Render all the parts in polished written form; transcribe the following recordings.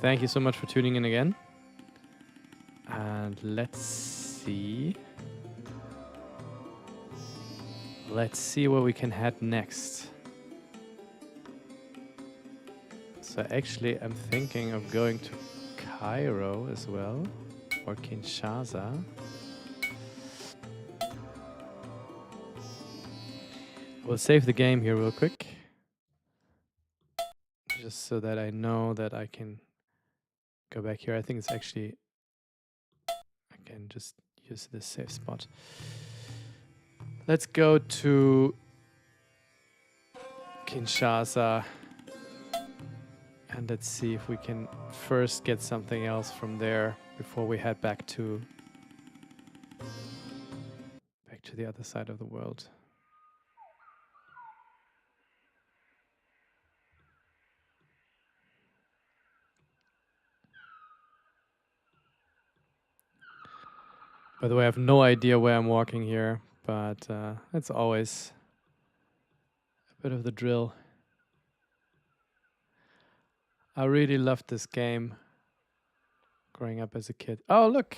Thank you so much for tuning in again. And let's see. Let's see where we can head next. So actually, I'm thinking of going to Cairo as well, or Kinshasa. We'll save the game here real quick, just so that I know that I can go back here. I think it's actually, I can just use this safe spot. Let's go to Kinshasa and let's see if we can first get something else from there before we head back to the other side of the world. By the way, I have no idea where I'm walking here, but it's always a bit of the drill. I really loved this game growing up as a kid. Oh, look!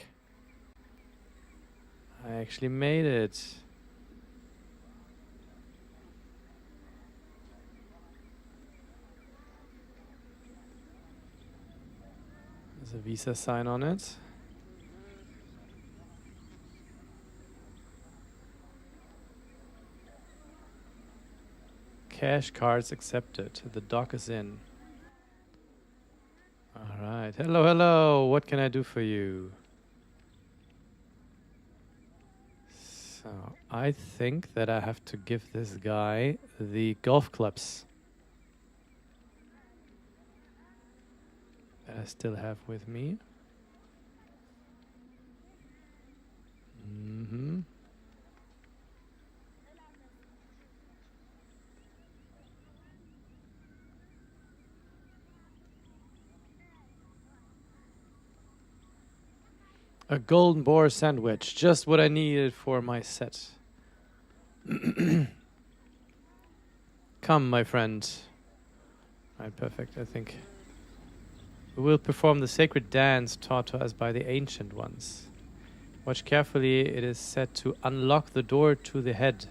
I actually made it. There's a Visa sign on it. Cash cards accepted. The dock is in. All right. Hello, hello. What can I do for you? So I think that I have to give this guy the golf clubs that I still have with me. Mm-hmm. A golden boar sandwich, just what I needed for my set. Come, my friend. Right, perfect, I think. We will perform the sacred dance taught to us by the ancient ones. Watch carefully, it is said to unlock the door to the head.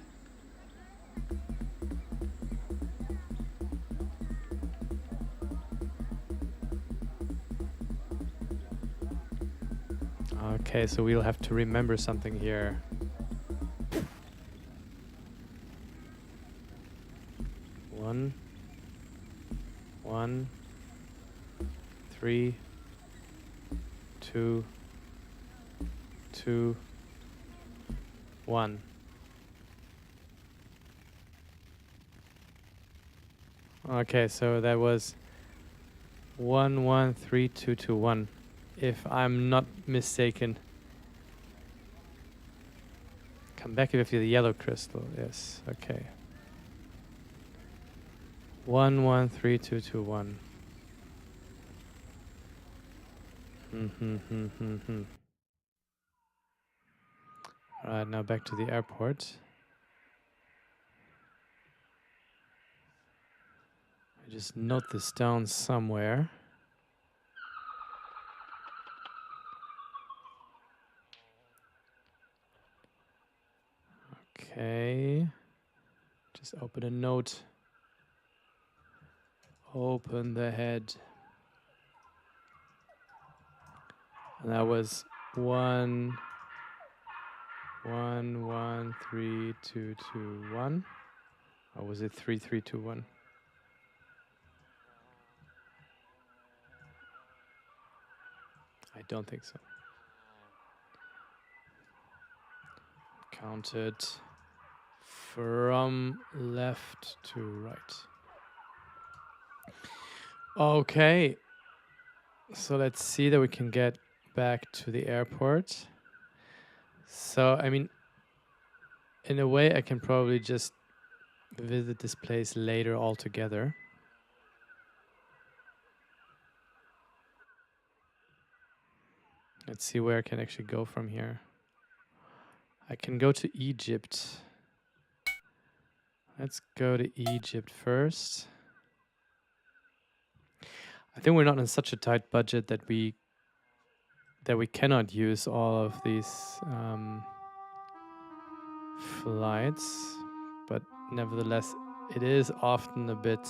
Okay, so we'll have to remember something here. One, 3, 2, 2, 1. Okay, so that was 1, 1, 3, 2, 2, 1. If I'm not mistaken. Come back if you have the yellow crystal. Yes, okay. 1, 1, 3, 2, 2, 1. Alright, now back to the airport. I just note this down somewhere. Okay. Just open a note. Open the head. And that was 1, 1, 1, 3, 2, 2, 1. Or was it 3, 3, 2, 1? I don't think so. Count it from left to right. Okay. So let's see that we can get back to the airport. So, I mean, in a way, I can probably just visit this place later altogether. Let's see where I can actually go from here. I can go to Egypt. Let's go to Egypt first. I think we're not in such a tight budget that we cannot use all of these flights, but nevertheless, it is often a bit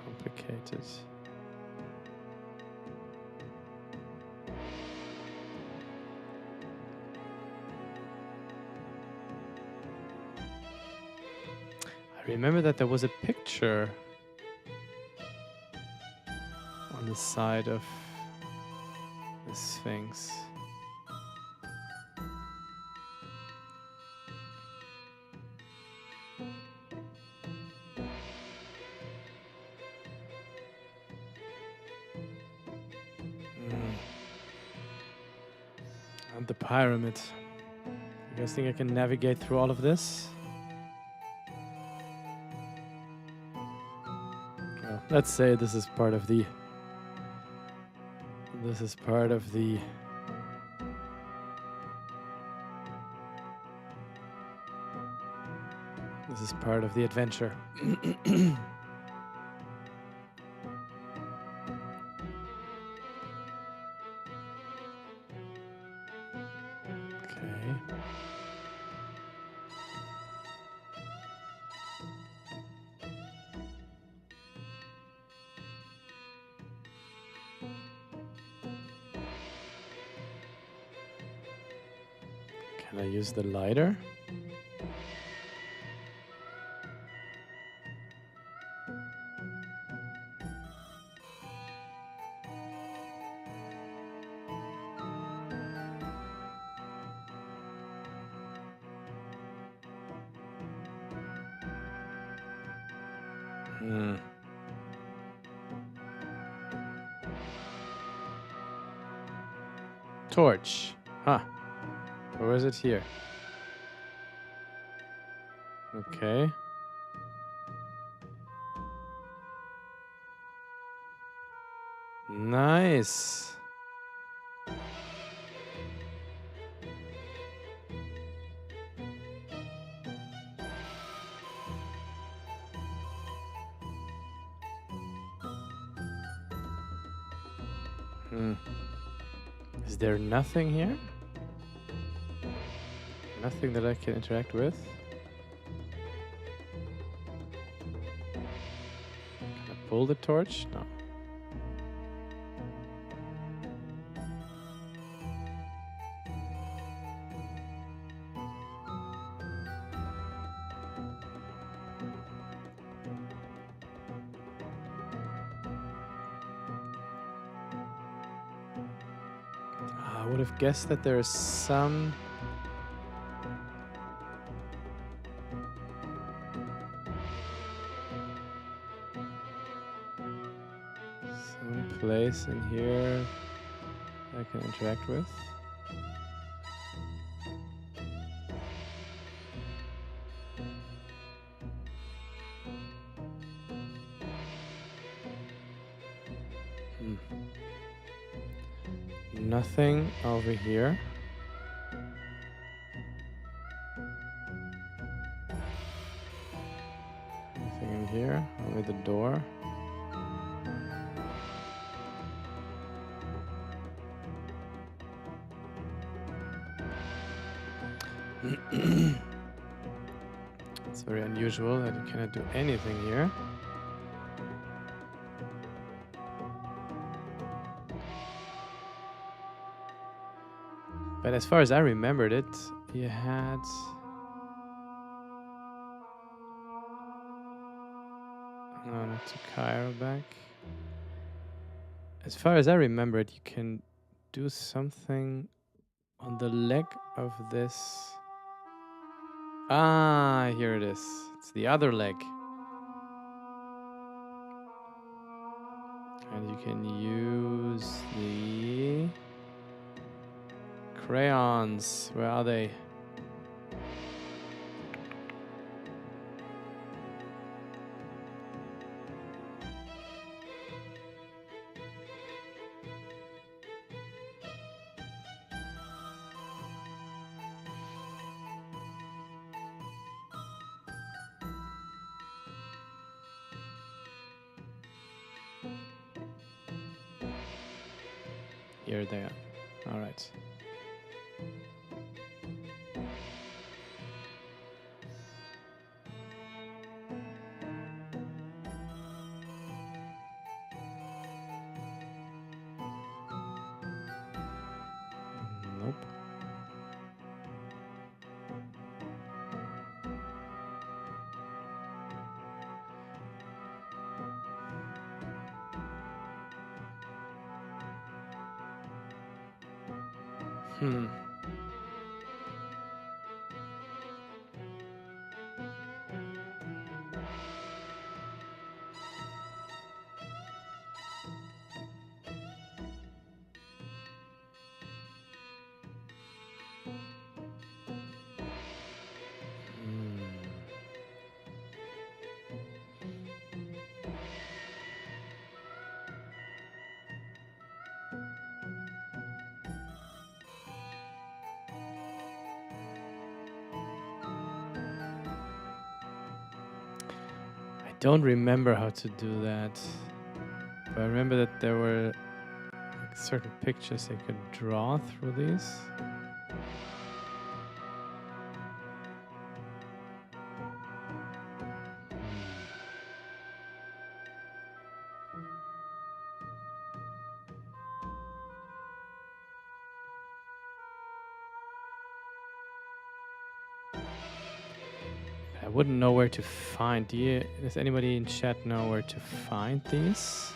complicated. I remember that there was a picture on the side of the Sphinx. And the pyramid. You guys think I can navigate through all of this? Well, let's say this is part of the This is part of the adventure. Okay. Can I use the lighter? Torch. Huh. Or is it here? Okay. Nice. Is there nothing here? Nothing that I can interact with? Can I pull the torch? No. I would have guessed that there is some place in here I can interact with. Nothing over here. Nothing in here, only the door. It's very unusual that you cannot do anything here. But as far as I remembered it, you had... No, not to Cairo back. As far as I remember it, you can do something on the leg of this. Ah, here it is. It's the other leg. And you can use the crayons. Where are they? You're there. All right. Nope. Hmm. I don't remember how to do that. But I remember that there were like certain pictures I could draw through these. I wouldn't know where to find. Does anybody in chat know where to find these?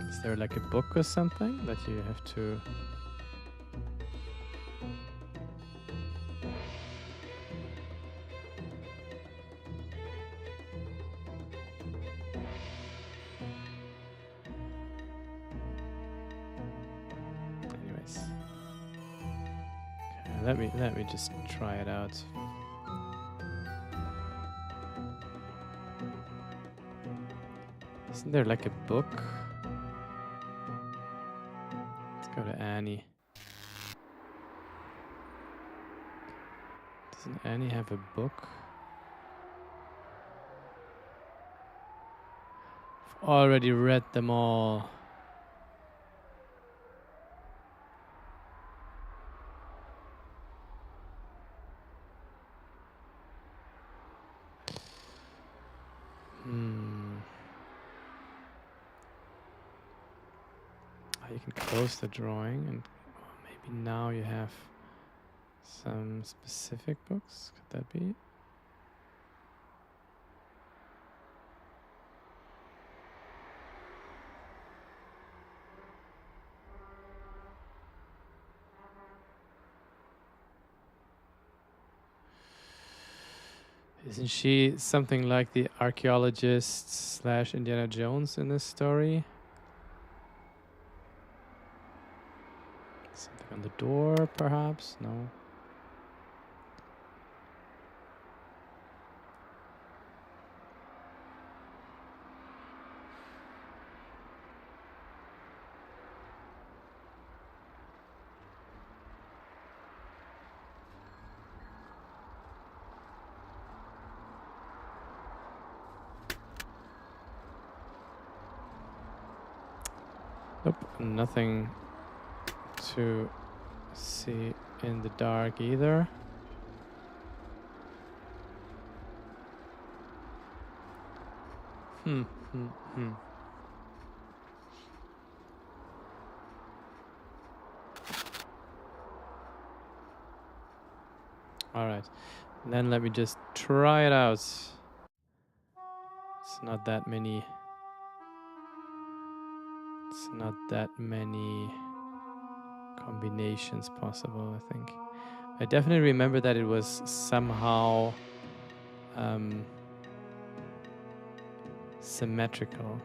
Is there like a book or something that you have to... Anyways. Okay, let me just try it out. Isn't there like a book? Let's go to Annie. Doesn't Annie have a book? I've already read them all. You can close the drawing, and maybe now you have some specific books. Could that be? Isn't she something like the archaeologist / Indiana Jones in this story? Something on the door, perhaps? No. Nope, nothing to see in the dark either. All right, then let me just try it out. It's not that many. It's not that many combinations possible, I think. I definitely remember that it was somehow symmetrical.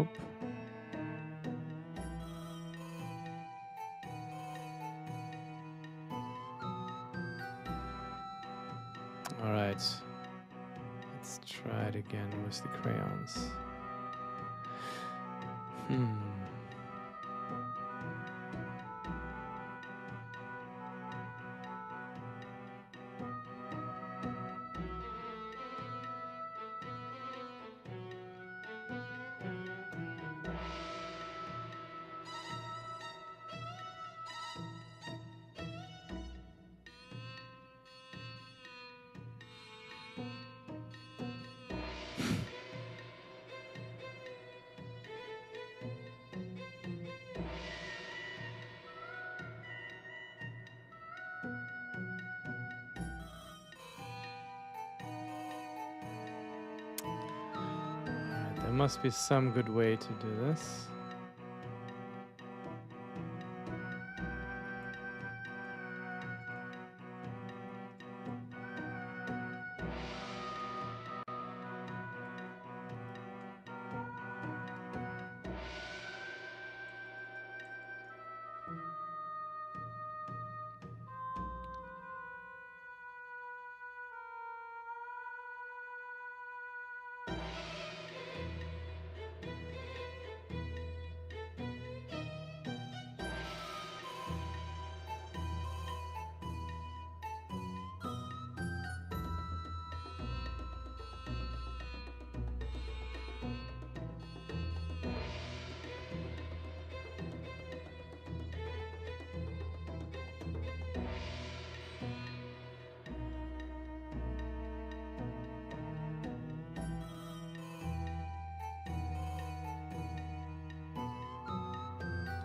Nope. All right. Let's try it again with the crayons. There must be some good way to do this.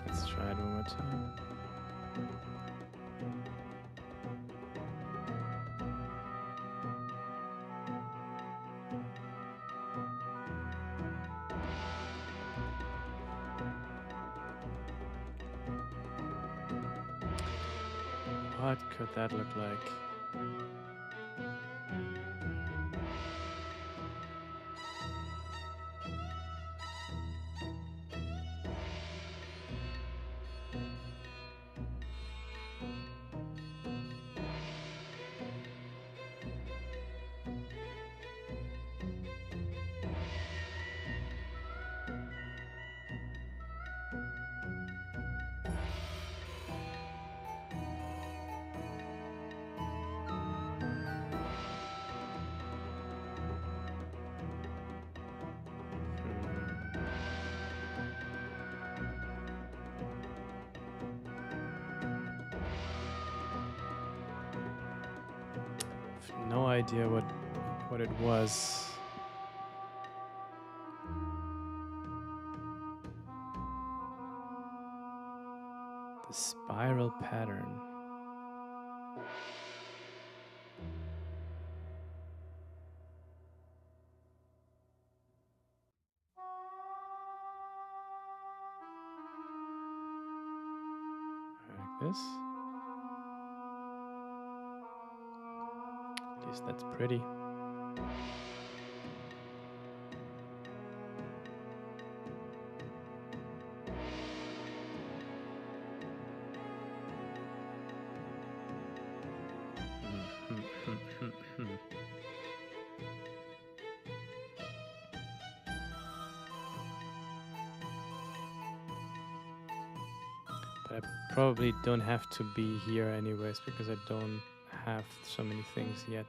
Let's try it one more time. What could that look like? No idea what it was. The spiral pattern. Like this. At least that's pretty. But I probably don't have to be here anyways because I don't have so many things yet.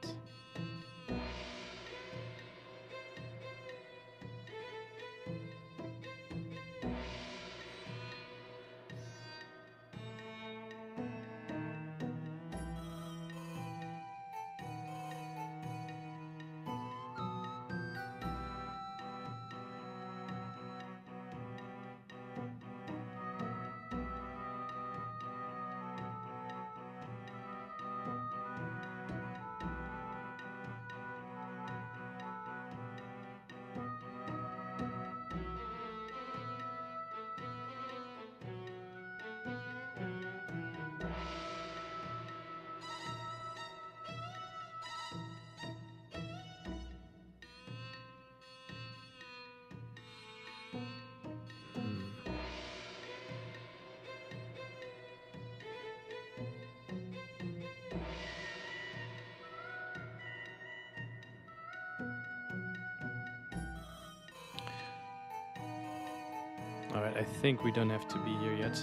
All right, I think we don't have to be here yet.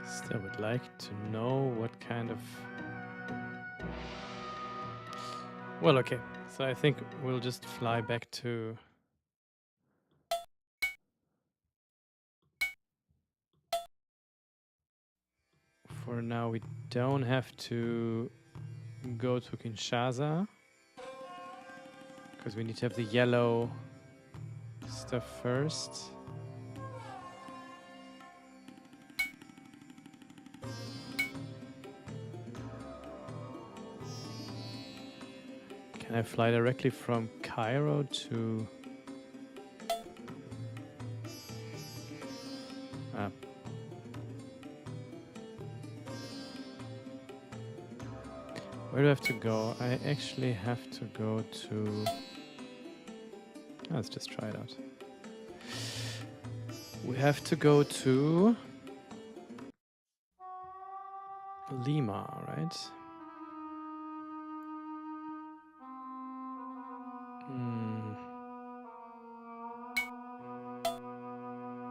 Still would like to know what kind of... Well, okay. So I think we'll just fly back to... For now, we don't have to go to Kinshasa, because we need to have the yellow stuff first. Can I fly directly from Cairo to... Ah. Where do I have to go? I actually have to go to... Let's just try it out. We have to go to Lima, right?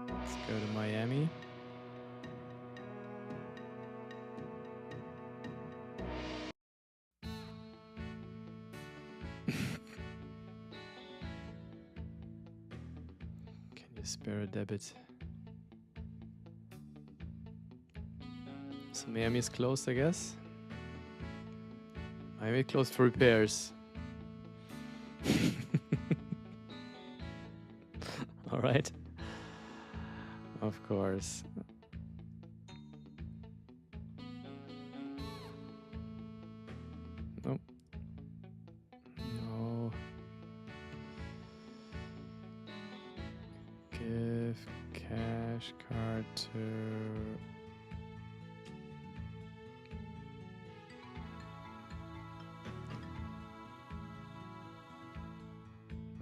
Let's go to Miami. Can you spare a debit? So Miami is closed, I guess. Miami closed for repairs. All right. Of course. Nope. No. Give cash card to...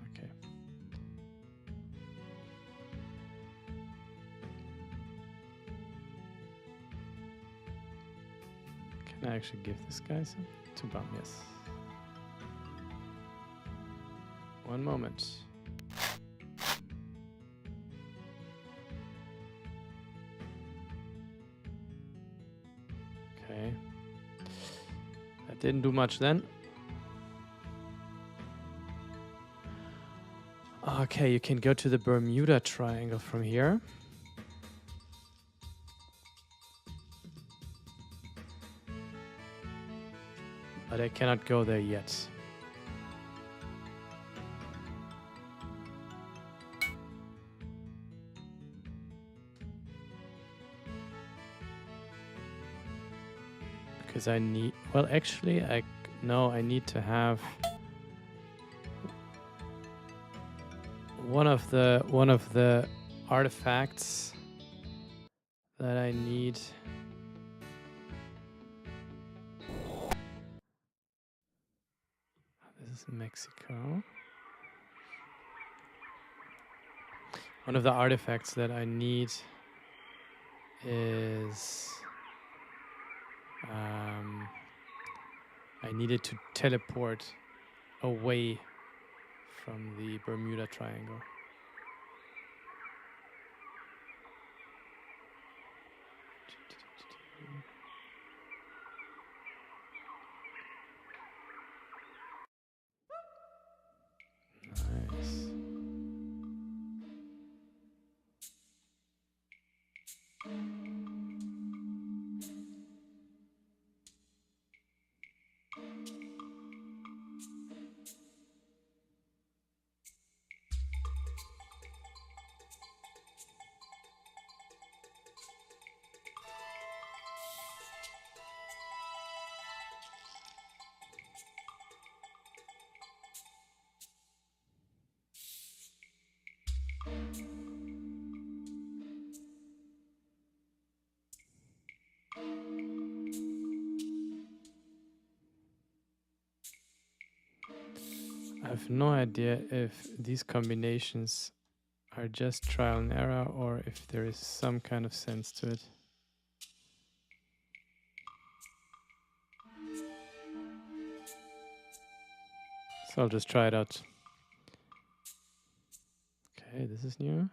Okay. Can I actually give this guy some? 2 bomb, yes. One moment. Okay. That didn't do much then. Okay, you can go to the Bermuda Triangle from here. But I cannot go there yet. Because I need... Well, actually, I need to have... One of the artifacts that I need... This is Mexico. One of the artifacts that I need is... I needed to teleport away from the Bermuda Triangle. Nice. I have no idea if these combinations are just trial and error or if there is some kind of sense to it. So I'll just try it out. Okay, this is new.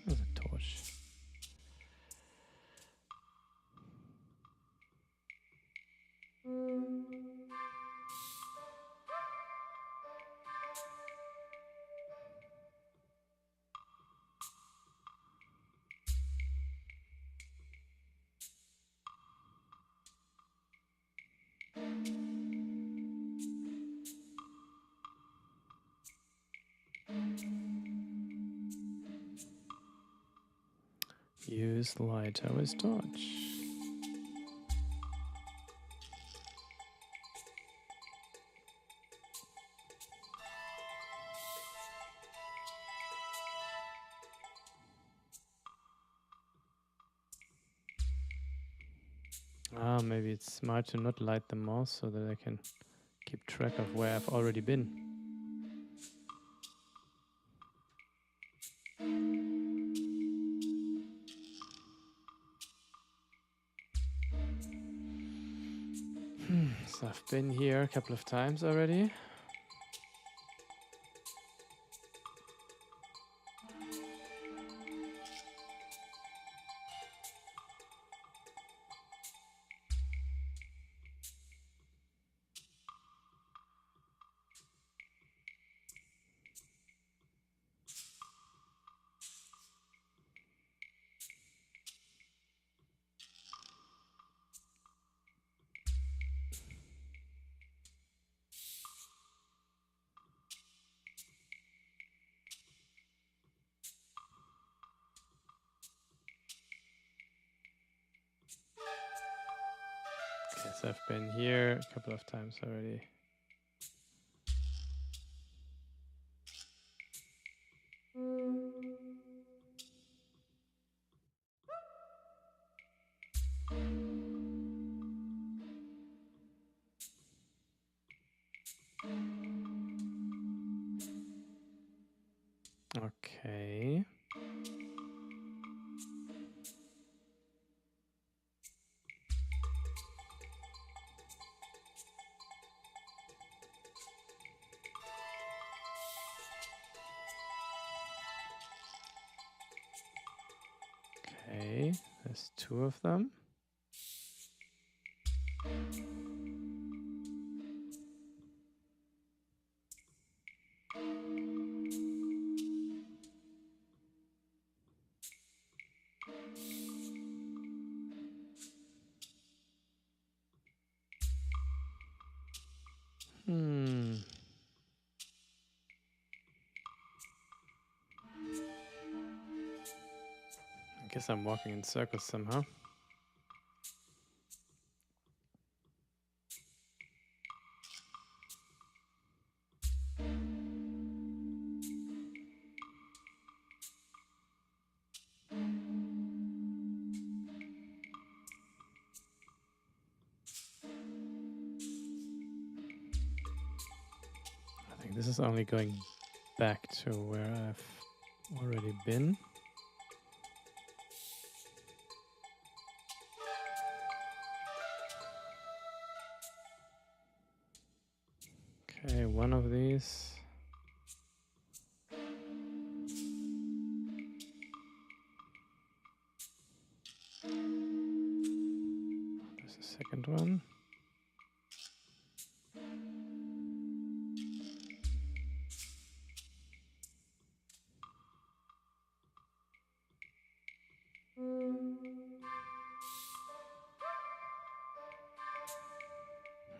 There's a torch. Use lighter with torch. Maybe it's smart to not light them all so that I can keep track of where I've already been. So I've been here a couple of times already. Okay, so I've been here a couple of times already. Okay. Okay, there's two of them. I guess I'm walking in circles somehow. I think this is only going back to where I've already been. Okay, one of these. There's a second one.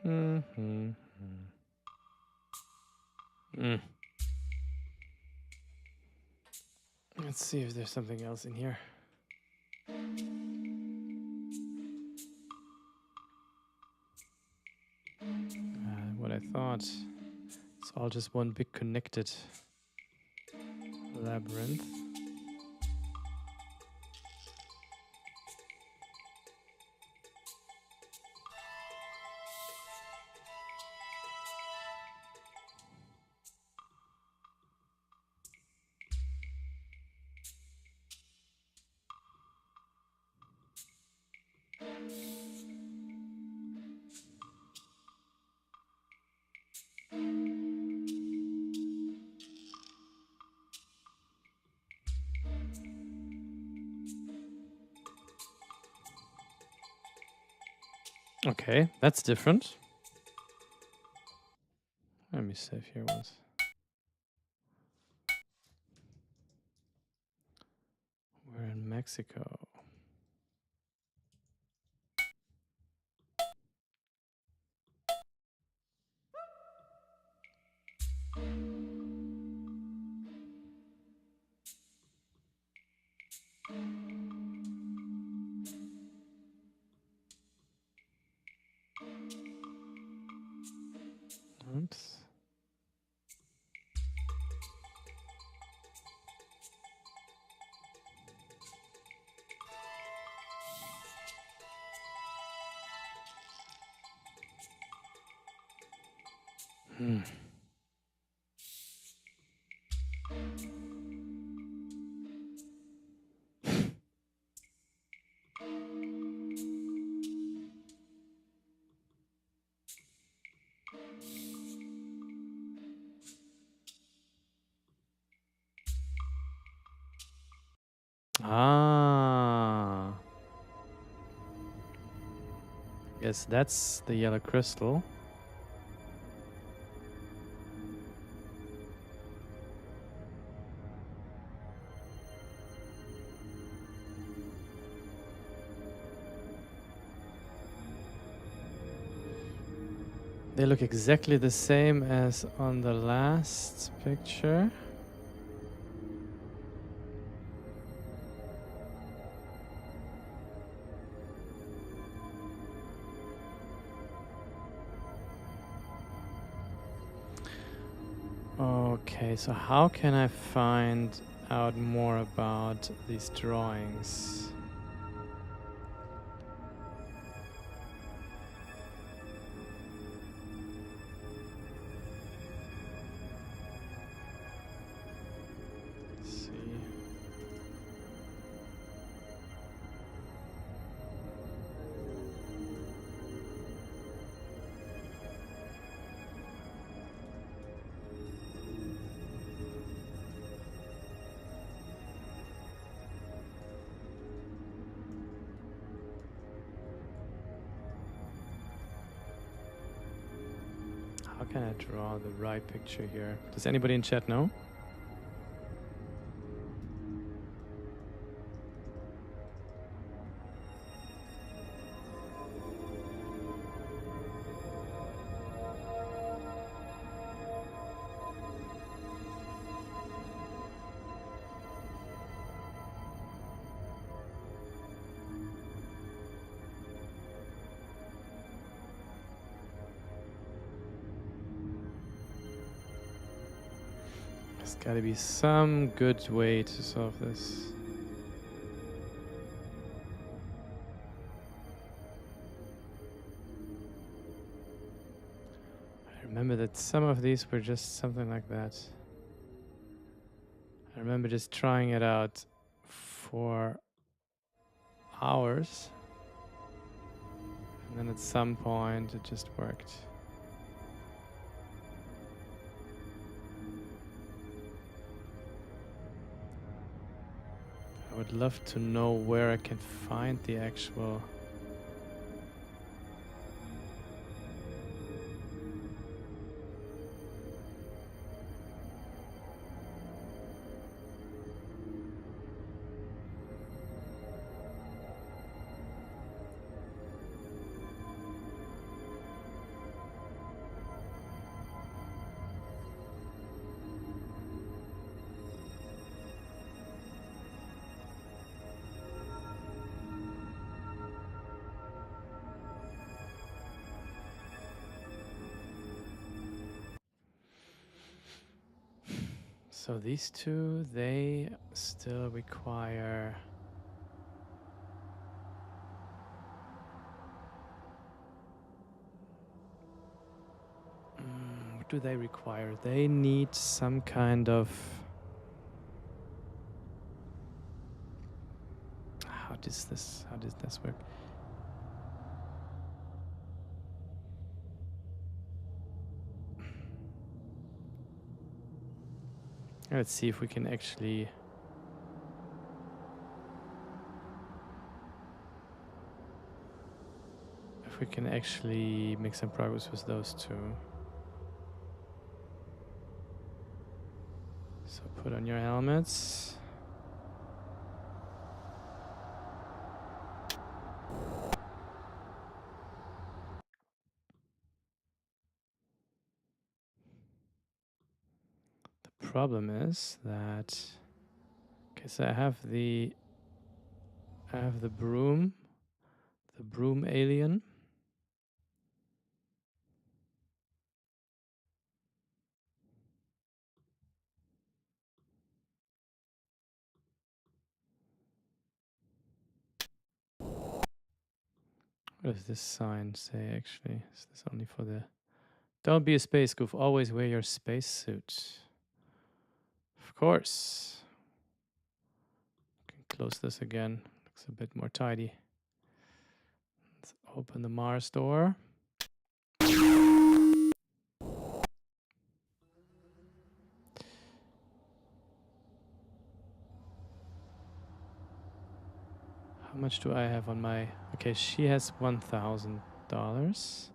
Mm-hmm. Mm. Let's see if there's something else in here. What I thought. It's all just one big connected labyrinth. Okay, that's different. Let me save here once. We're in Mexico. Oops. Hmm. Ah. Yes, that's the yellow crystal. They look exactly the same as on the last picture. Okay, so how can I find out more about these drawings? Let's see. How can I draw the right picture here? Does anybody in chat know? There's gotta be some good way to solve this. I remember that some of these were just something like that. I remember just trying it out for hours. And then at some point it just worked. I would love to know where I can find the actual So these two, they still require... what do they require? They need some kind of... How does this work? Let's see if we can actually... If we can actually make some progress with those two. So put on your helmets. The problem is that... Okay, so I have the broom alien. What does this sign say actually? Is this only for the... Don't be a space goof, always wear your space suit. Of course. Can close this again. Looks a bit more tidy. Let's open the Mars door. How much do I have on my... Okay, she has $1,000. So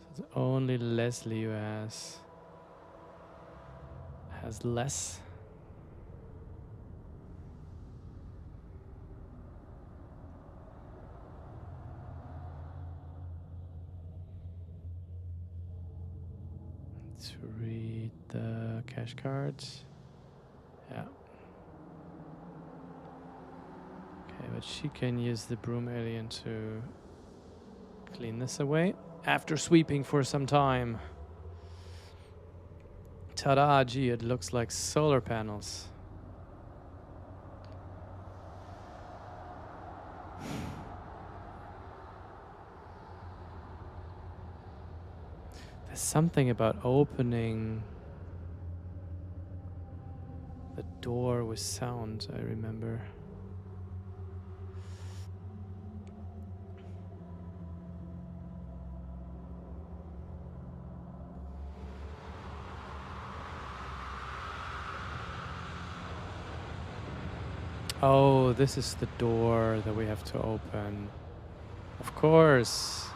it's only Leslie who has less. Let's read the cash cards. Yeah. Okay, but she can use the broom alien to clean this away after sweeping for some time. Ta-da, gee, it looks like solar panels. There's something about opening the door with sound, I remember. Oh, this is the door that we have to open. Of course.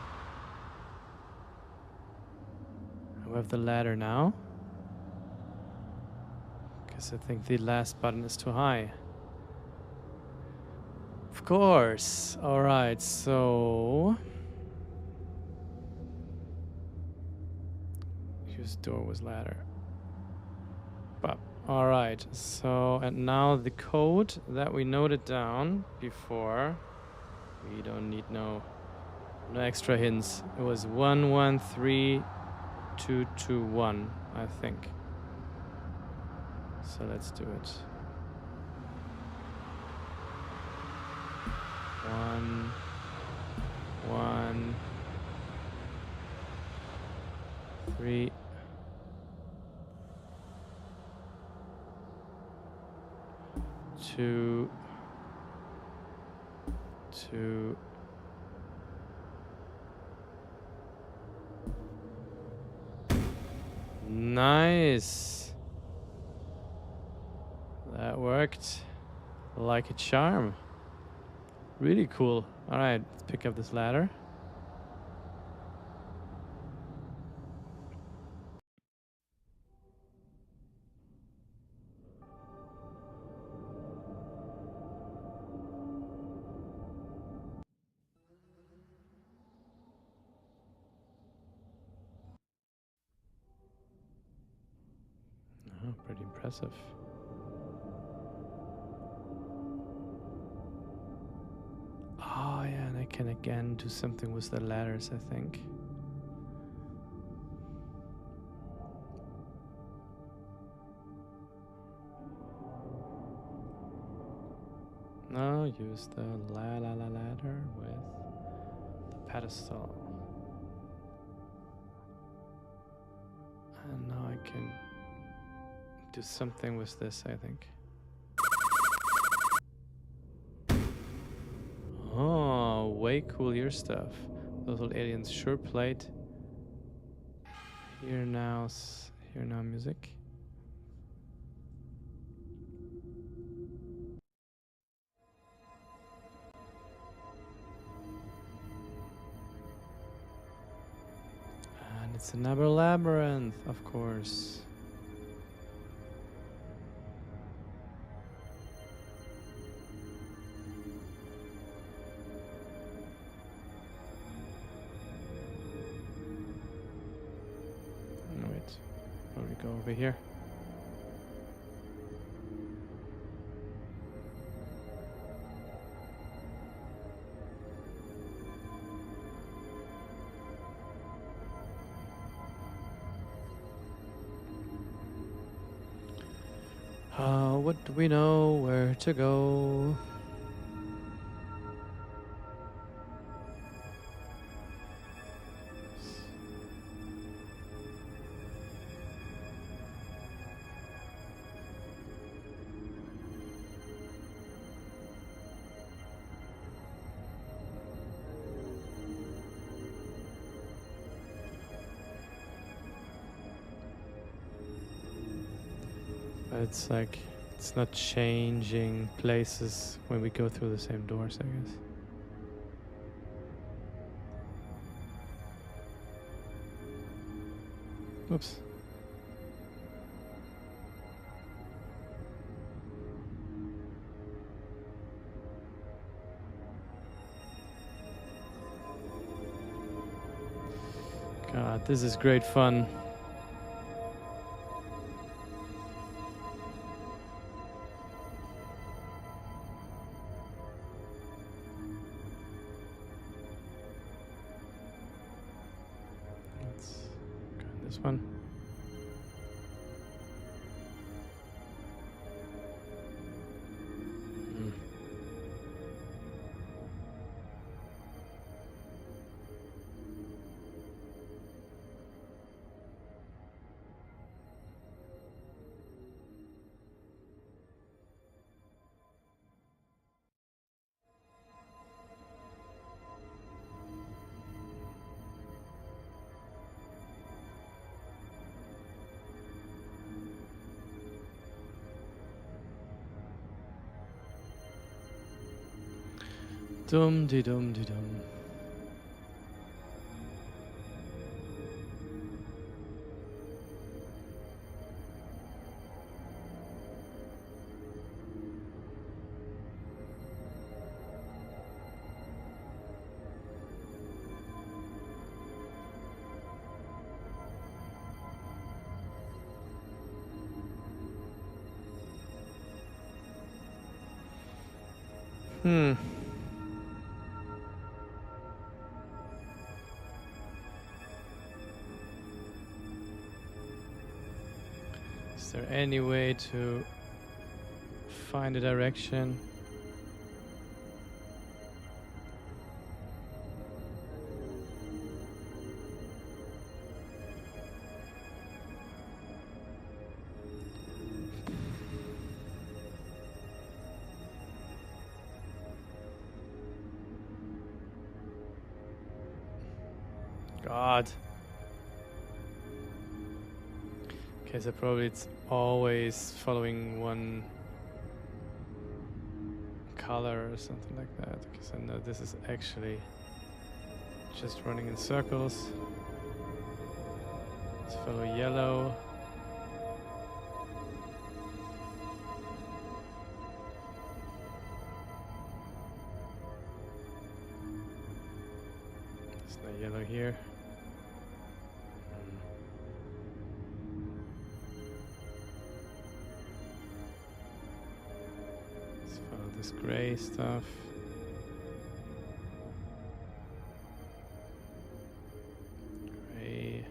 We have the ladder now. Because I think the last button is too high. Of course. Alright, so... Use door with ladder. But, alright, so, and now the code that we noted down before. We don't need no extra hints. It was 113221, I think. So let's do it. 1 1 3 2 2 Nice. That worked like a charm. Really cool. All right, let's pick up this ladder. Oh, pretty impressive. Oh yeah, and I can again do something with the ladders, I think. No, use the ladder with the pedestal. And now I can do something with this, I think. Oh, way coolier stuff. Those old aliens sure played. Here now music. And it's another labyrinth, of course. Oh, wait, probably go over here. What do we know? Where to go? But it's like, it's not changing places when we go through the same doors, I guess. Oops. God, this is great fun. Let's go on this one. Dum de dum de dum. Is there any way to find a direction? God. Okay, so probably it's always following one color or something like that. Because I know this is actually just running in circles. Let's follow yellow. There's no yellow here. Let's follow this gray stuff. Gray.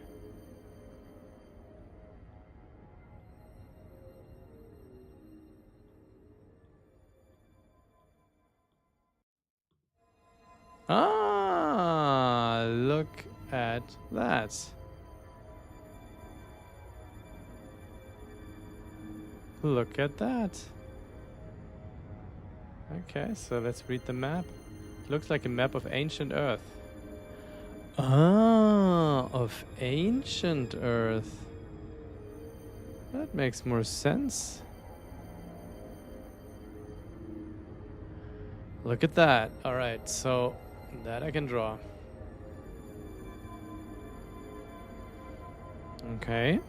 at that. Look at that. Okay, so let's read the map. It looks like a map of ancient Earth. Ah, of ancient Earth. That makes more sense. Look at that. Alright, so that I can draw. Okay.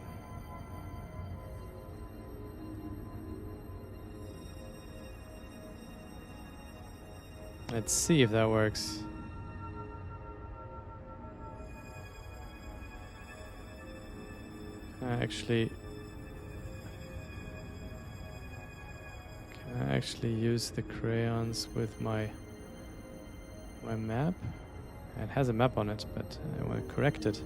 Let's see if that works. Can I actually use the crayons with my map? It has a map on it, but I want to correct it.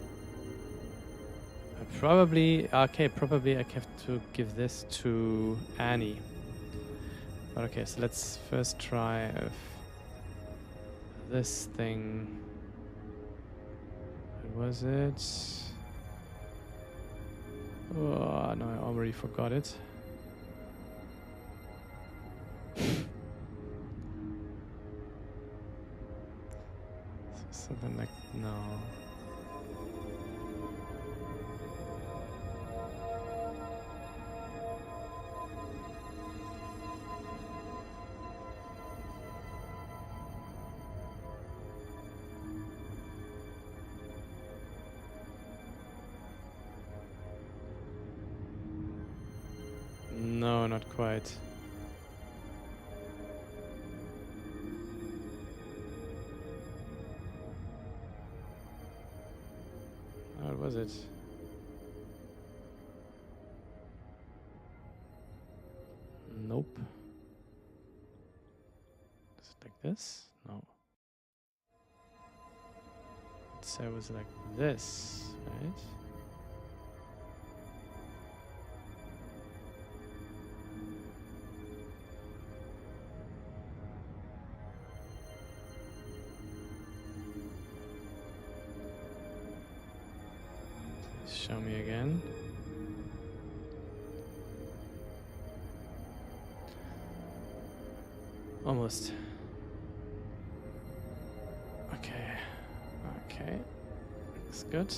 Probably I have to give this to Annie. But okay, so let's first try if this thing. What was it? Oh no, I already forgot it. Something like no. No, not quite. What was it? Nope. Is it like this? No. So it was like this, right? Show me again. Almost. Okay. Okay. Looks good.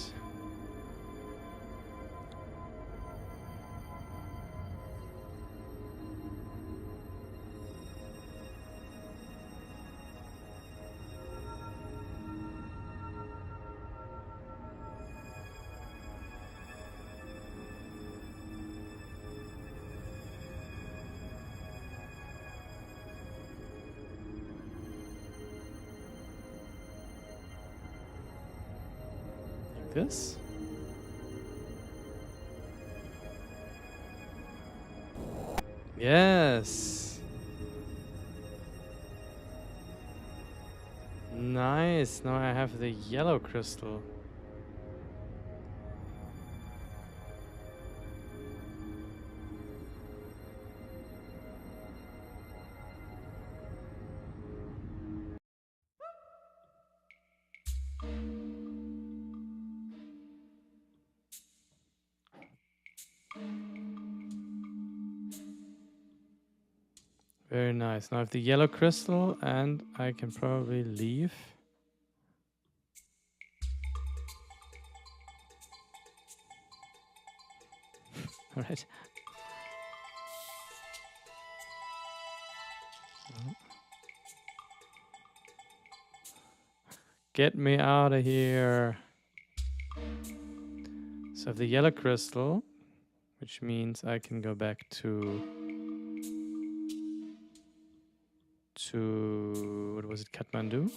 This? Yes. Nice. Now I have the yellow crystal. Very nice. Now I have the yellow crystal and I can probably leave. All right. Get me out of here. So I have the yellow crystal, which means I can go back to what was it, Kathmandu?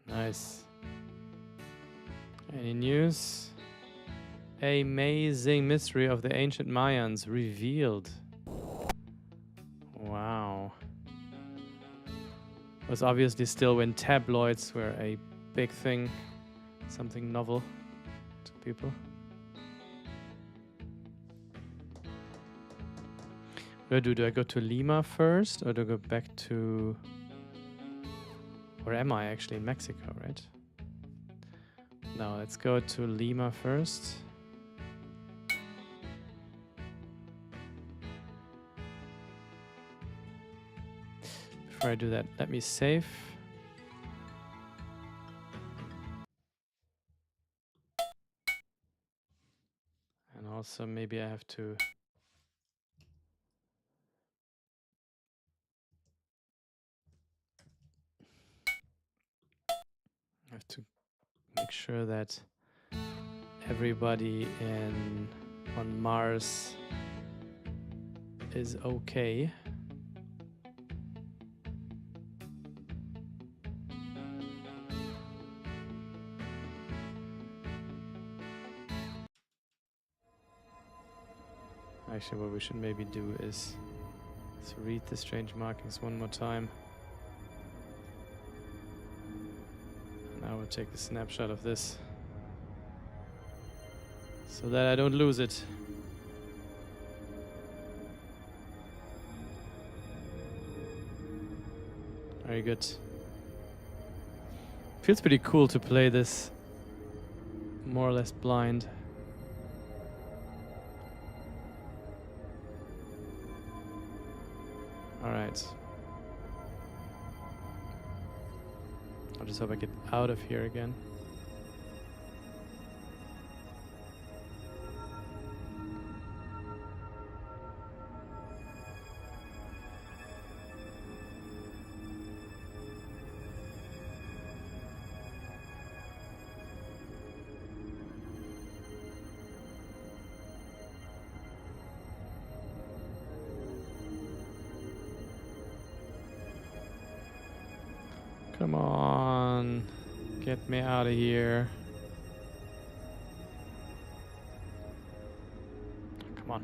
Nice. Any news? Amazing mystery of the ancient Mayans revealed. Wow. It was obviously still when tabloids were a big thing. something novel to people. What do? Do I go to Lima first, or do I go back to... Where am I actually? In Mexico, right? No, let's go to Lima first. Before I do that, let me save. And also maybe I have to... make sure that everybody on Mars is okay. Actually, what we should maybe do is to read the strange markings one more time. And I will take a snapshot of this so that I don't lose it. Very good. Feels pretty cool to play this more or less blind. Alright. I'll just hope I get out of here again. Come on, get me out of here. Come on.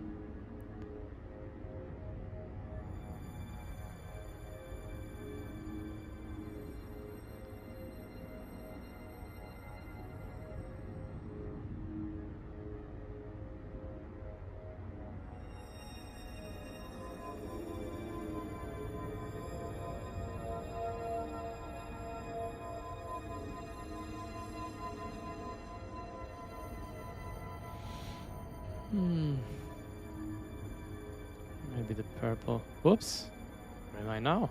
Maybe the purple. Whoops. Where am I now?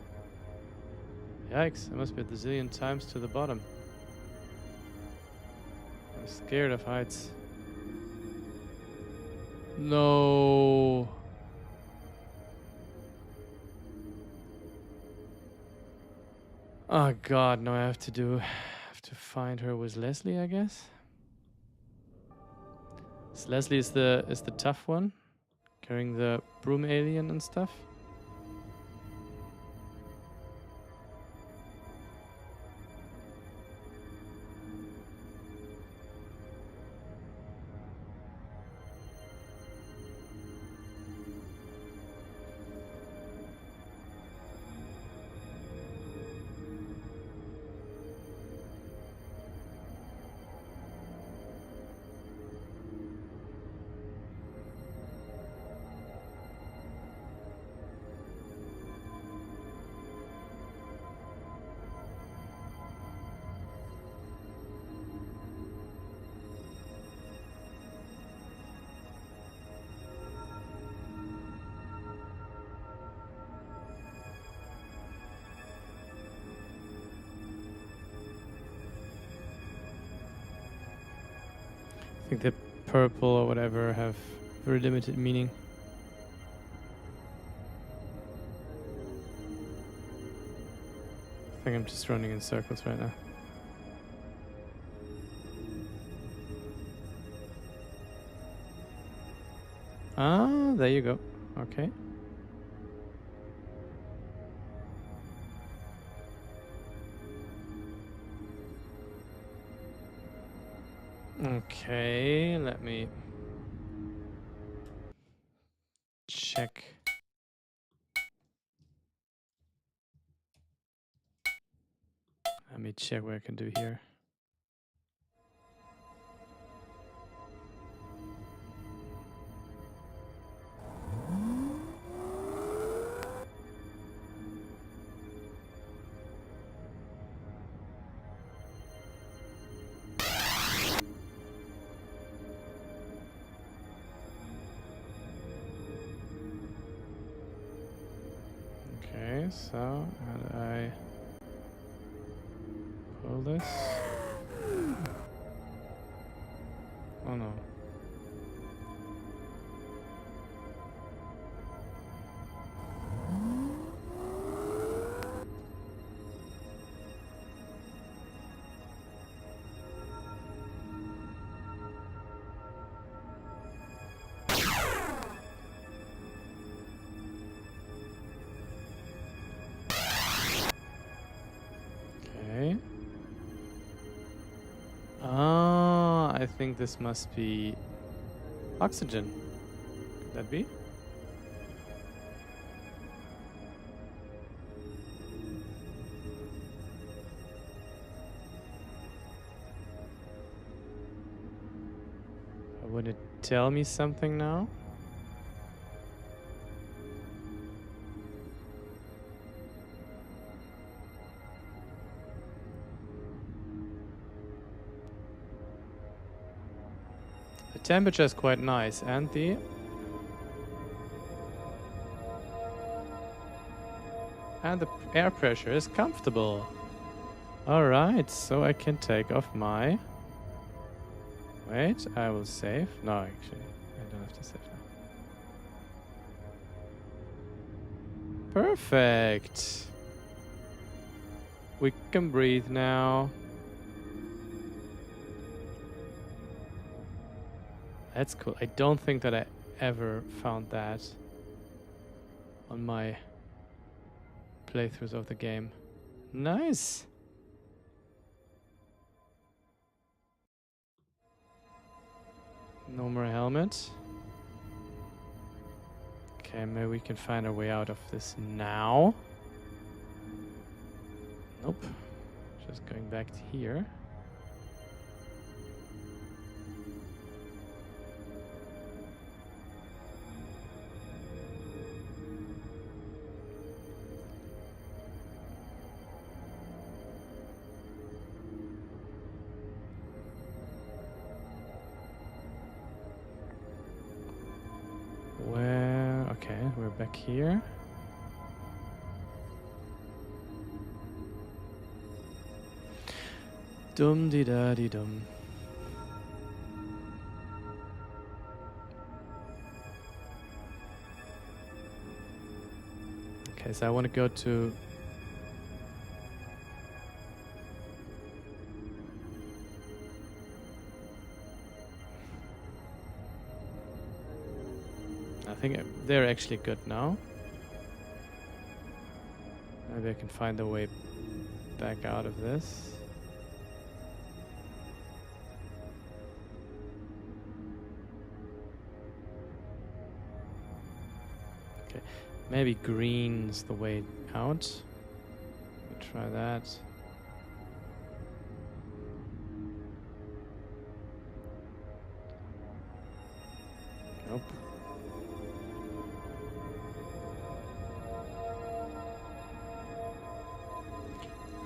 Yikes, I must be a zillion times to the bottom. I'm scared of heights. No. Oh god, no, I have to find her with Leslie, I guess. So Leslie is the tough one, carrying the broom alien and stuff. I think the purple or whatever have very limited meaning. I think I'm just running in circles right now. Ah, there you go. Okay. Okay, let me check. Let me check what I can do here. So, how do I pull this? Oh no. Okay. Ah, I think this must be oxygen. Could that be? Would it tell me something now? The temperature is quite nice, and the air pressure is comfortable. Alright, so I can take off my... Wait, I will save. No, actually, I don't have to save now. Perfect. We can breathe now. That's cool. I don't think that I ever found that on my playthroughs of the game. Nice. No more helmet. Okay, maybe we can find our way out of this now. Nope. Just going back to here. Okay, we're back here. Dum di da di dum. Okay, so I want to go to... I think they're actually good now. Maybe I can find a way back out of this. Okay, maybe green's the way out. We'll try that. Nope.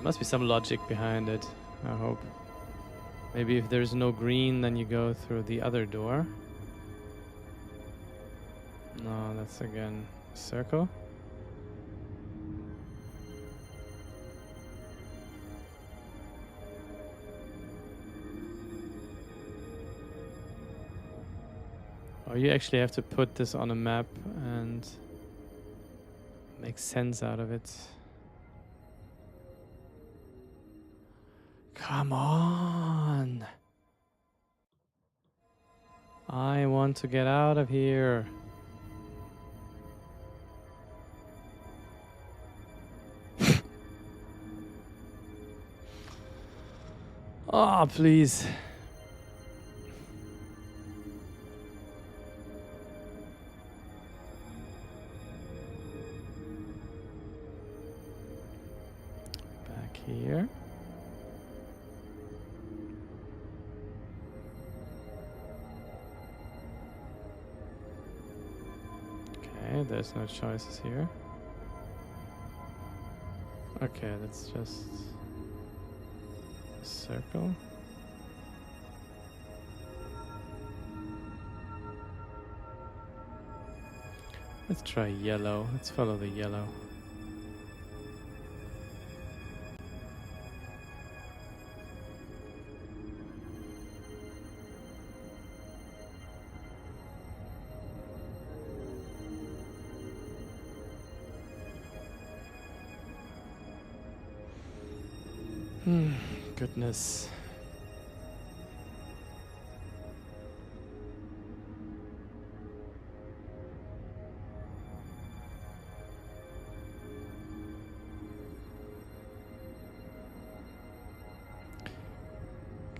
Must be some logic behind it, I hope. Maybe if there's no green, then you go through the other door. No, that's again a circle. Oh, you actually have to put this on a map and make sense out of it. Come on! I want to get out of here. Oh, please. Back here. Okay, there's no choices here. Okay, that's just a circle. Let's try yellow. Let's follow the yellow. Goodness.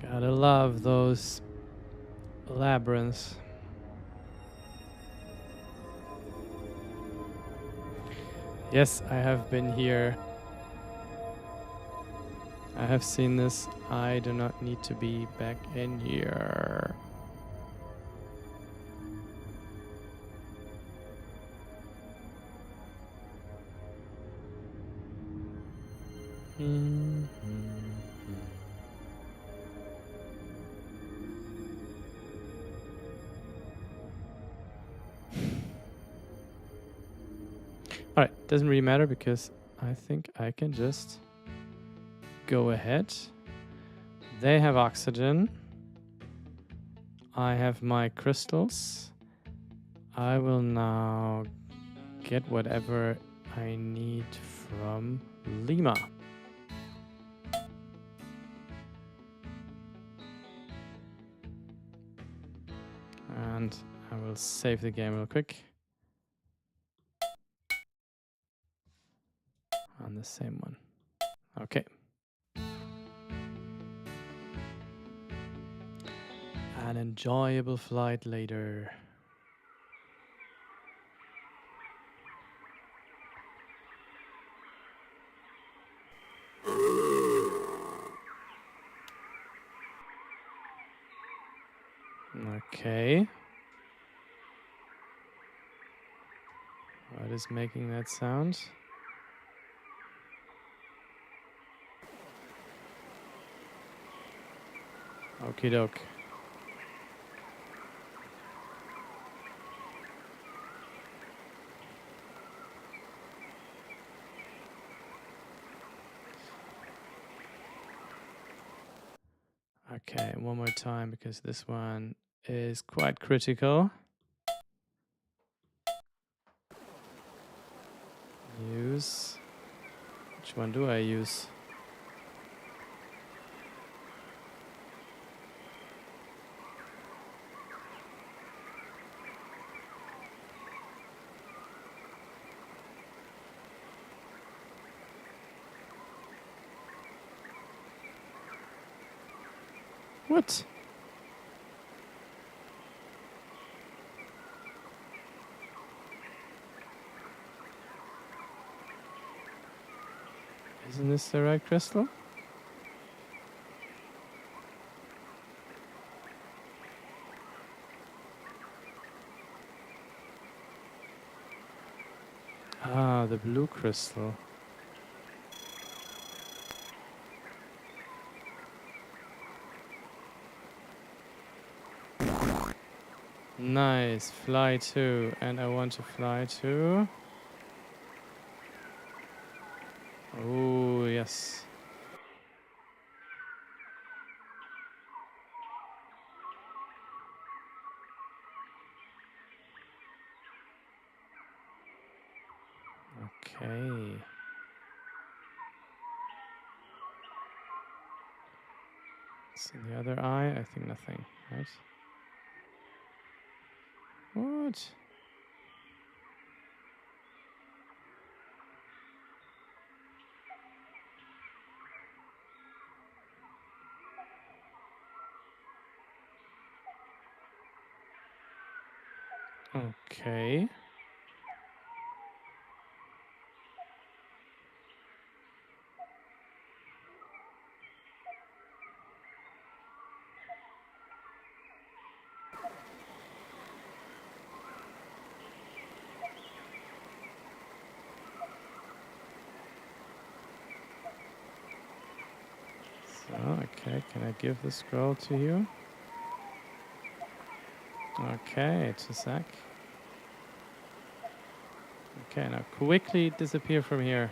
Gotta love those labyrinths. Yes, I have been here. I have seen this. I do not need to be back in here. Alright, doesn't really matter because I think I can just go ahead. They have oxygen. I have my crystals. I will now get whatever I need from Lima. And I will save the game real quick. On the same one. Okay. An enjoyable flight later. Okay. What is making that sound? Okie doke. Okay, one more time because this one is quite critical. Use. Which one do I use? What? Isn't this the right crystal? Ah, the blue crystal. Nice, fly to, and I want to fly to. Oh, yes. Okay. So the other eye, I think nothing, right? What? Okay. So, okay, can I give the scroll to you? Okay, to Zach. Okay, now quickly disappear from here.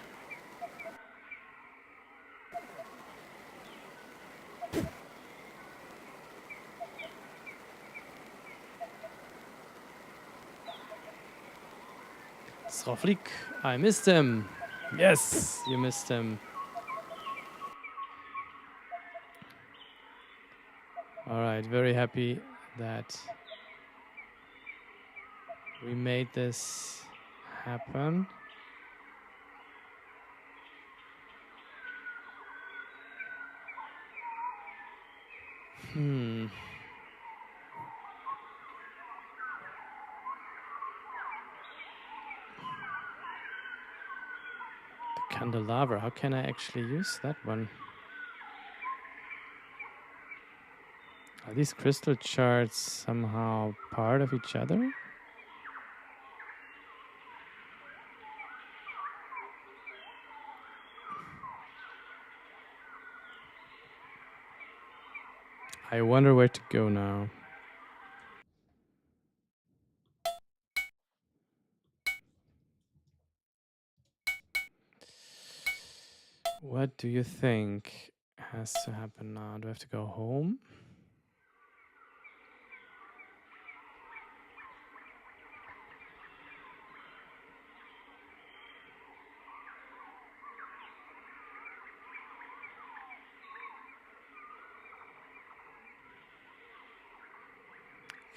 Sroflik, I missed him. Yes, you missed him. All right, very happy that we made this happen. The candelabra, how can I actually use that one? Are these crystal shards somehow part of each other? I wonder where to go now. What do you think has to happen now? Do I have to go home?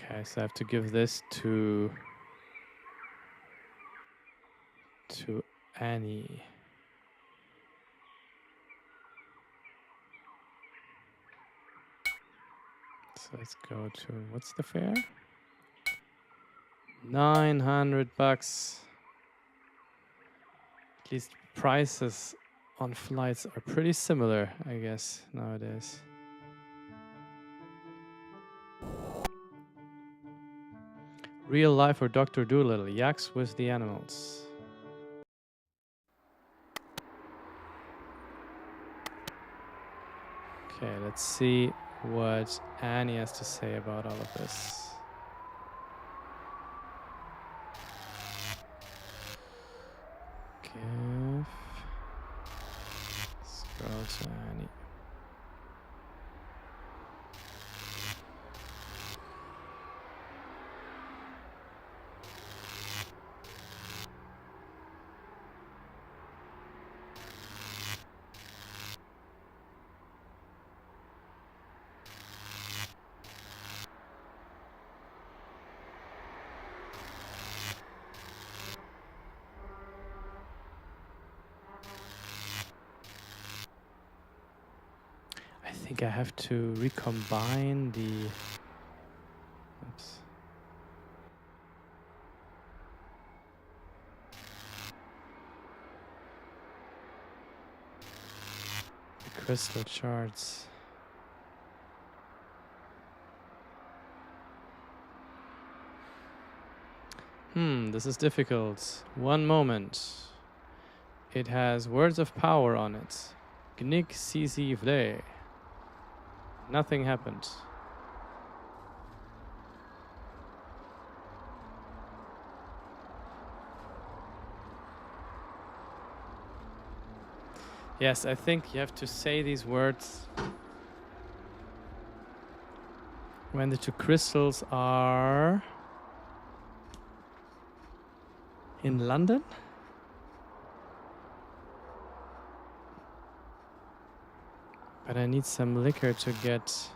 Okay, so I have to give this to Annie. So let's go to, what's the fare? 900 bucks. At least prices on flights are pretty similar, I guess, nowadays. Real life or Dr. Dolittle, yaks with the animals. Okay, let's see what Annie has to say about all of this. Give. Scroll to Annie. I think I have to recombine the... Oops. The crystal shards. This is difficult. One moment. It has words of power on it. Gnig Sisi Vle. Nothing happened. Yes, I think you have to say these words when the two crystals are in London. But I need some liquor to get... Is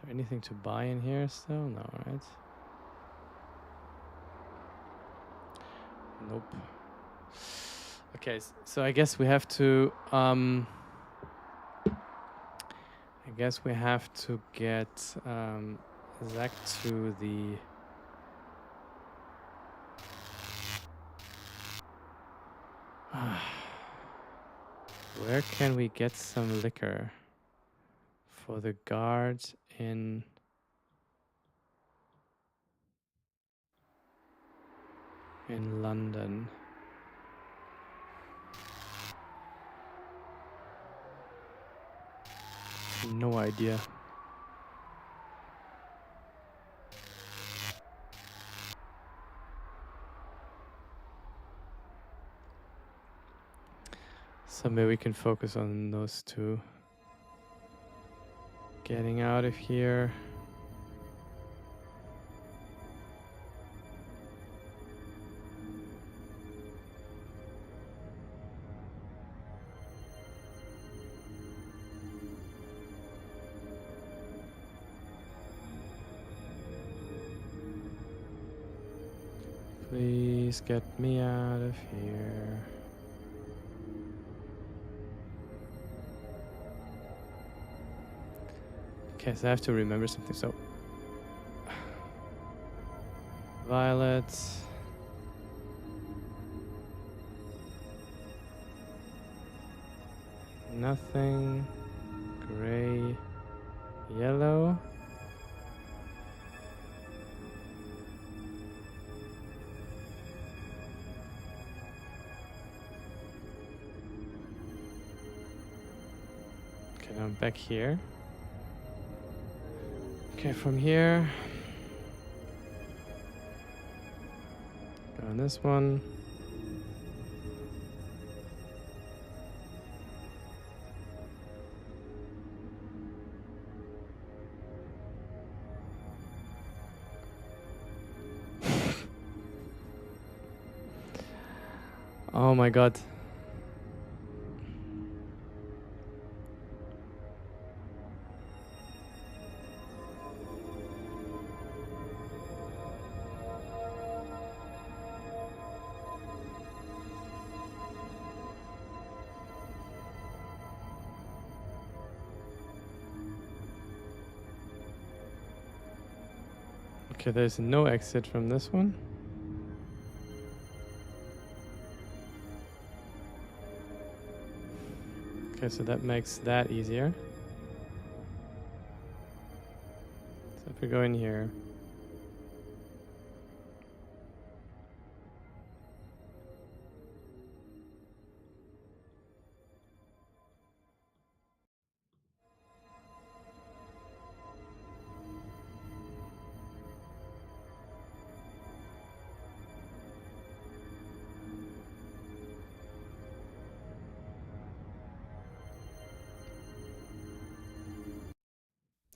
there anything to buy in here still? No, right? Nope. Okay, so I guess we have to... I guess we have to get Zach to the... Where can we get some liquor for the guard in London? No idea. So maybe we can focus on those two. Getting out of here. Please get me out of here. Okay, so I have to remember something. So, violet. Nothing. Gray. Yellow. Okay, now I'm back here. Okay, from here. Go on this one. Oh my god. Okay, there's no exit from this one. Okay, so that makes that easier. So if we go in here.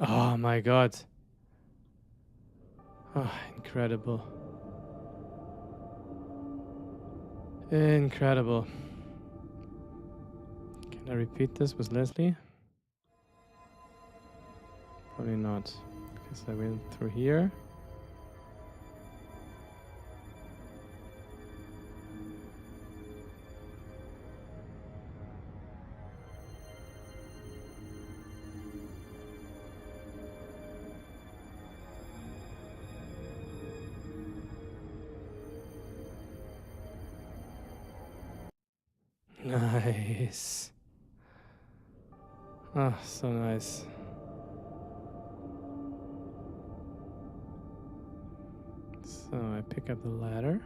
Oh my god. Oh, incredible. Incredible. Can I repeat this with Leslie? Probably not. Because I went through here. Nice. Oh, so nice. So I pick up the ladder.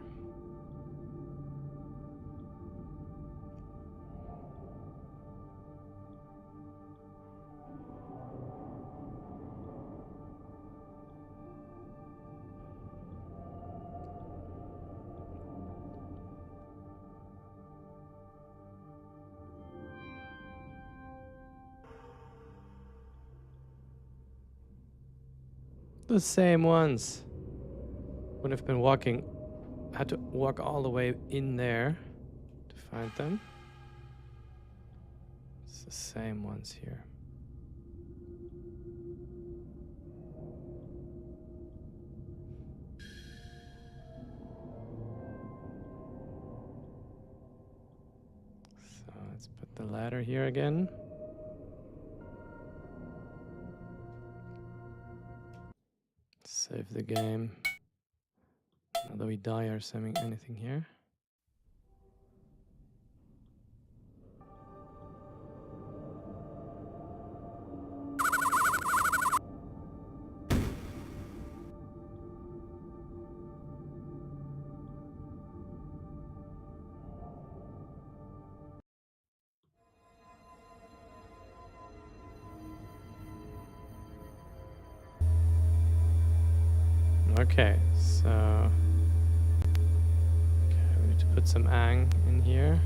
The same ones. Would have been walking. I had to walk all the way in there to find them. It's the same ones here. So let's put the ladder here again. Save the game. Not that we die or something, anything here. Okay, so we need to put some ang in here.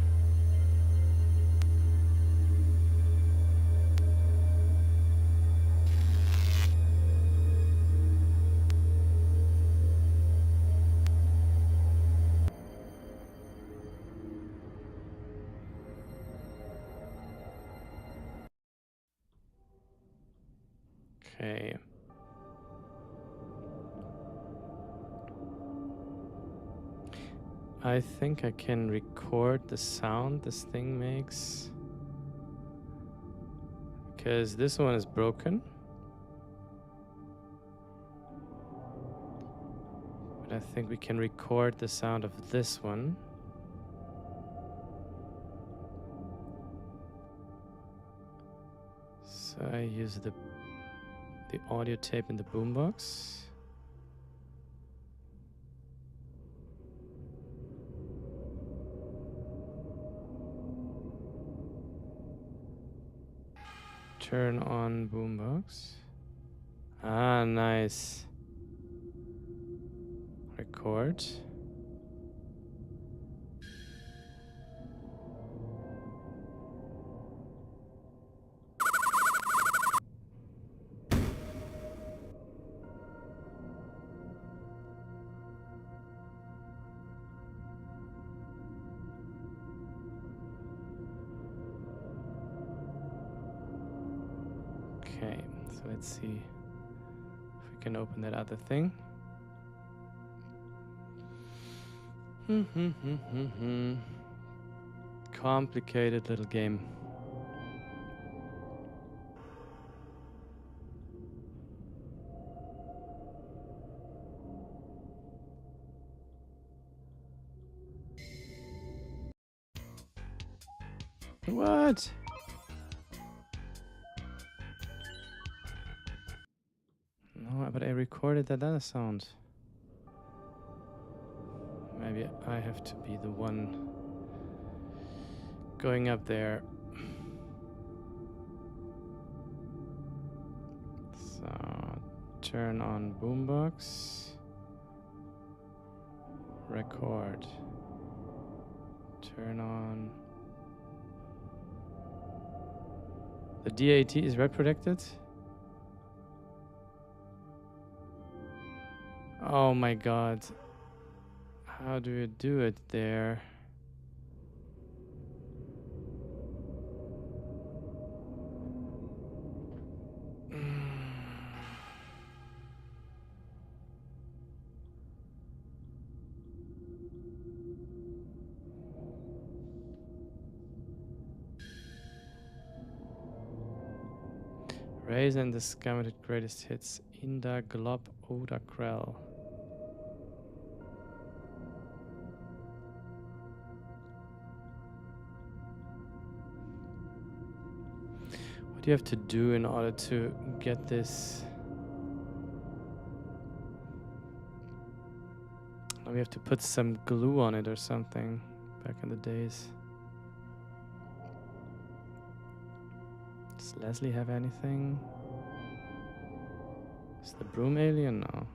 Okay. I think I can record the sound this thing makes. Because this one is broken. But I think we can record the sound of this one. So I use the audio tape in the boombox. Turn on boombox. Ah, nice. Record. Okay, so let's see if we can open that other thing. Complicated little game. What? No, but I recorded that other sound. Maybe I have to be the one going up there. So, turn on boombox. Record. Turn on. The DAT is red protected. Oh my god. How do you do it there? Raise and the Scammeted Greatest Hits. Inda Glob Oda Krell. What do you have to do in order to get this? We have to put some glue on it or something back in the days. Does Leslie have anything? Is the broom alien? No.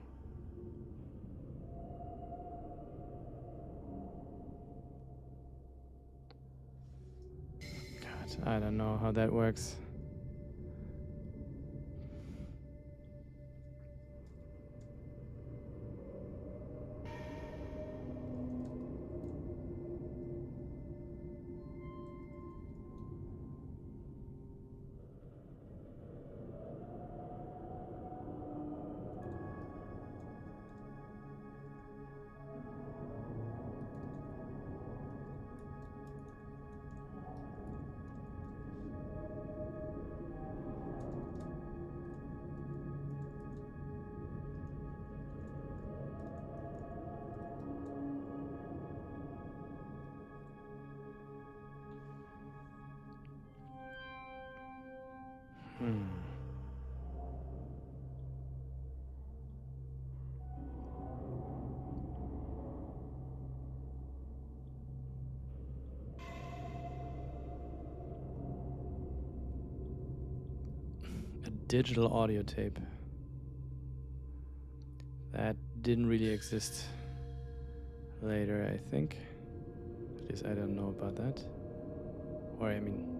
God, I don't know how that works. A digital audio tape. That didn't really exist later, I think. At least I don't know about that. Or I mean...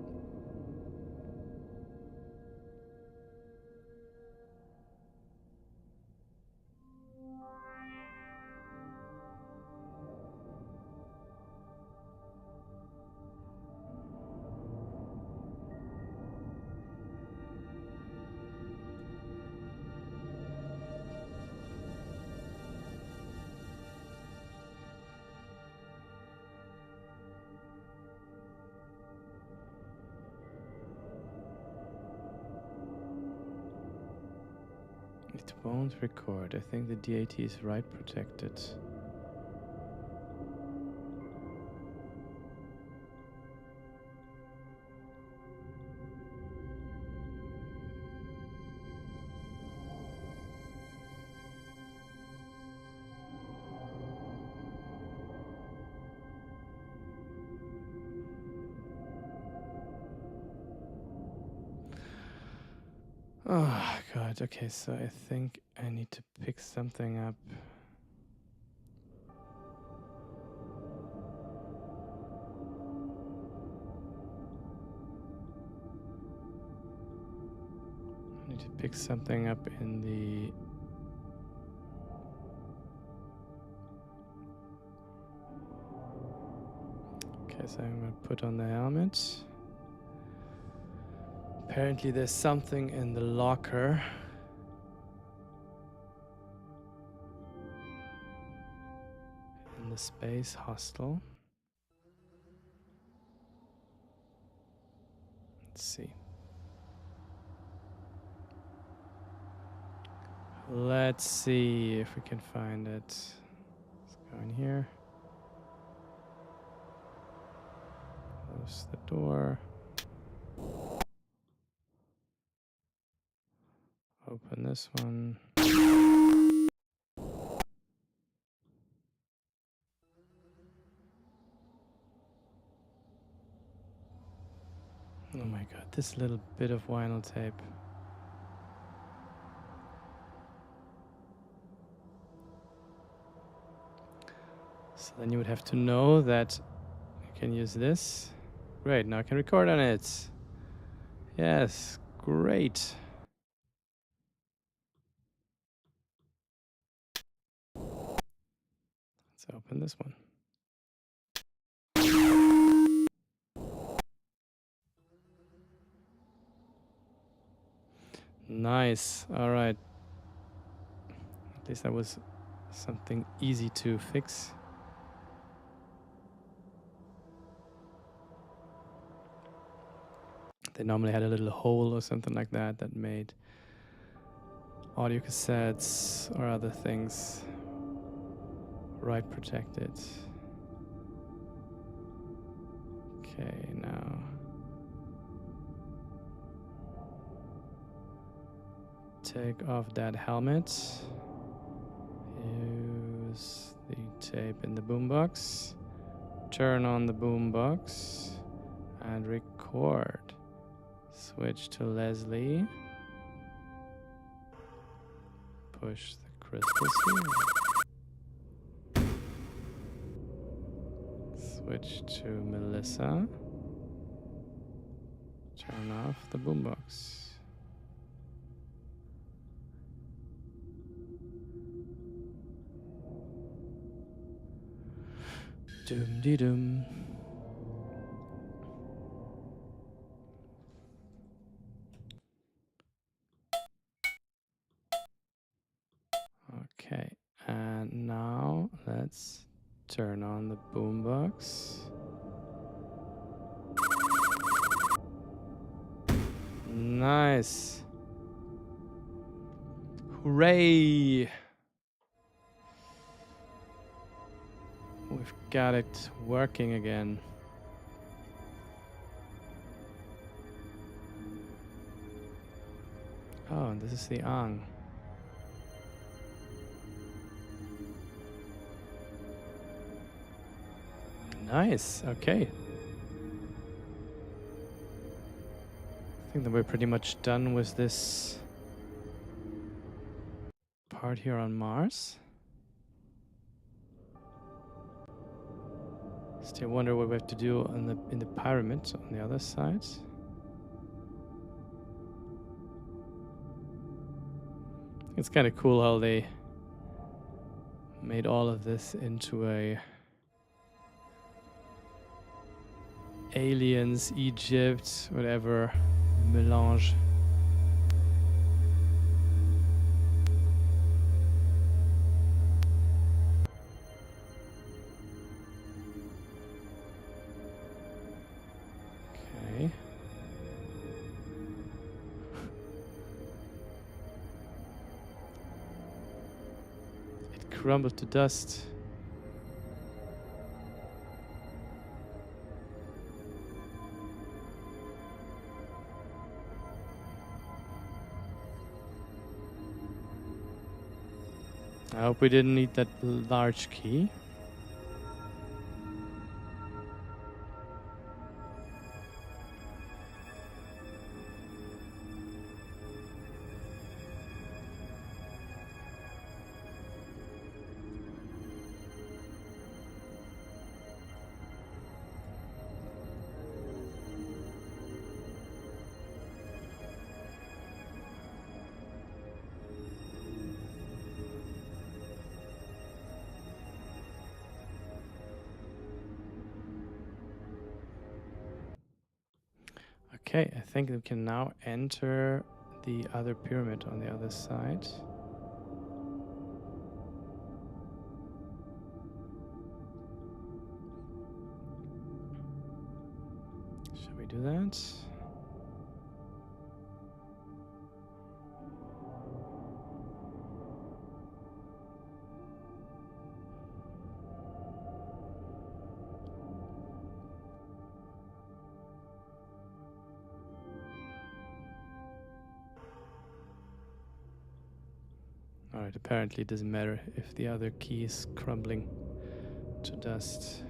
won't record. I think the DAT is write protected. Oh god, okay, so I think I need to pick something up. I need to pick something up in the... Okay, so I'm gonna put on the helmet. Apparently there's something in the locker. In the space hostel. Let's see. Let's see if we can find it. Let's go in here. Close the door. Open this one. Oh my god, this little bit of vinyl tape. So then you would have to know that you can use this. Great, now I can record on it. Yes, great. Let's open this one. Nice, all right. At least that was something easy to fix. They normally had a little hole or something like that that made audio cassettes or other things write protected. Okay, now take off that helmet. Use the tape in the boombox. Turn on the boombox and record. Switch to Leslie. Push the crystals here. Switch to Melissa. Turn off the boombox. Doom dee doom. Okay, and now let's turn on the boombox. Nice. Hooray! We've got it working again. Oh, and this is the Ang. Nice, okay. I think that we're pretty much done with this part here on Mars. Still wonder what we have to do on in the pyramid on the other side. It's kind of cool how they made all of this into a aliens, Egypt, whatever melange. Okay. crumbled to dust. I hope we didn't need that large key. Okay, I think we can now enter the other pyramid on the other side. Shall we do that? Alright, apparently it doesn't matter if the other key is crumbling to dust.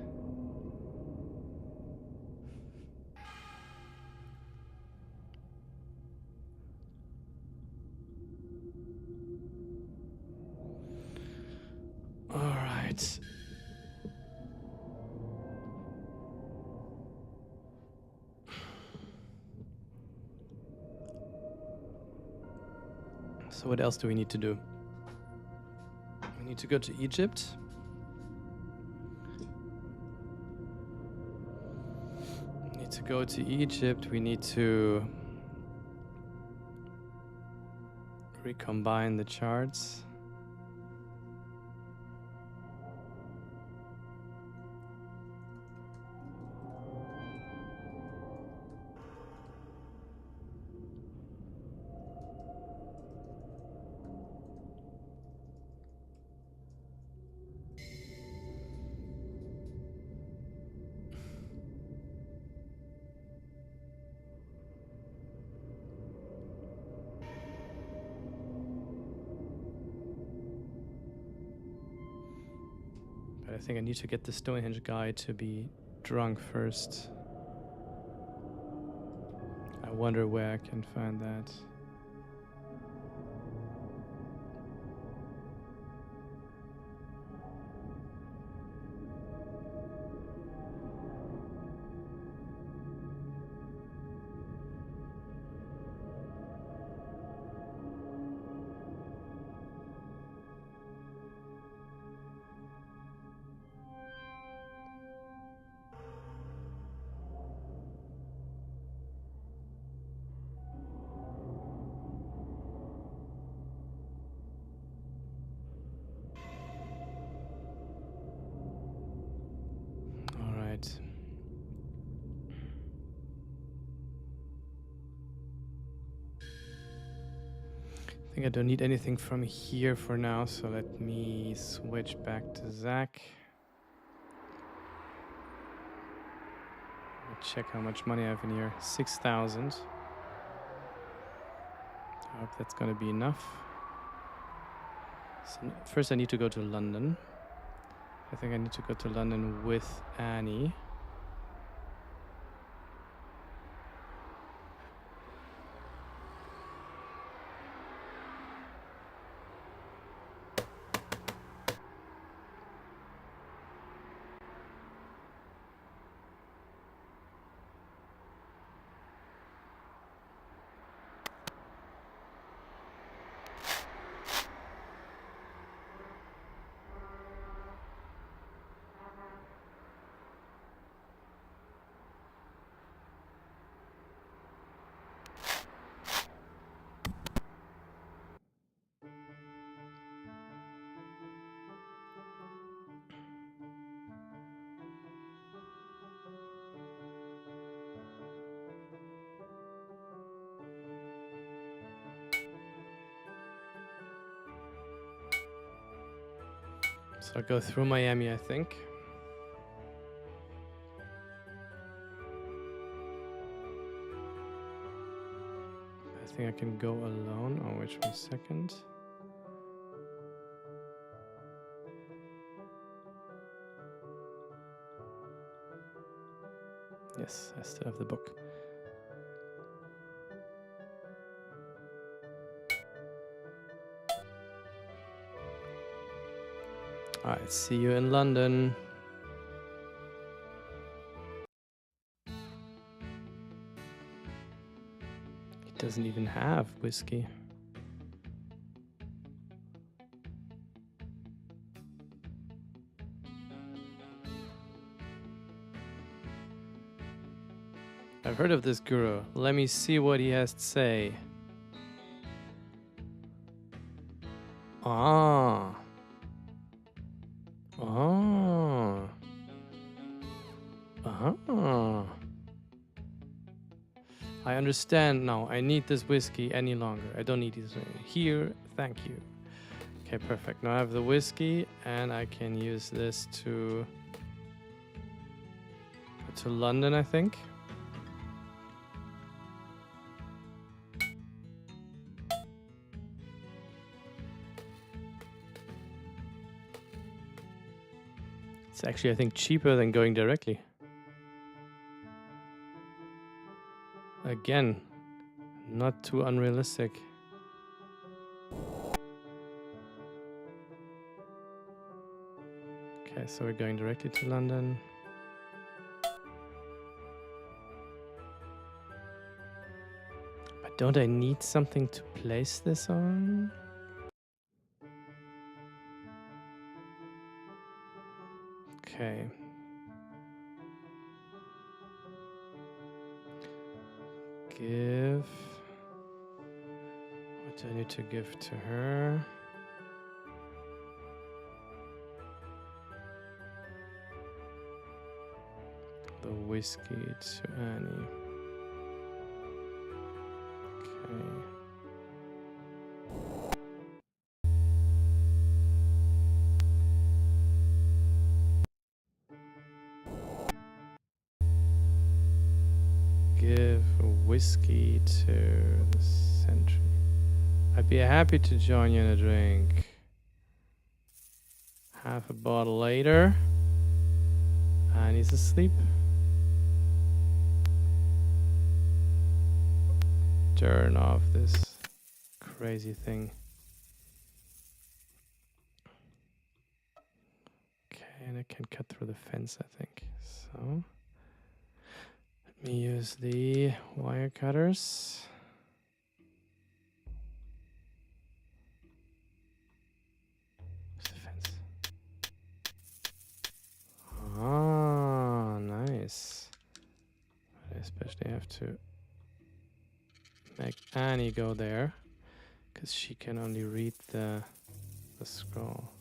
Alright. So what else do we need to do? We need to go to Egypt. We need to go to Egypt. We need to recombine the charts. But I think I need to get the Stonehenge guy to be drunk first. I wonder where I can find that. I think I don't need anything from here for now, so let me switch back to Zach. Check how much money I have in here. 6,000. I hope that's gonna be enough. So first I need to go to London. I think I need to go to London with Annie. So I go through Miami, I think. I think I can go alone. Oh, wait 1 second. Yes, I still have the book. Alright, see you in London. He doesn't even have whiskey. I've heard of this guru. Let me see what he has to say. Ah. Ah. Ah. I understand now. I need this whiskey any longer. I don't need this here. Thank you. Okay, perfect. Now I have the whiskey and I can use this to London, I think. It's actually, I think, cheaper than going directly. Again, not too unrealistic. Okay, so we're going directly to London. But don't I need something to place this on? Okay. Give. What do I need to give to her? The whiskey to Annie. Okay. Give a whiskey to the sentry. I'd be happy to join you in a drink. Half a bottle later. And he's asleep. Turn off this crazy thing. Okay, and I can cut through the fence, I think. So let me use the wire cutters. Where's the fence? Ah, nice. But I especially have to make Annie go there, because she can only read the scroll.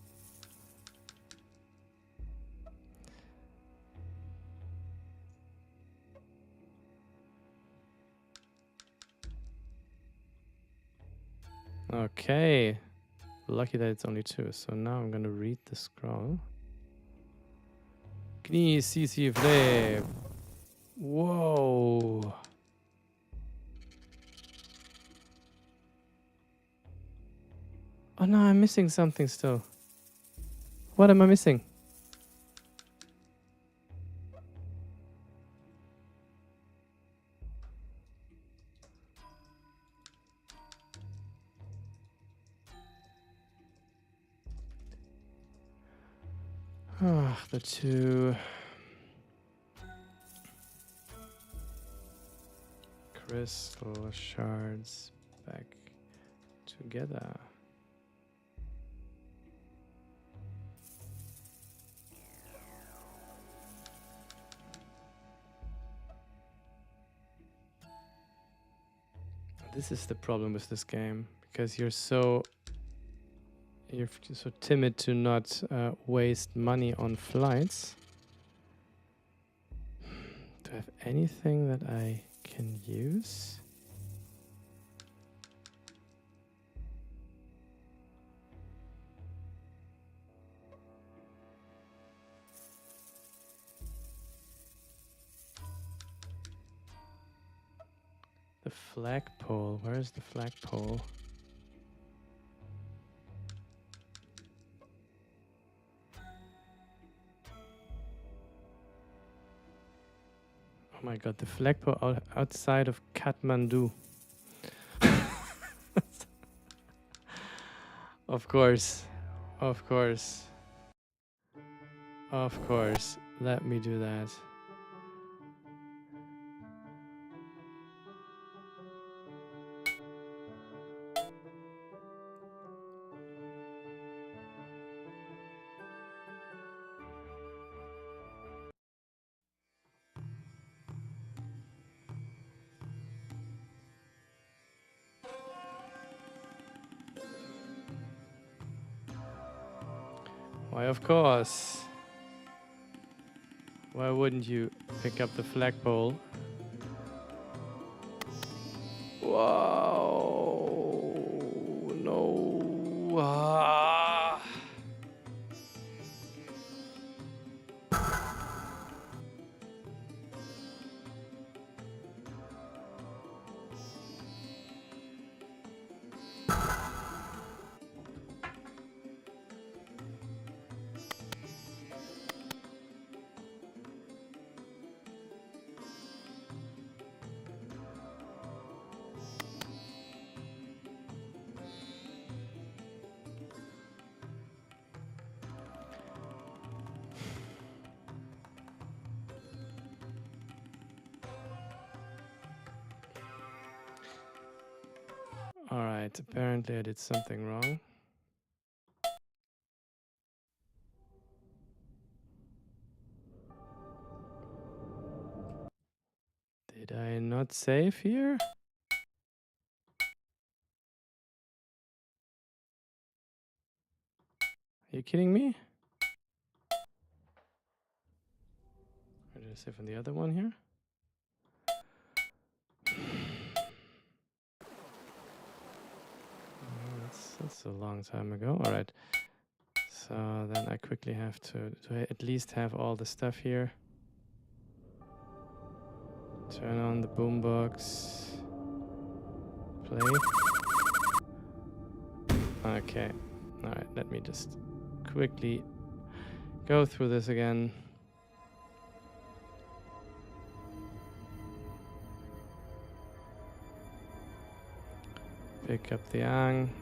Okay, lucky that it's only 2. So now I'm gonna read the scroll. Knie si vle. Whoa. Oh no, I'm missing something still. What am I missing? Ah, the 2 crystal shards back together. This is the problem with this game, because you're so timid to not waste money on flights. Do I have anything that I can use? The flagpole. Where's the flagpole? Oh my god, the flagpole outside of Kathmandu. Of course. Of course. Of course. Let me do that. Why, of course. Why wouldn't you pick up the flagpole? Whoa! No! Ah. Alright, apparently I did something wrong. Did I not save here? Are you kidding me? Or did I save on the other one here? That's a long time ago. All right. So then I quickly have to at least have all the stuff here. Turn on the boombox. Play. Okay. All right. Let me just quickly go through this again. Pick up the ang.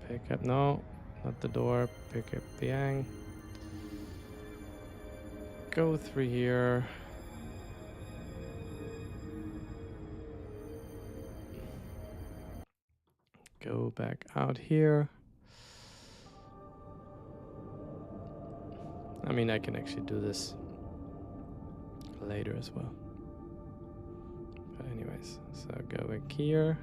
Pick up, no, not the door. Pick up the ang. Go through here. Go back out here. I mean, I can actually do this later as well. But anyways, so go back here.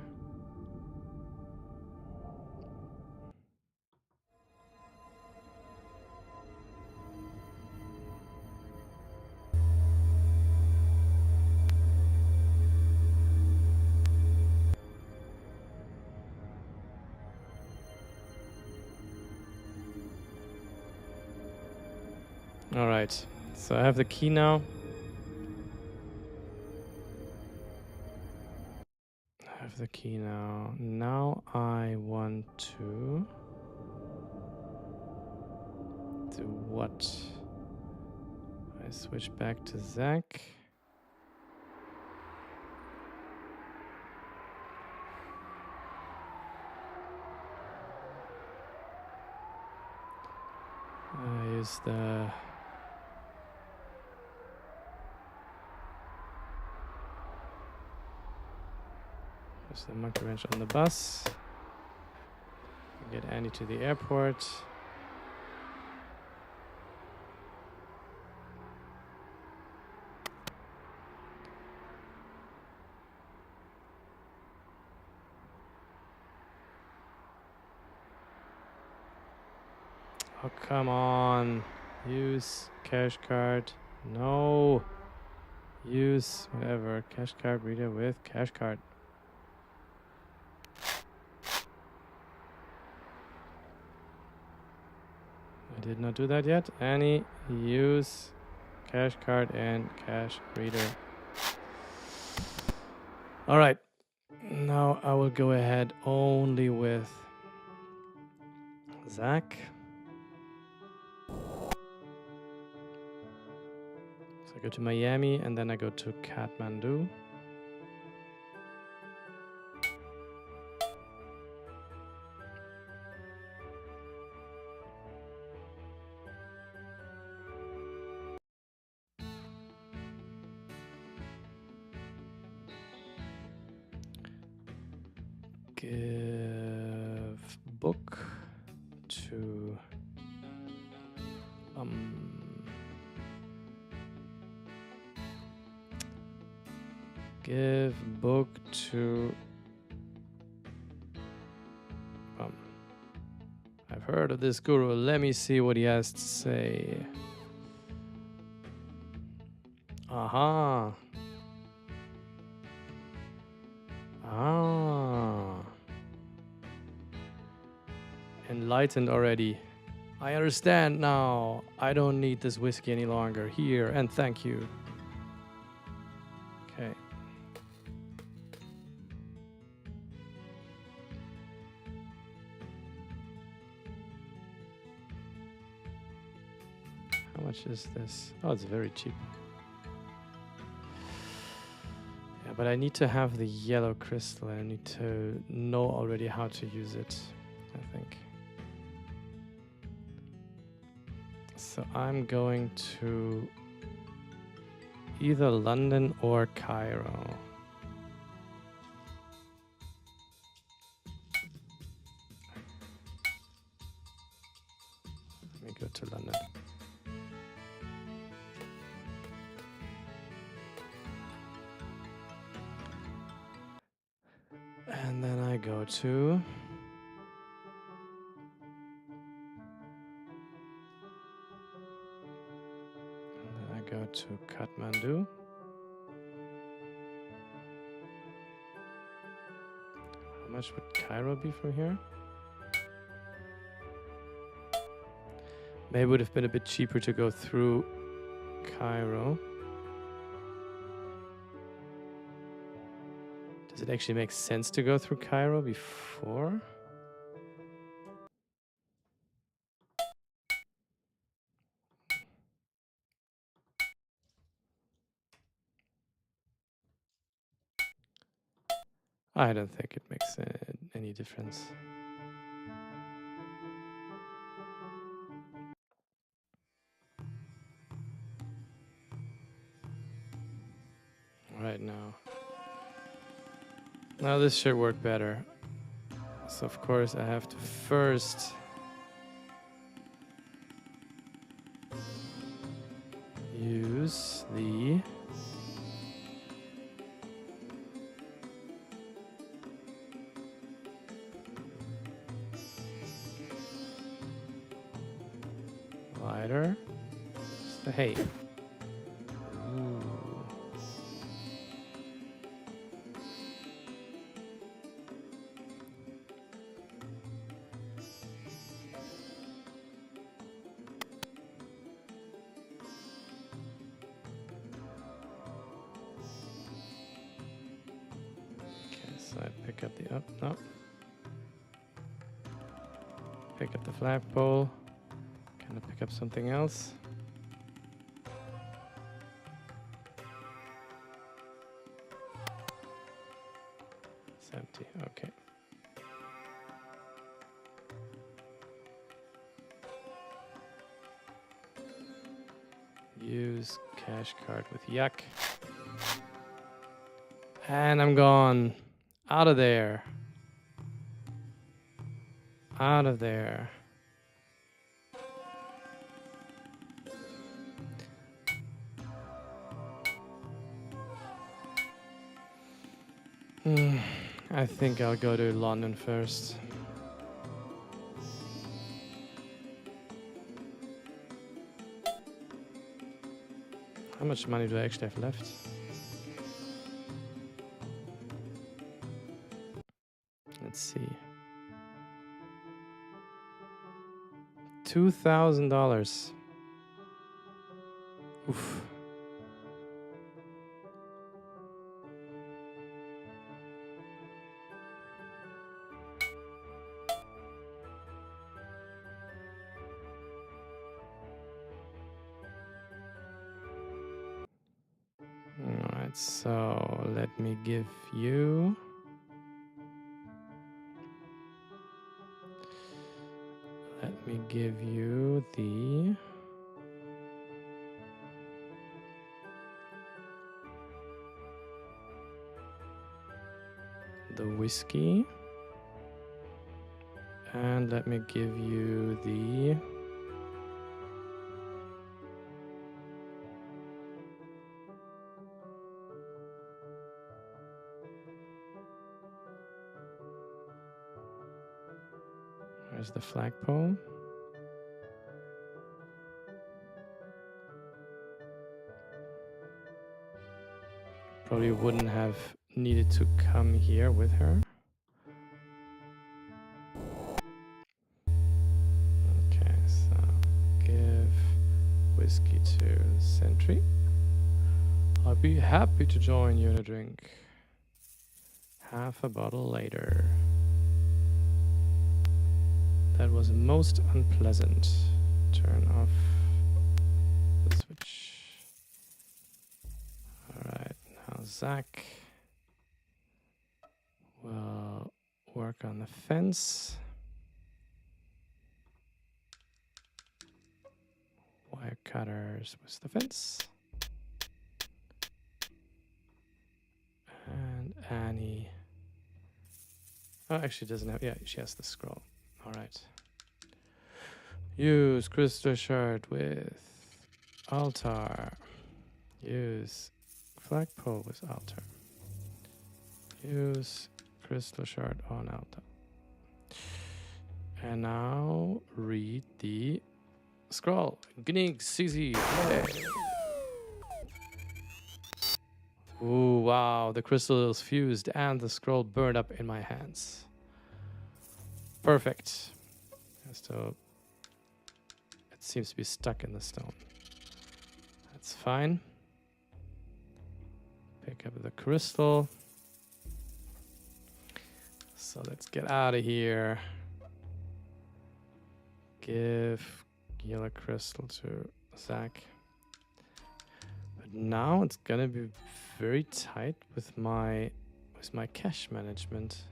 All right, so I have the key now. I have the key now. Now I want to do what? I switch back to Zach. I use the monkey wrench on the bus. Get Andy to the airport. Oh, come on. Use cash card. No. Use whatever. Cash card reader with cash card. I did not do that yet. Annie, use cash card and cash reader. All right. Now I will go ahead only with Zach. So I go to Miami and then I go to Kathmandu. Give book to give book to I've heard of this guru. Let me see what he has to say. Aha. Ah. Enlightened already. I understand now. I don't need this whiskey any longer. Here, and thank you. Okay. How much is this? Oh, it's very cheap. Yeah, but I need to have the yellow crystal. I need to know already how to use it, I think. So I'm going to either London or Cairo. Let me go to London. And then I go to Kathmandu. How much would Cairo be from here? Maybe it would have been a bit cheaper to go through Cairo. Does it actually make sense to go through Cairo before? I don't think it makes any difference. Right now. Now this should work better. So of course I have to first use the lighter. So, hey. So I pick up the no. Pick up the flagpole. Can I pick up something else? It's empty. Okay. Use cash card with yuck. And I'm gone. Out of there. Out of there. I think I'll go to London first. How much money do I actually have left? Let's see. $2,000. Oof. right, so let me give you... Let me give you the... whiskey. And let me give you the... Where's the flagpole? Probably wouldn't have needed to come here with her. Okay, so give whiskey to Sentry. I'll be happy to join you in a drink. Half a bottle later. That was most unpleasant. Turn off the switch. Alright, now Zach will work on the fence. Wire cutters with the fence. And Annie. Oh, actually doesn't have... Yeah, she has the scroll. Alright. Use crystal shard with altar. Use flagpole with altar. Use crystal shard on altar. And now read the scroll. Gnig CZ play. Ooh, wow. The crystal is fused and the scroll burned up in my hands. Perfect. So it seems to be stuck in the stone. That's fine. Pick up the crystal. So let's get out of here. Give yellow crystal to Zach. But now it's gonna be very tight with my cash management.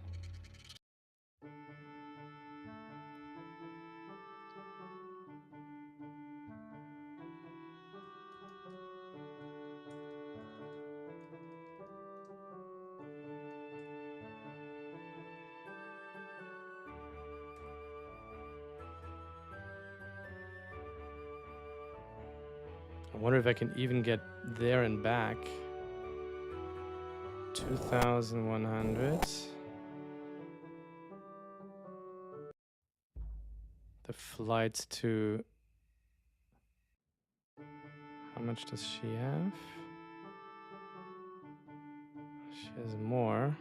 I wonder if I can even get there and back. 2,100. The flights to... How much does she have? She has more.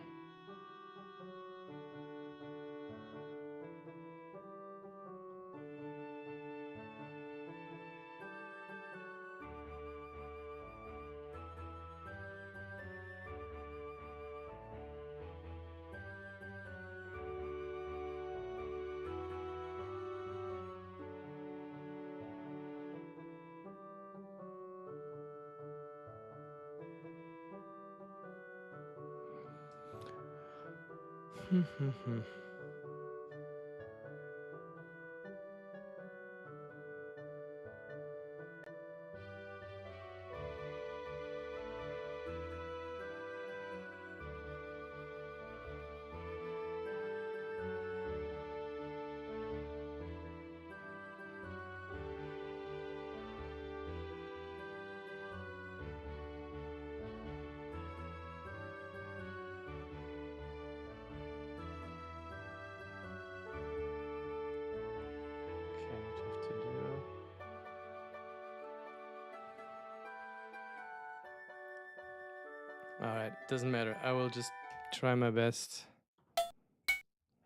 Alright, doesn't matter. I will just try my best.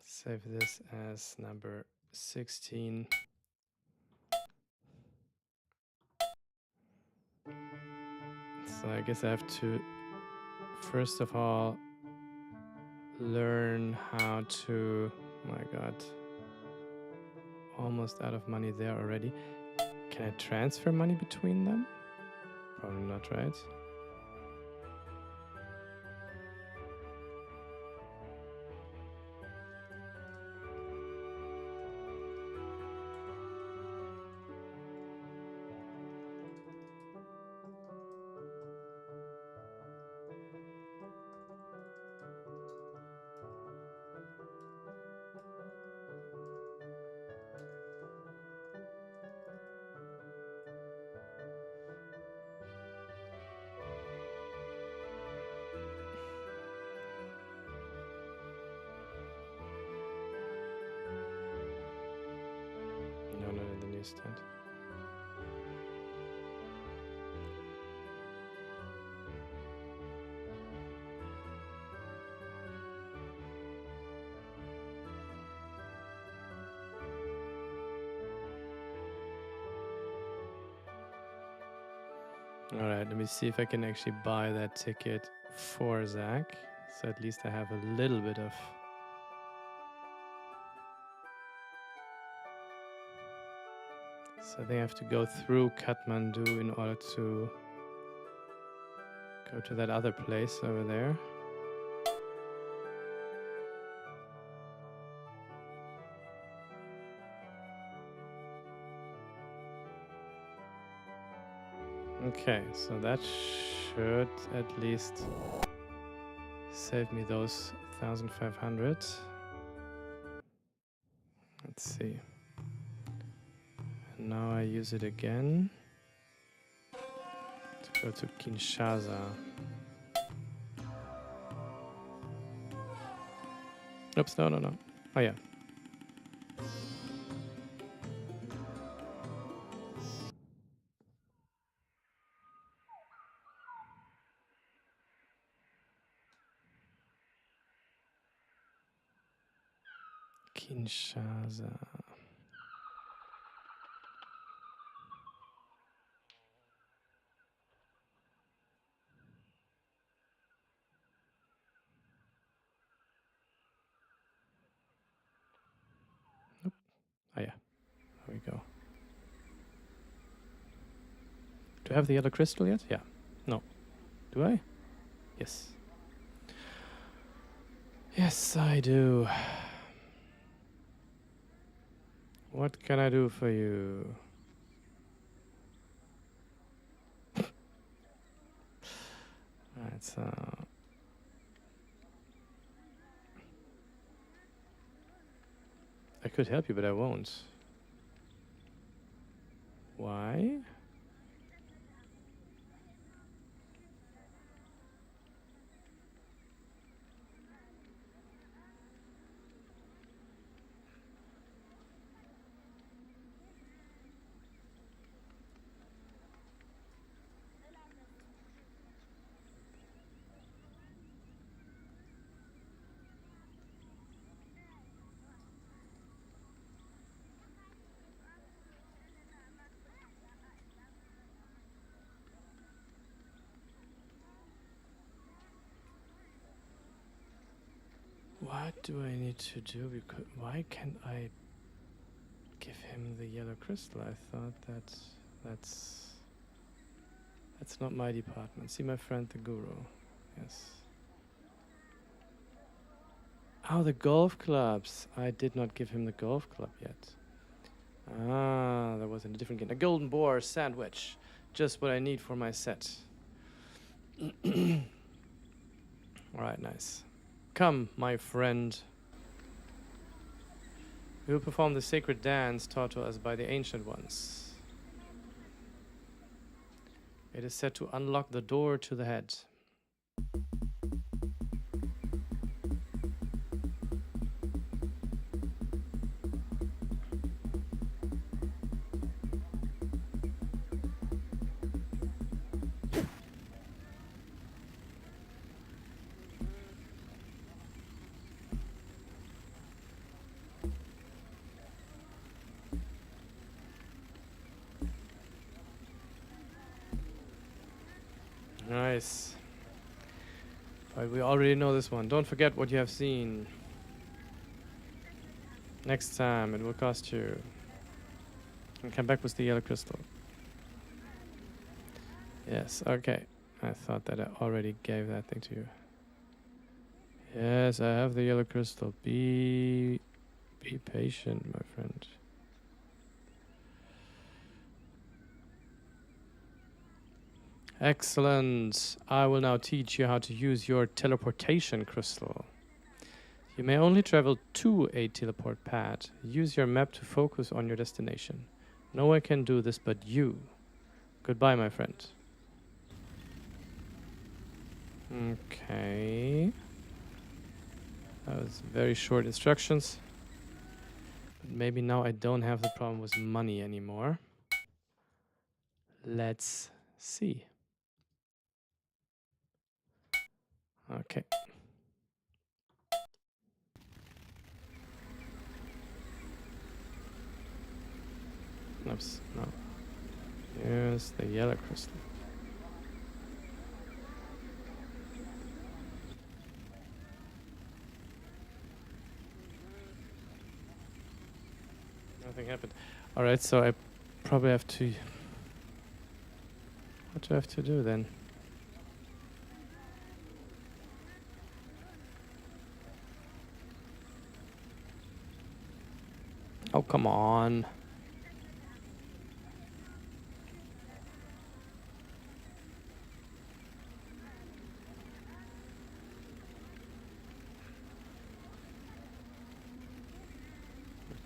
Save this as number 16. So I guess I have to, first of all, learn how to... Oh my god. Almost out of money there already. Can I transfer money between them? Probably not, right? understand. Alright, let me see if I can actually buy that ticket for Zach. So at least I have a little bit of... So I think I have to go through Kathmandu in order to go to that other place over there. Okay, so that should at least save me those 1,500. Let's see. And now I use it again to go to Kinshasa. Oops, no. Oh yeah. Kinshasa. Nope. Oh yeah. There we go. Do I have the yellow crystal yet? Yeah. No. Do I? Yes. Yes, I do. What can I do for you? Right, so... I could help you, but I won't. Why? What do I need to do? Because why can't I give him the yellow crystal? I thought that's not my department. See my friend the guru. Yes. Oh, the golf clubs. I did not give him the golf club yet. Ah, that was in a different game. A golden boar sandwich. Just what I need for my set. Alright, nice. Come, my friend. We will perform the sacred dance taught to us by the ancient ones. It is said to unlock the door to the head. Nice. But we already know this one. Don't forget what you have seen. Next time it will cost you. And come back with the yellow crystal. Yes, okay. I thought that I already gave that thing to you. Yes, I have the yellow crystal. Be patient, my friend. Excellent. I will now teach you how to use your teleportation crystal. You may only travel to a teleport pad. Use your map to focus on your destination. No one can do this but you. Goodbye, my friend. Okay. That was very short instructions. But maybe now I don't have the problem with money anymore. Let's see. Okay. Oops, no. Here's the yellow crystal. Nothing happened. Alright, so I probably have to... What do I have to do then? Oh, come on.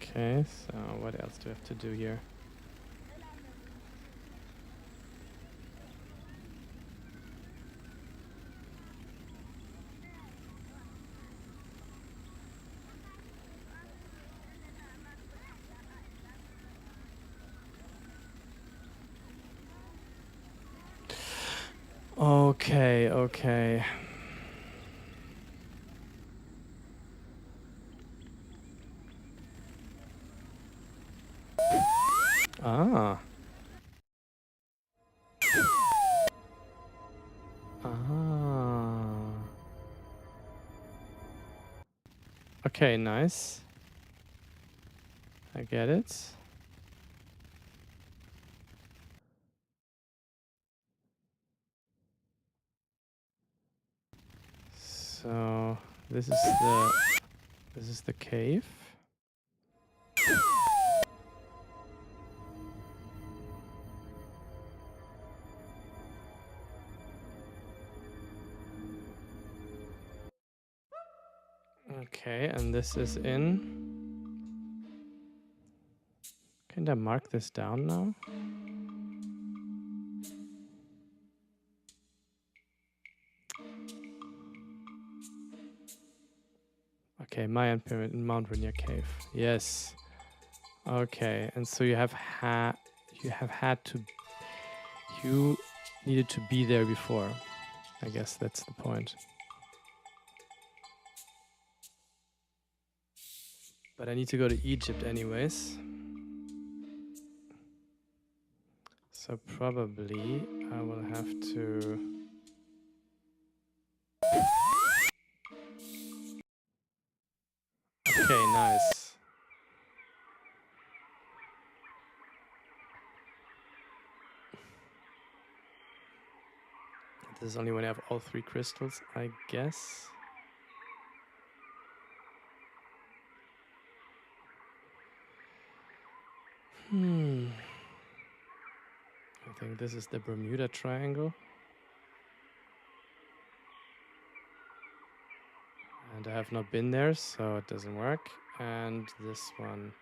Okay, so what else do I have to do here? Okay, okay. Ah. Ah. Okay, nice. I get it. So this is the cave. Okay, and this is in. Can I mark this down now? Okay, Mayan pyramid in Mount Rainier Cave. Yes. Okay, and so you have you needed to be there before. I guess that's the point. But I need to go to Egypt anyways. So probably I will have to... Okay, nice. This is only when I have all 3 crystals, I guess. I think this is the Bermuda Triangle. And I have not been there, so it doesn't work. And this one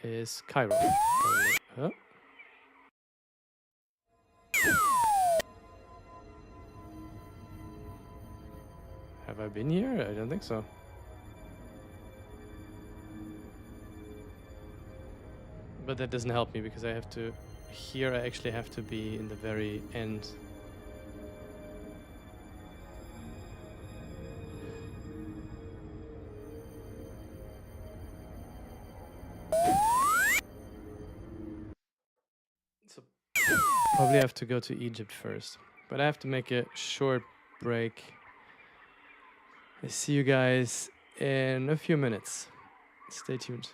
is Cairo. Huh? Have I been here? I don't think so. But that doesn't help me because I have to... Here I actually have to be in the very end. So probably have to go to Egypt first. But I have to make a short break. I see you guys in a few minutes. Stay tuned.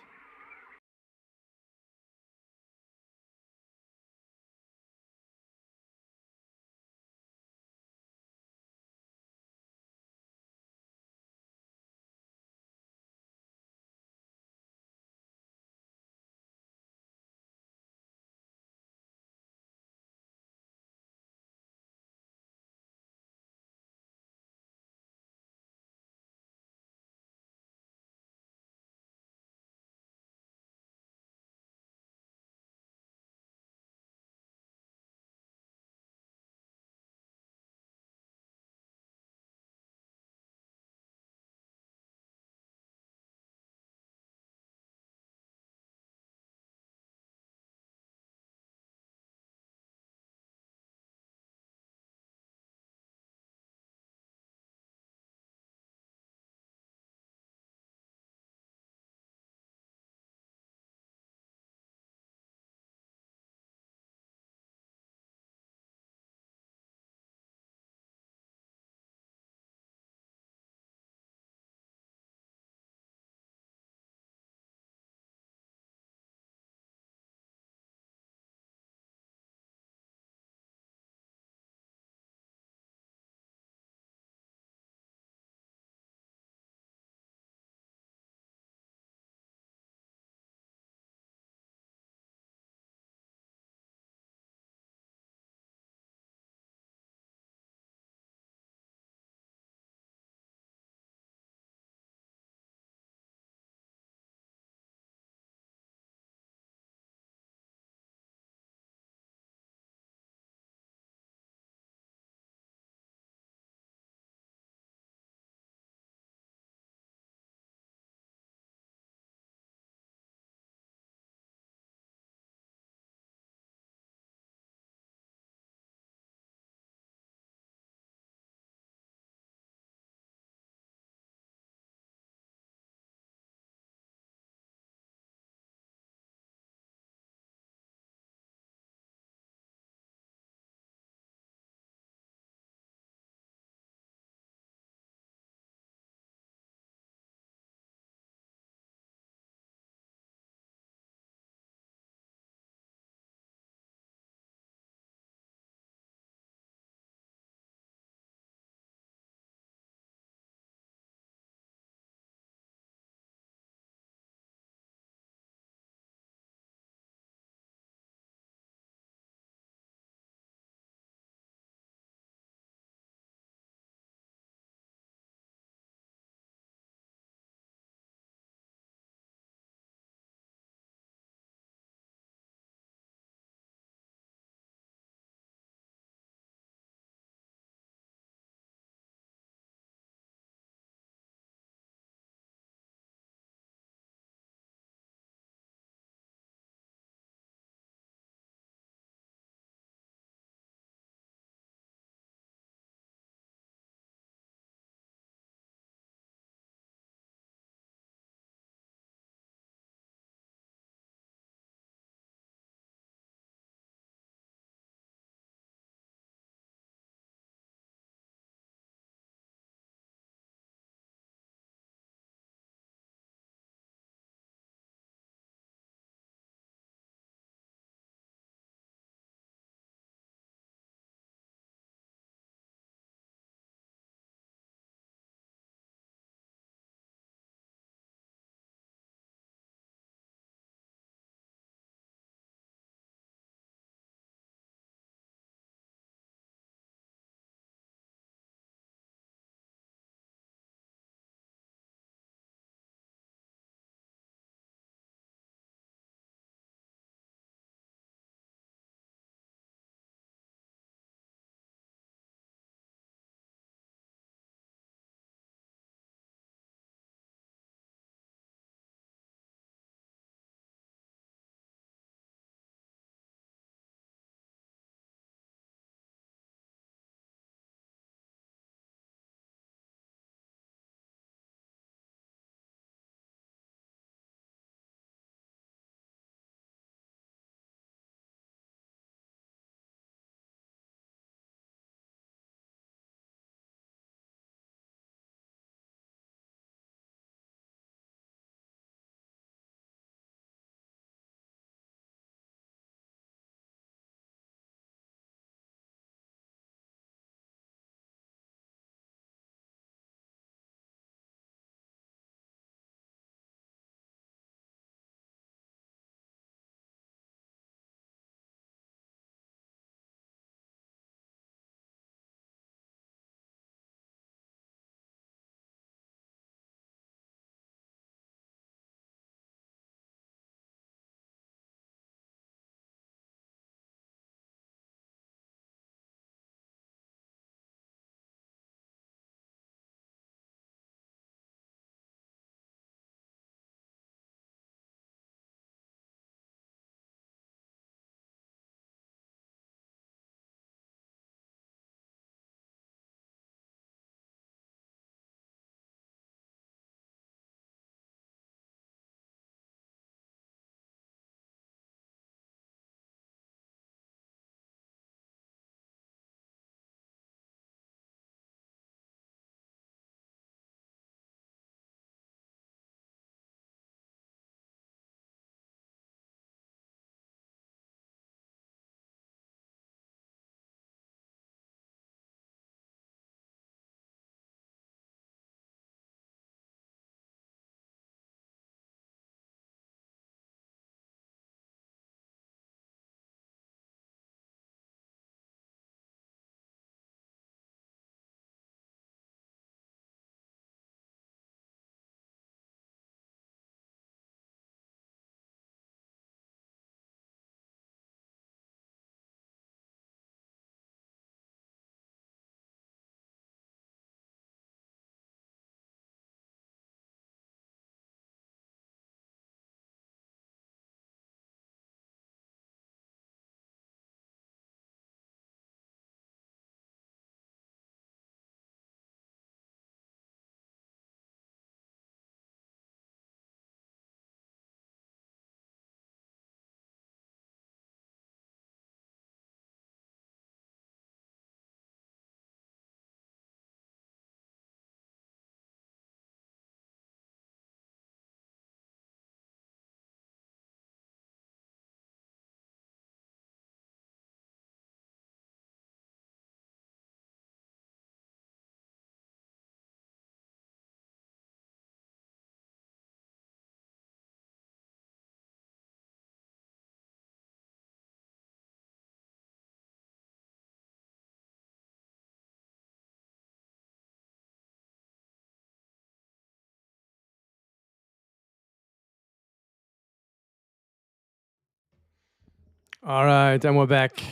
All right, and we're back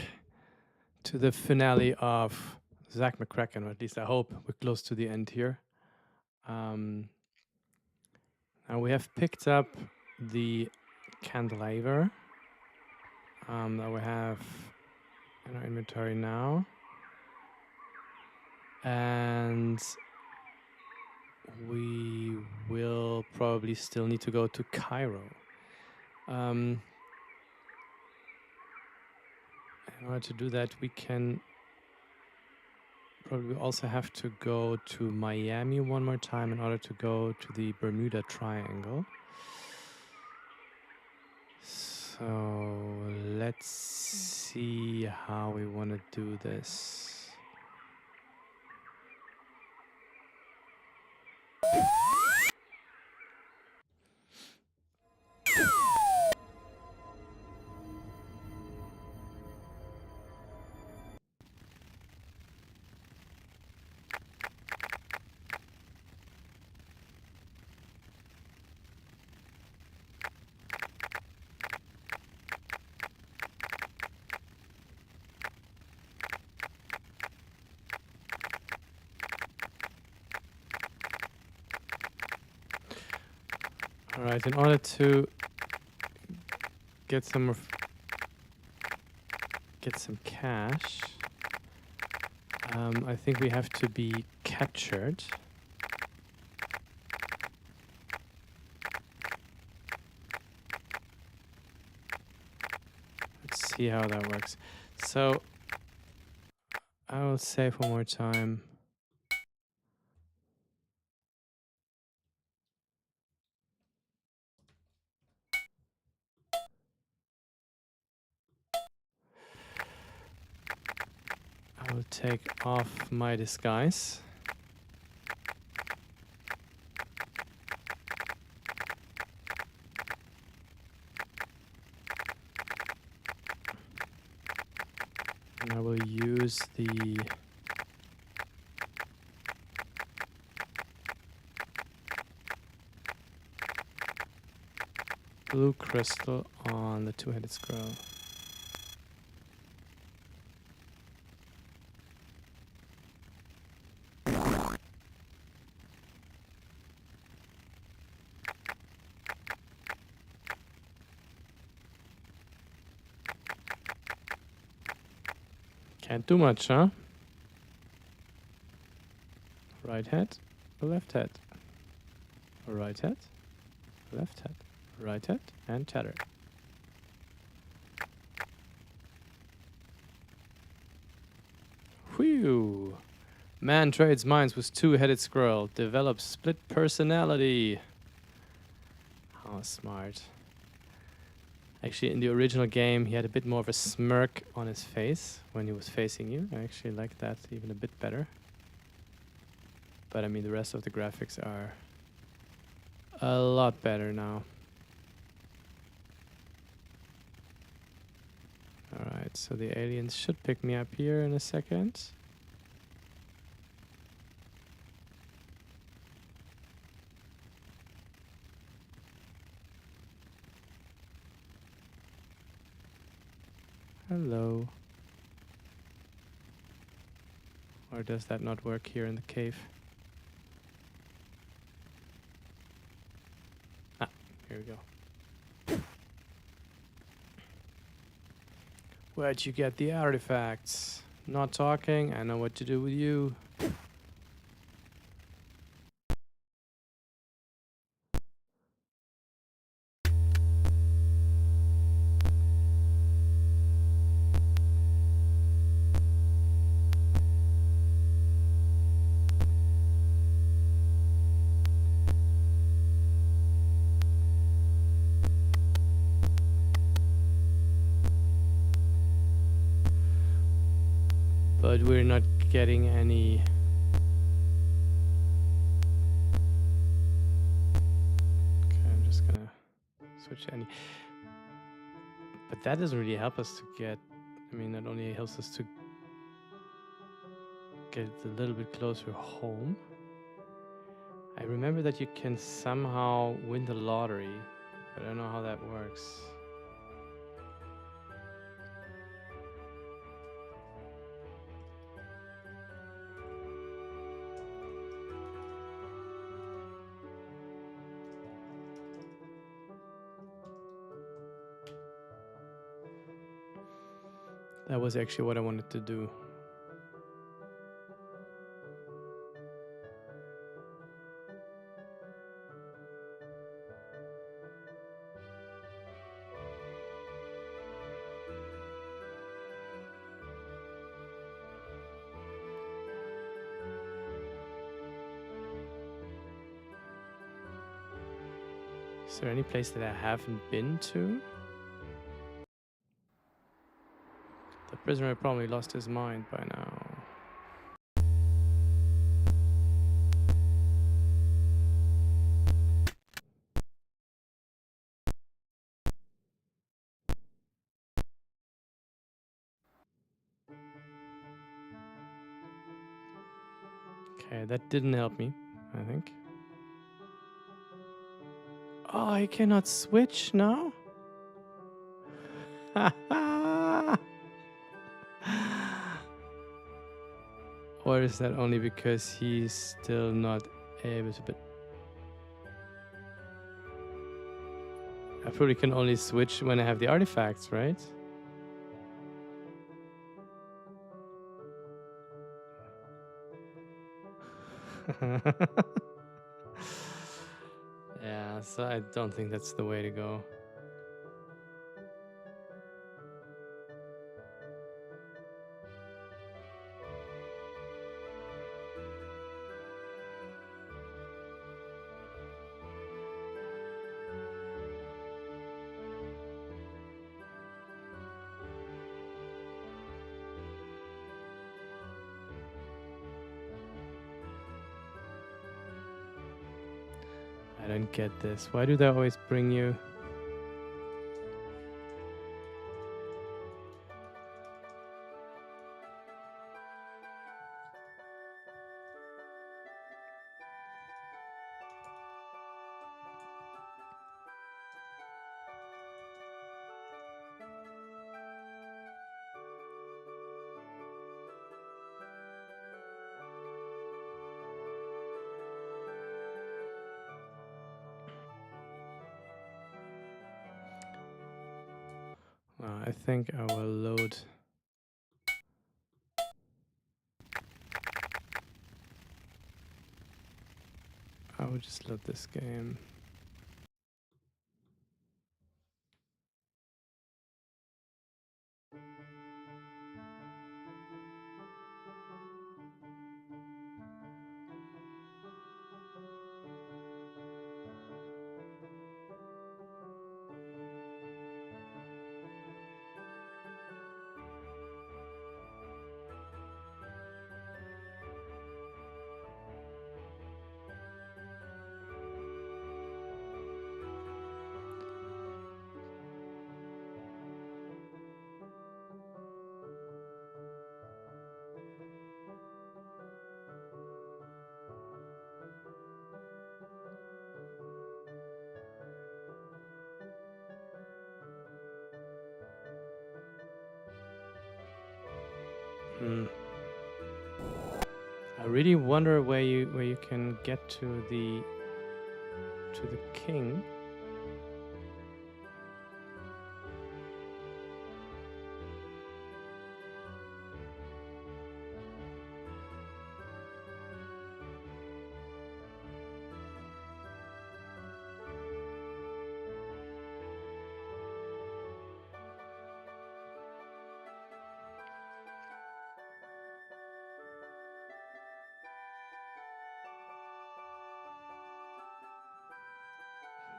to the finale of Zach McCracken, or at least I hope we're close to the end here. Now we have picked up the cantilever that we have in our inventory now. And we will probably still need to go to Cairo. In order to do that, we can probably also have to go to Miami one more time in order to go to the Bermuda Triangle. So let's see how we want to do this. All right, in order to get some cash, I think we have to be captured. Let's see how that works. So I will save one more time. I will take off my disguise. And I will use the blue crystal on the two-headed squirrel. Can't do much, huh? Right head, left head. Right head, left head, right head, and tether. Whew. Man trades minds with two-headed squirrel. Develops split personality. How smart. Actually, in the original game, he had a bit more of a smirk on his face when he was facing you. I actually like that even a bit better. But I mean, the rest of the graphics are a lot better now. Alright, so the aliens should pick me up here in a second. Hello. Or does that not work here in the cave? Ah, here we go. Where'd you get the artifacts? Not talking, I know what to do with you. But we're not getting any. Okay, I'm just gonna switch any. But that doesn't really help us to get. I mean, that only helps us to get a little bit closer home. I remember that you can somehow win the lottery, but I don't know how that works. That was actually what I wanted to do. Is there any place that I haven't been to? The prisoner probably lost his mind by now. Okay, that didn't help me, I think. Oh, I cannot switch now? Or is that only because he's still not able to? But I probably can only switch when I have the artifacts, right? Yeah, so I don't think that's the way to go. I don't get this. Why do they always bring you? I think I will load. I will just load this game. I really wonder where you can get to the king.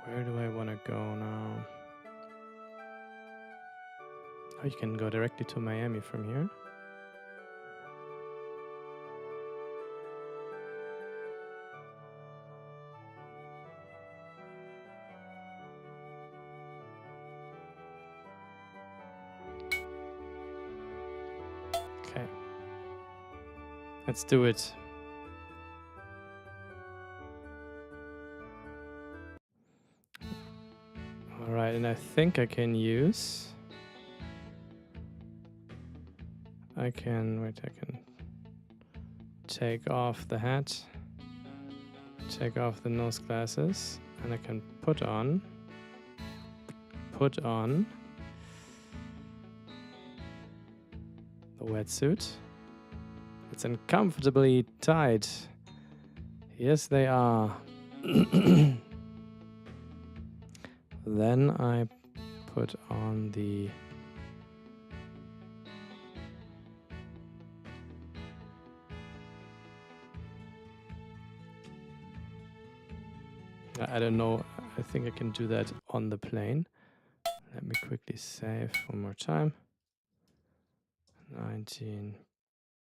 Where do I want to go now? Oh, you can go directly to Miami from here. Okay. Let's do it. All right, and I think I can use... I can take off the hat, take off the nose glasses, and I can put on, the wetsuit. It's uncomfortably tight. Yes, they are. Then I put on the I don't know. I think I can do that on the plane. Let me quickly save one more time. 19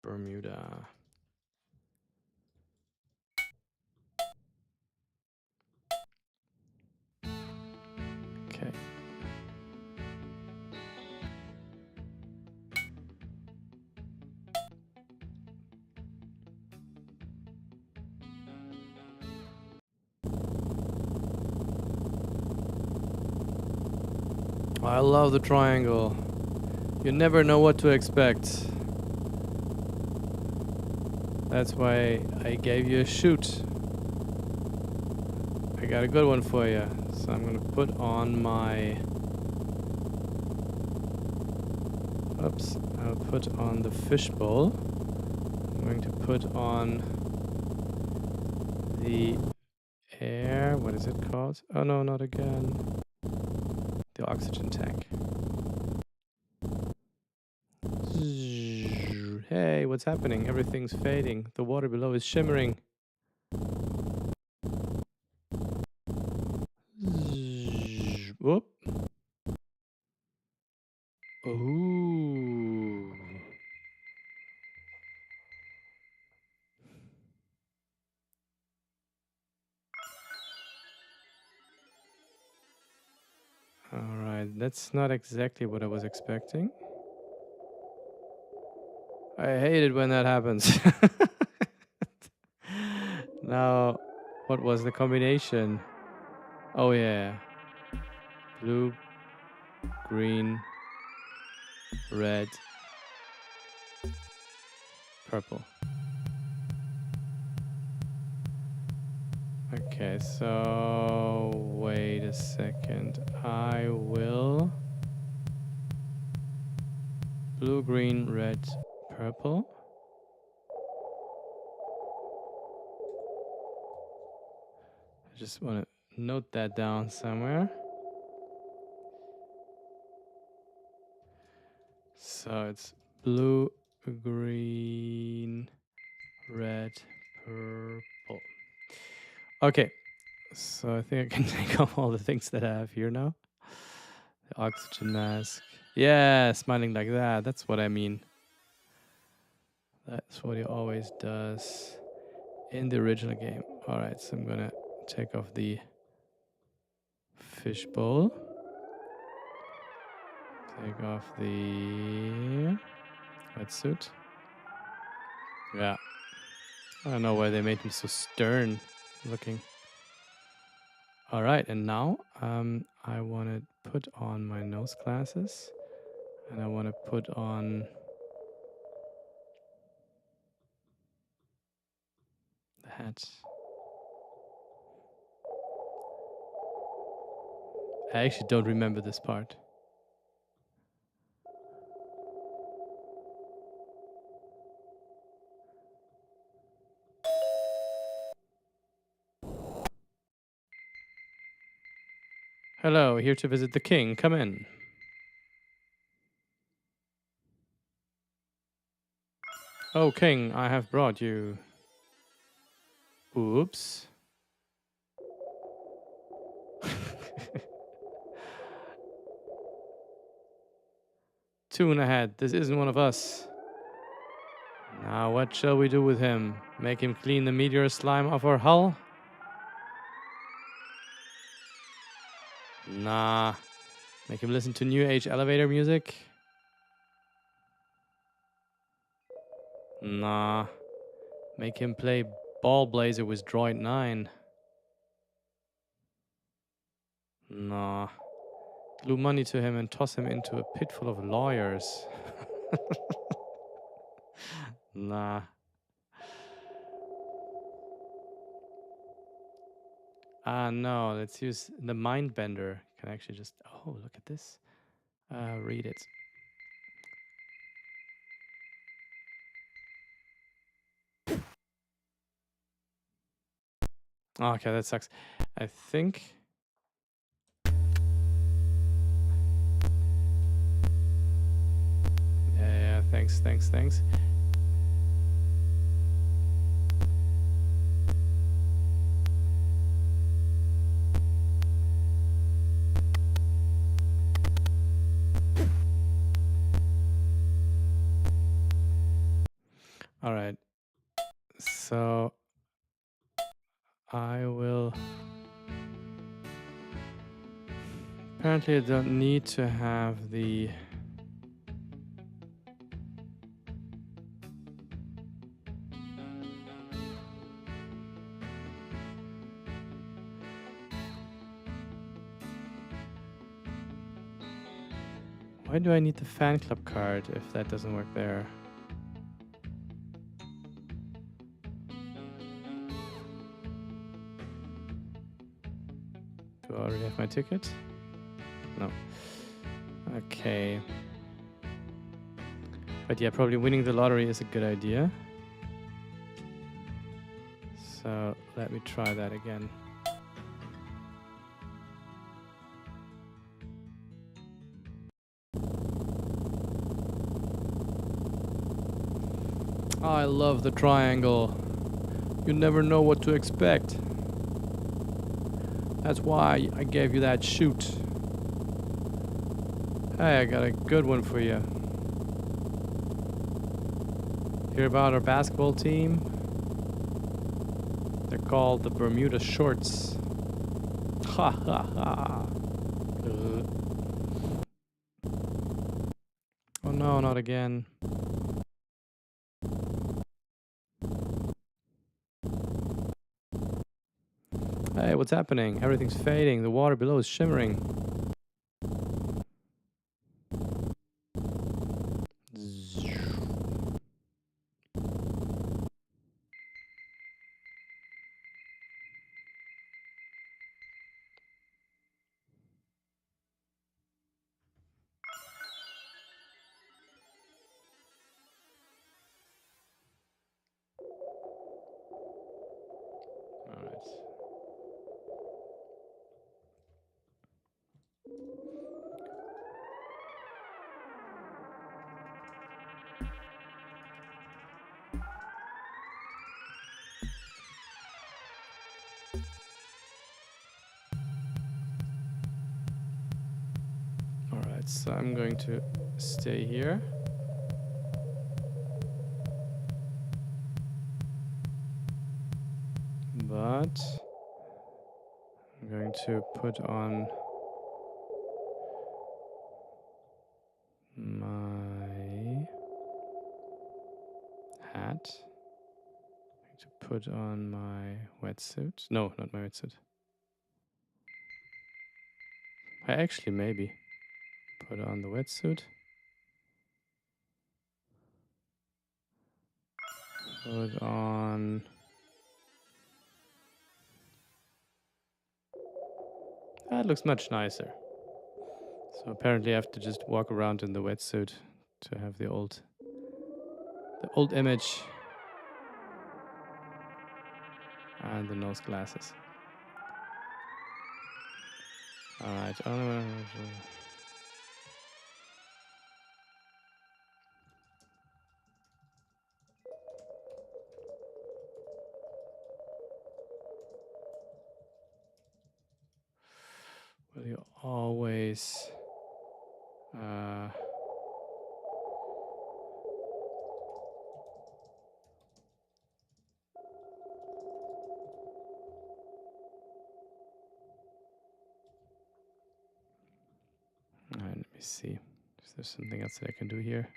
Bermuda. Okay. I love the triangle. You never know what to expect. That's why I gave you a shoot. I got a good one for you. So I'm gonna put on my... Oops. I'll put on the fishbowl. I'm going to put on the air... What is it called? Oh no, not again. The oxygen tank. Hey, what's happening? Everything's fading. The water below is shimmering. Whoop. Ooh. Alright, that's not exactly what I was expecting. I hate it when that happens. Now, what was the combination? Oh yeah. Blue, green, red, purple. Okay, so wait a second. I will... Blue, green, red, purple. I just want to note that down somewhere. So it's blue, green, red, purple. Okay, so I think I can take off all the things that I have here now. The oxygen mask. Yeah, smiling like that. That's what I mean. That's what he always does in the original game. All right, so I'm gonna take off the fishbowl. Take off the wetsuit. Yeah. I don't know why they made him so stern looking. All right, and now I want to put on my nose glasses, and I want to put on the hat. I actually don't remember this part. Hello, here to visit the king. Come in. Oh, king, I have brought you. Oops. Tune ahead. This isn't one of us. Now, what shall we do with him? Make him clean the meteor slime off our hull? Nah. Make him listen to new age elevator music? Nah. Make him play Ball Blazer with Droid 9? Nah. Glue money to him and toss him into a pit full of lawyers? Nah. No, let's use the mind bender. Can I actually just... Oh, look at this. Read it. Oh, okay, that sucks. I think. Yeah, thanks. All right. So I will. Apparently, I don't need to have the. Why do I need the fan club card if that doesn't work there? Do I already have my ticket? No. Okay. But yeah, probably winning the lottery is a good idea. So let me try that again. I love the triangle. You never know what to expect. That's why I gave you that shoot. Hey, I got a good one for you. Hear about our basketball team? They're called the Bermuda Shorts. Ha ha ha. Oh no, not again. Hey, what's happening? Everything's fading. The water below is shimmering. Alright. Alright, so I'm going to stay here. But I'm going to put on my hat. I'm going to put on my wetsuit. No, not my wetsuit. I actually maybe put on the wetsuit. Put on. That looks much nicer. So apparently I have to just walk around in the wetsuit to have the old image and the nose glasses. Alright. Will you always Alright, let me see. Is there something else that I can do here?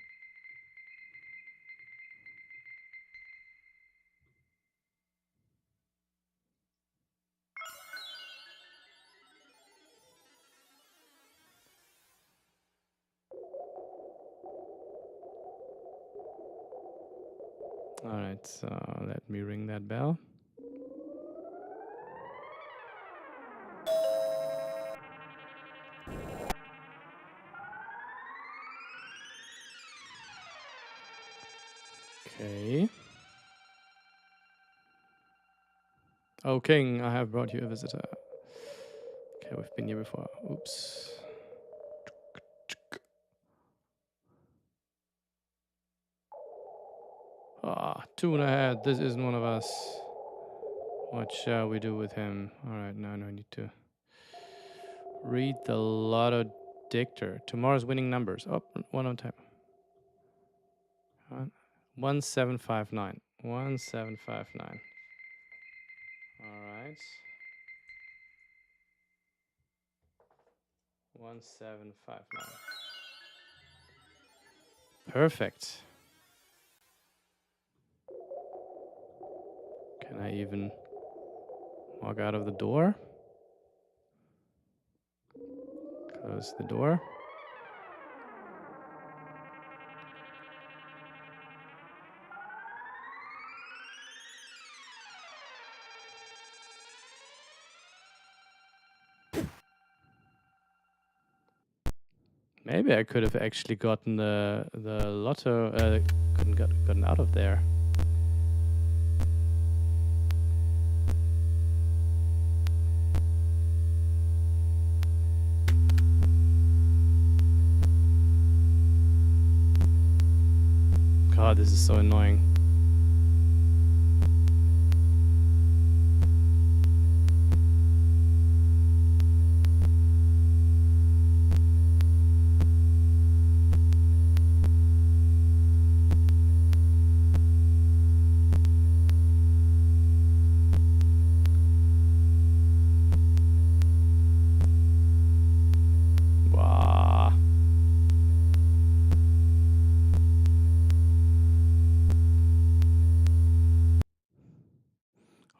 Alright, so let me ring that bell. Okay. Oh, King, I have brought you a visitor. Okay, we've been here before. Oops. Ah, tuna head. This isn't one of us. What shall we do with him? All right, now I need to read the lotto dictor. Tomorrow's winning numbers. Oh, one on time. 1759. 1759. All right. 1759. Perfect. Can I even walk out of the door? Close the door. Maybe I could have actually gotten the lotto. Couldn't gotten out of there. God, this is so annoying. Wow.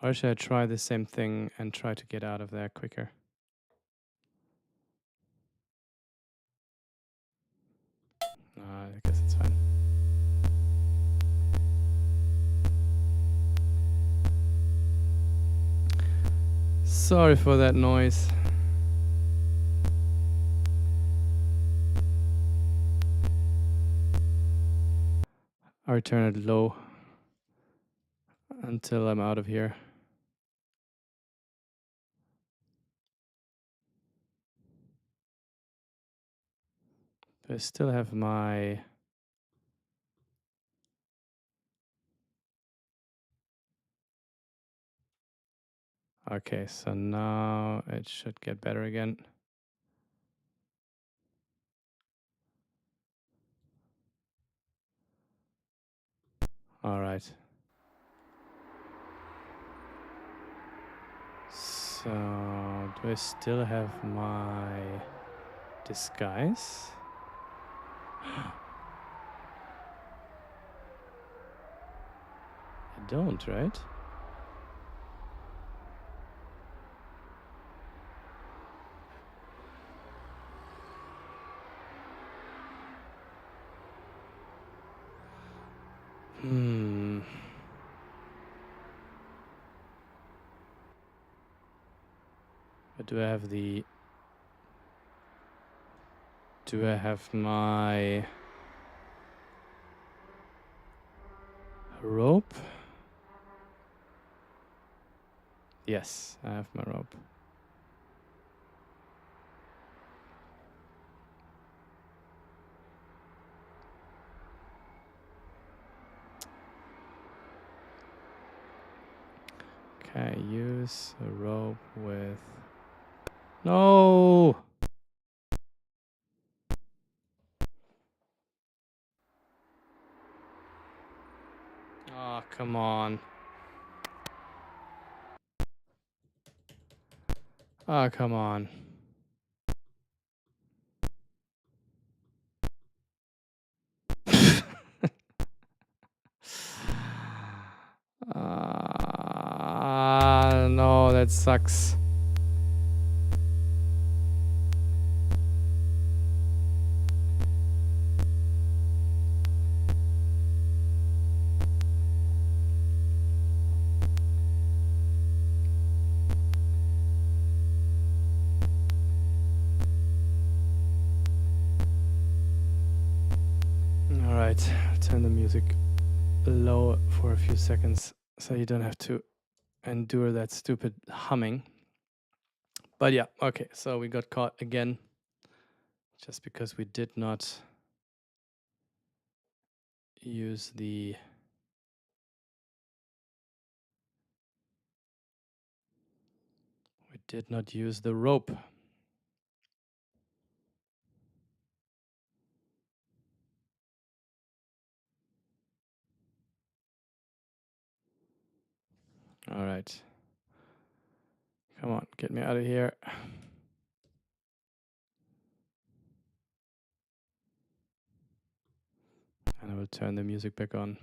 Or should I try the same thing and try to get out of there quicker? I guess it's fine. Sorry for that noise. I'll turn it low until I'm out of here. I still have my... Okay, so now it should get better again. All right. So, do I still have my disguise? I don't, right? But do I have the... Do I have my... rope? Yes, I have my rope. Okay, use a rope with... No! Oh, come on. Oh, come on. No, that sucks. All right, I'll turn the music low for a few seconds so you don't have to endure that stupid humming. But yeah, okay, so we got caught again just because we did not use the rope. All right. Come on, get me out of here. And I will turn the music back on.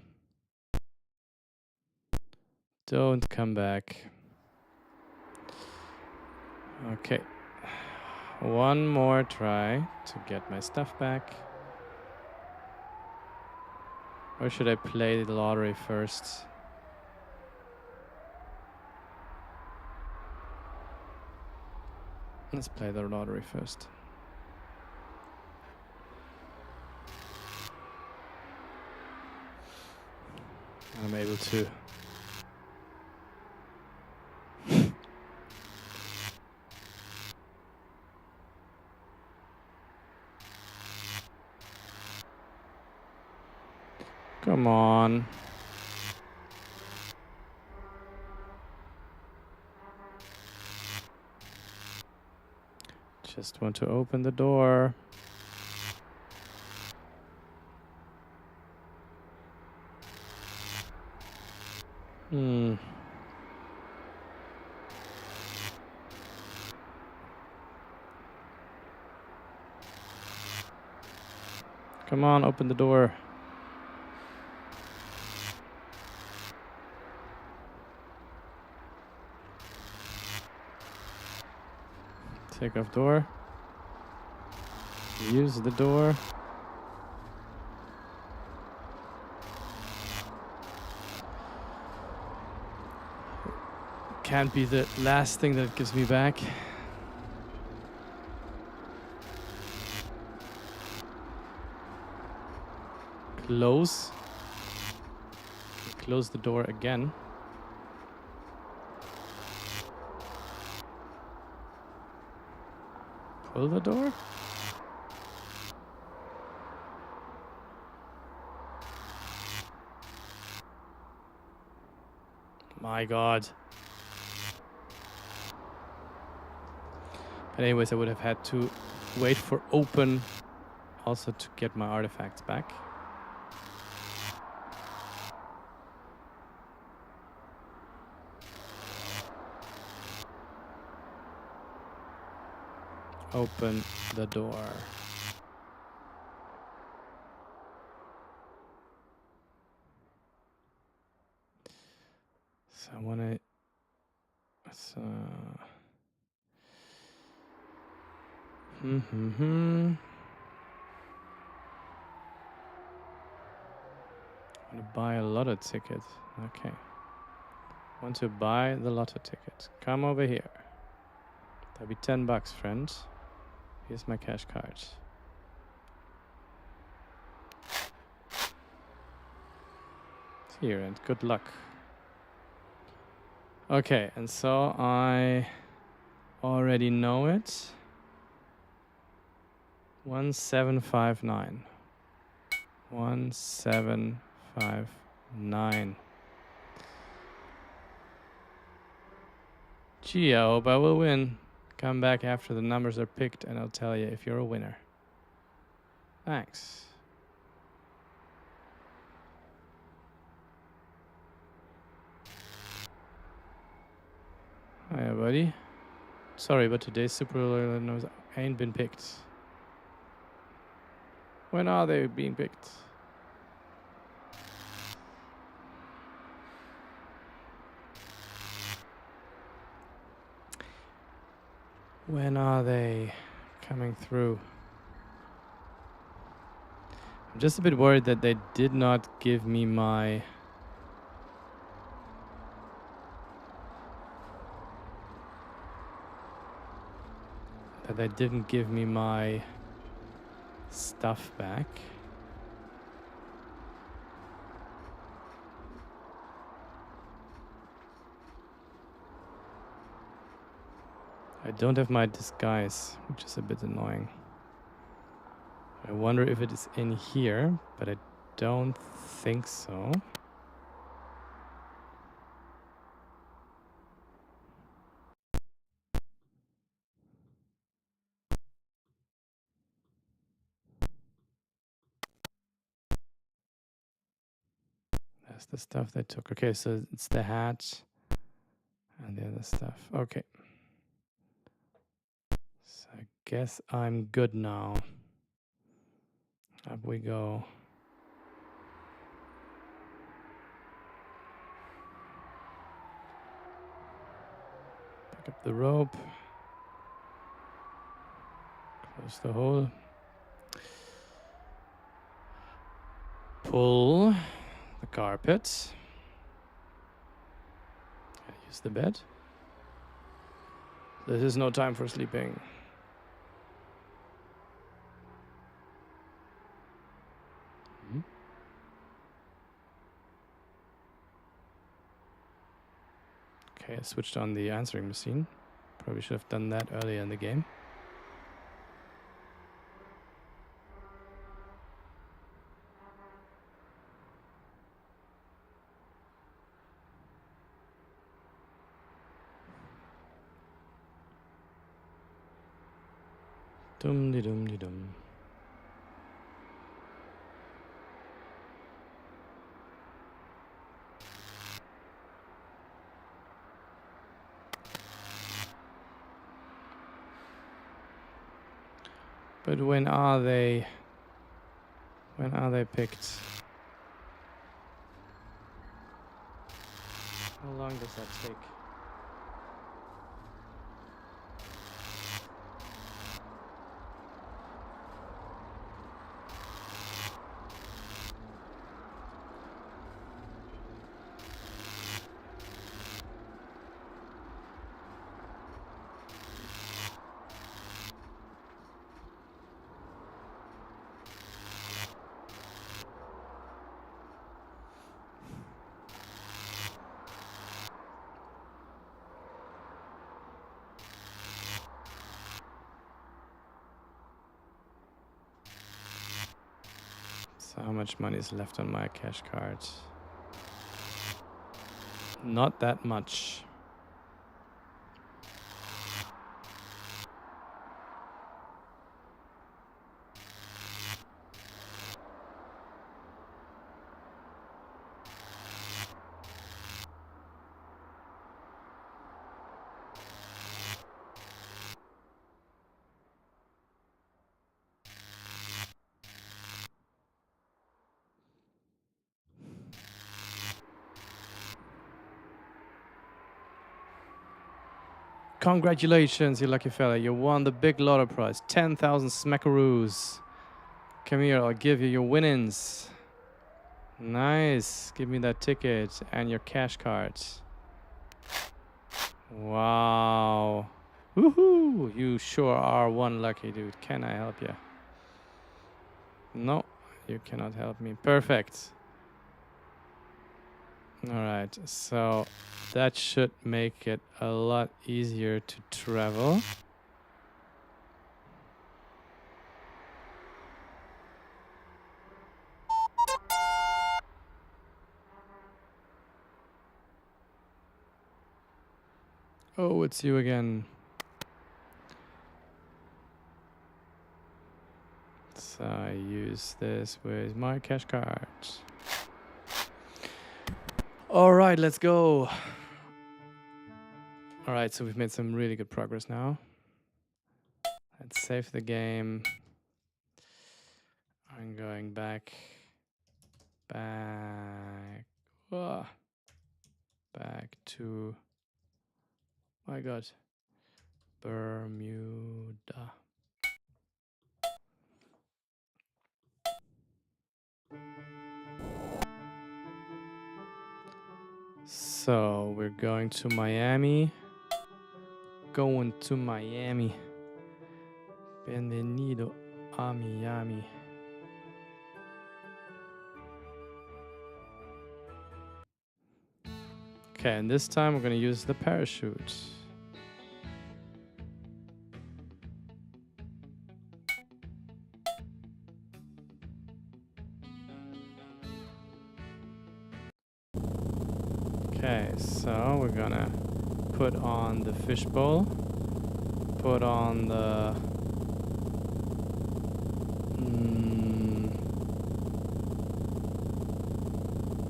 Don't come back. Okay. One more try to get my stuff back. Or should I play the lottery first? Let's play the lottery first. I'm able to. Come on. Just want to open the door. Come on, open the door. Take off door. Use the door. Can't be the last thing that it gives me back. Close. Close the door again. Pull the door? My God. But anyways, I would have had to wait for open also to get my artifacts back. Open the door. So I want to... I want to buy a lotto ticket. Okay. Want to buy the lotto ticket. Come over here. That'll be $10, friends. Here's my cash card. Here, and good luck. Okay, and so I already know it. 1759. 1759. Gee, I hope I will win. Come back after the numbers are picked and I'll tell you if you're a winner. Thanks. Hiya, buddy. Sorry, but today's Super Bowl numbers ain't been picked. When are they being picked? When are they coming through? I'm just a bit worried that they did not give me my... that they didn't give me my stuff back. I don't have my disguise, which is a bit annoying. I wonder if it is in here, but I don't think so. That's the stuff they took. Okay, so it's the hat and the other stuff. Okay. So I guess I'm good now. Up we go. Pick up the rope. Close the hole. Pull the carpet. Use the bed. This is no time for sleeping. Okay, I switched on the answering machine. Probably should have done that earlier in the game. Dum-de-dum-de-dum. But when are they picked? How long does that take? So how much money is left on my cash card? Not that much. Congratulations, you lucky fella. You won the big lotto prize. 10,000 smackaroos. Come here, I'll give you your winnings. Nice. Give me that ticket and your cash card. Wow. Woohoo! You sure are one lucky dude. Can I help you? No, you cannot help me. Perfect. All right, so that should make it a lot easier to travel. Oh, it's you again. So I use this with my cash card. All right, let's go. All right, so we've made some really good progress now. Let's save the game. I'm going back, back to, my God, Bermuda. So we're going to Miami. Going to Miami. Bienvenido a Miami. Okay, and this time we're going to use the parachute. Okay, so we're gonna put on the fishbowl, put on the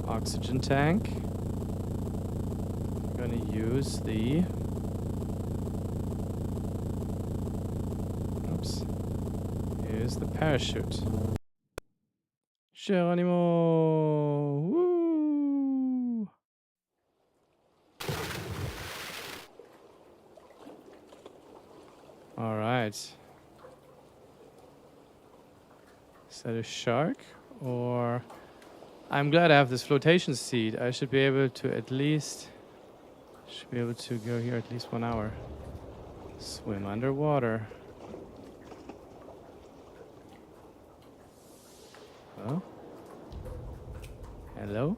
oxygen tank. We're gonna use the use the parachute. Geronimo! Woo! All right. Is that a shark? Or... I'm glad I have this flotation seat. I should be able to at least... Should be able to go here at least 1 hour. Swim underwater. Oh? Hello?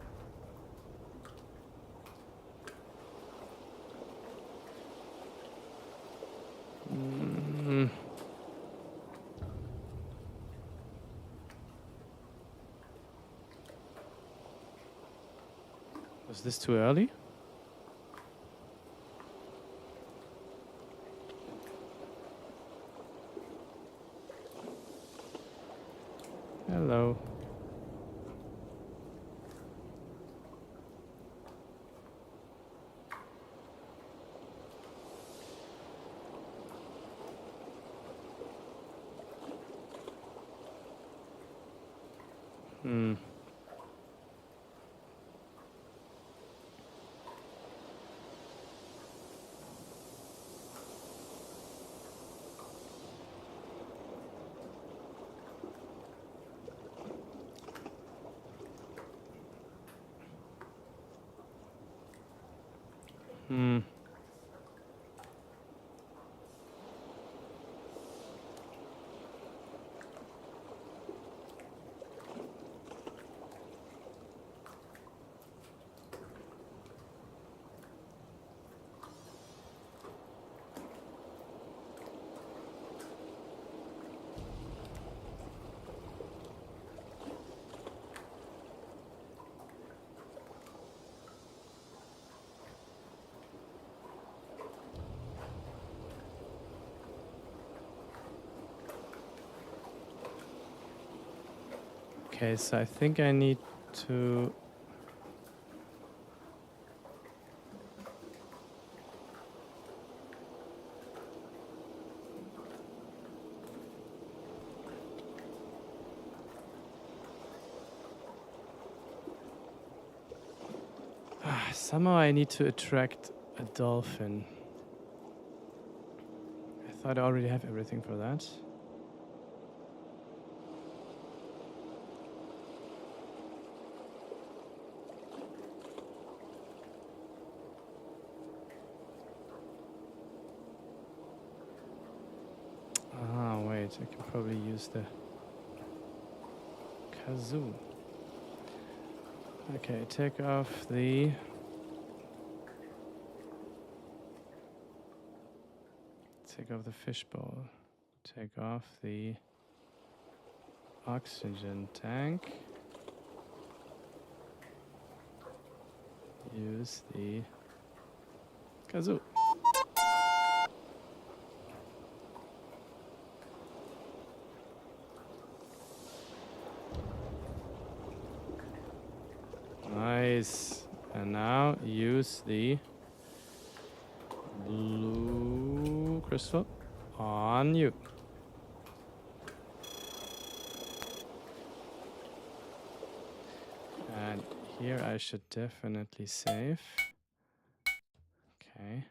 Was this too early? Hello. Hmm. Hmm. Okay, so I think I need to... Somehow I need to attract a dolphin. I thought I already have everything for that. Ah, wait, I can probably use the kazoo. Okay, take off the... Take off the fishbowl. Take off the oxygen tank. Use the kazoo. Nice. And now use the blue crystal on you. And here I should definitely save. Okay.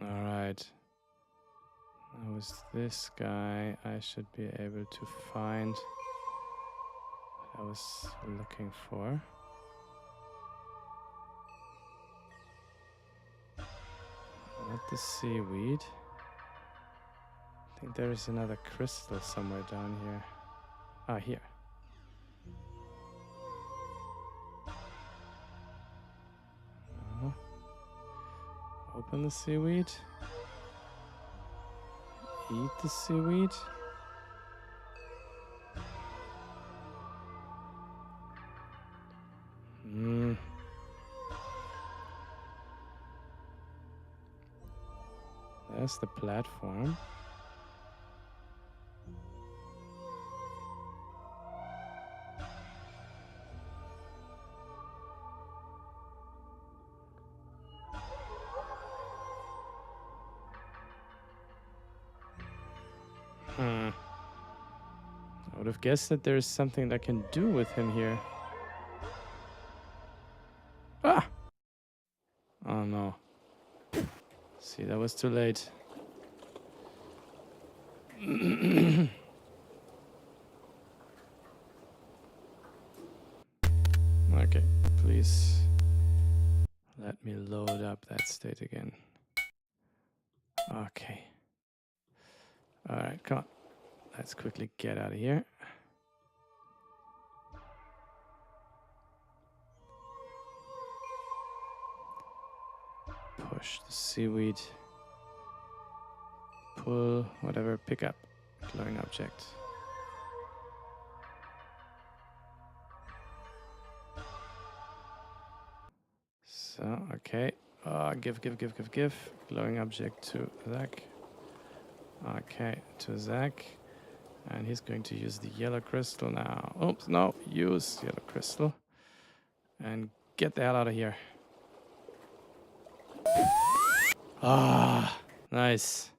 All right. Now with this guy, I should be able to find what I was looking for. Not the seaweed. I think there is another crystal somewhere down here. Ah, here. Open the seaweed. Eat the seaweed. There's the platform. I would have guessed that there's something I can do with him here. Ah! Oh no. See, that was too late. Okay, please let me load up that state again. Okay. Alright, come on. Let's quickly get out of here. Push the seaweed. Pull, whatever, pick up. Glowing object. So, okay. Give. Glowing object to Zach. Okay, to Zach. And he's going to use the yellow crystal now. Oops, no. Use yellow crystal. And get the hell out of here. Ah, nice.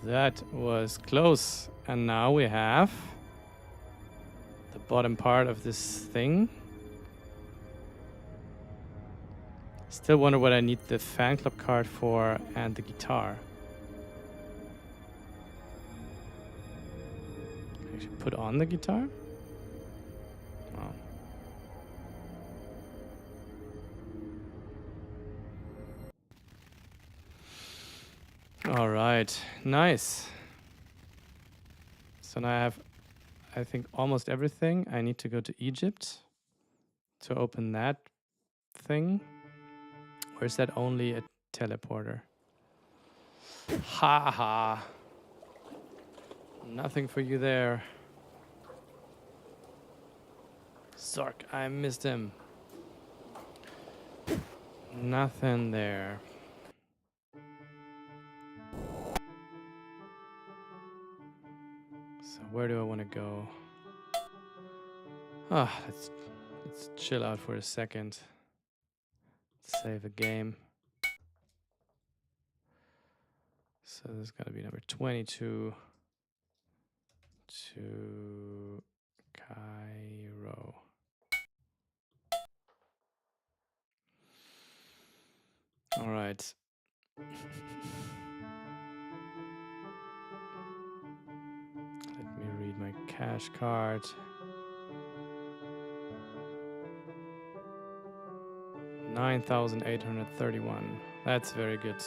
That was close. And now we have the bottom part of this thing. Still wonder what I need the fan club card for and the guitar. I should put on the guitar? Oh. All right, nice. So now I have, I think, almost everything. I need to go to Egypt to open that thing. Or is that only a teleporter? Ha ha. Nothing for you there. Zork, I missed him. Nothing there. So where do I want to go? Ah, let's chill out for a second. Save a game. So there's got to be number 22 to Cairo. All right. Let me read my cash card. 9,831. That's very good.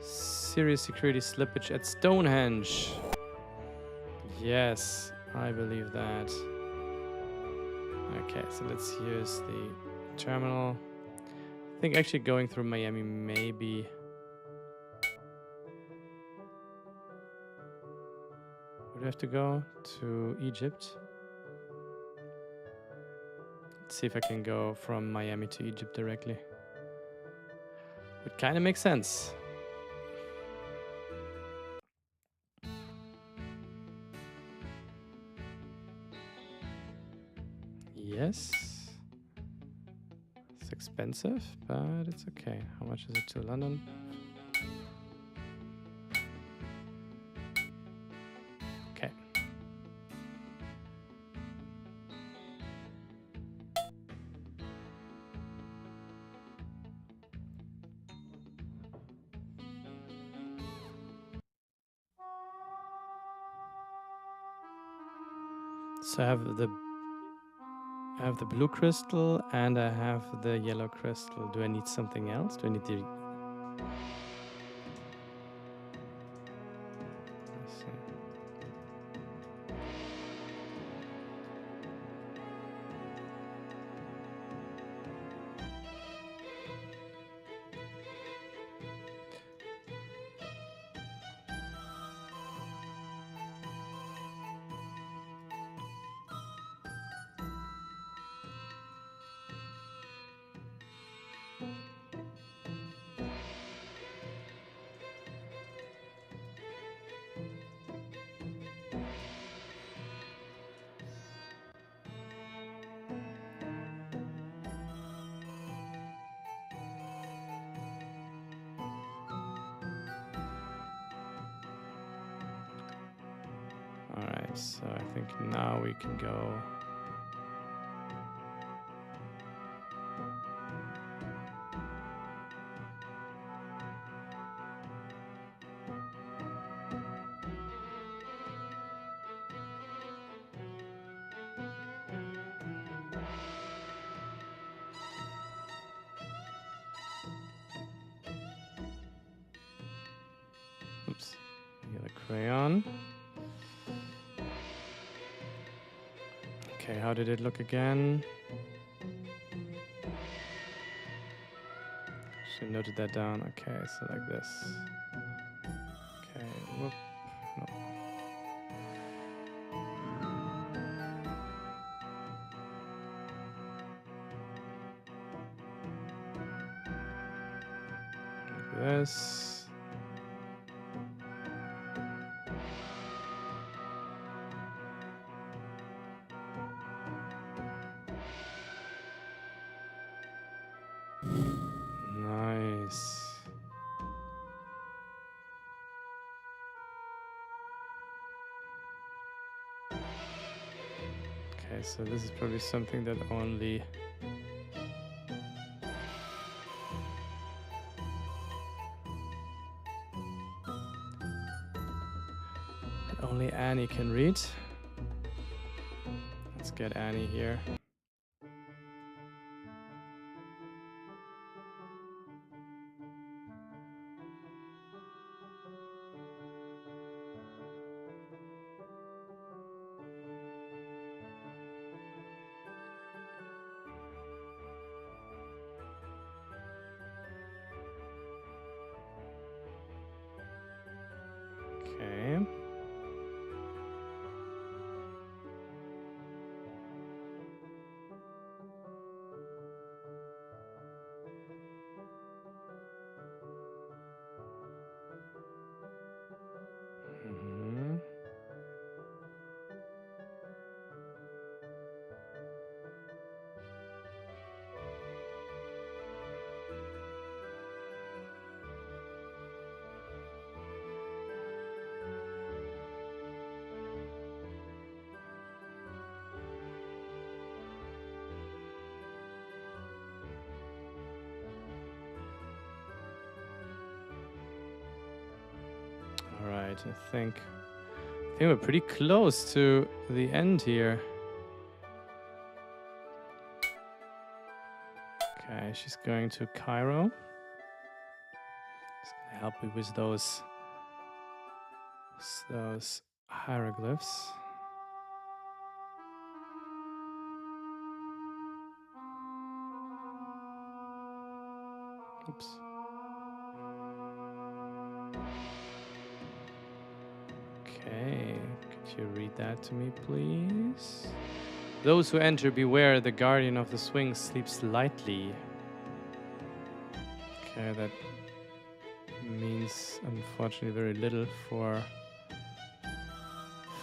Serious security slippage at Stonehenge. Yes, I believe that. Okay, so let's use the terminal. I think actually going through Miami maybe. Where do I have to go? To Egypt. Let's see if I can go from Miami to Egypt directly. Would kind of make sense. Yes. It's expensive, but it's okay. How much is it to London? Okay. So I have the blue crystal and I have the yellow crystal. Do I need something else? Do I need the... Let's see. So I think now we can go. Oops, get a crayon. Okay, how did it look again? Should have noted that down. Okay, so like this. Okay, whoop. No. Like this. Nice. Okay, so this is probably something that only Annie can read. Let's get Annie here. Okay. Mhm. All right, I think we're pretty close to the end here. Okay, she's going to Cairo. It's gonna help me with those hieroglyphs. Oops. Okay, could you read that to me, please? Those who enter, beware, the guardian of the swing sleeps lightly. Okay, that means unfortunately very little for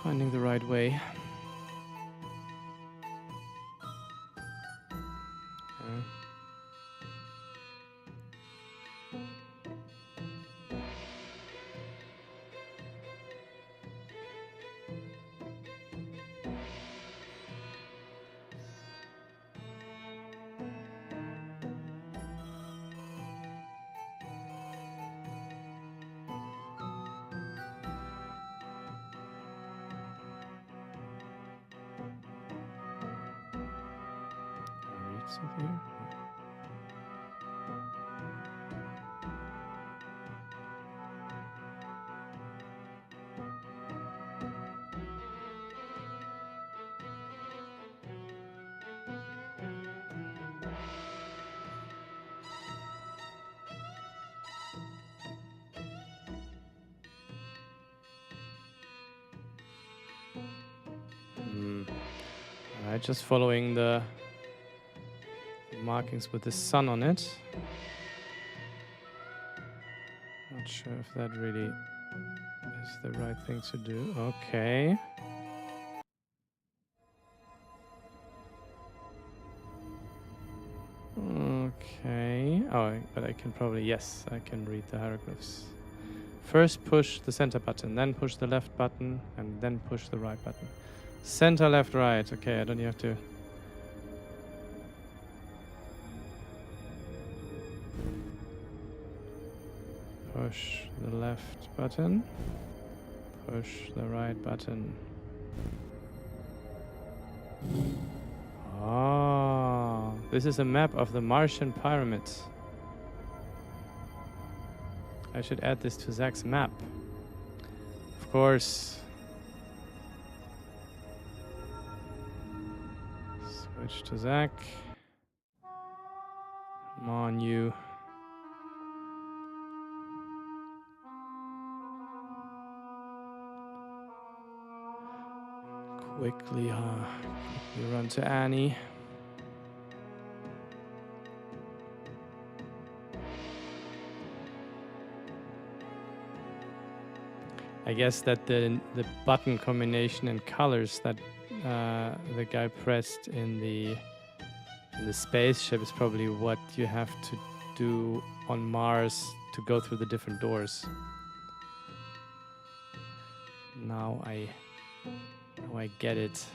finding the right way. Okay. Read something here? Alright, just following the markings with the sun on it. Not sure if that really is the right thing to do. Okay. Okay. Oh, but I can probably, yes, I can read the hieroglyphs First push the center button, then push the left button, and then push the right button. Center, left, right. Okay, I don't even have to... Push the left button. Push the right button. Oh, this is a map of the Martian pyramids. I should add this to Zach's map. Of course. Switch to Zach. Come on, you. Quickly run to Annie. I guess that the button combination and colors that the guy pressed in the spaceship is probably what you have to do on Mars to go through the different doors. Now I get it.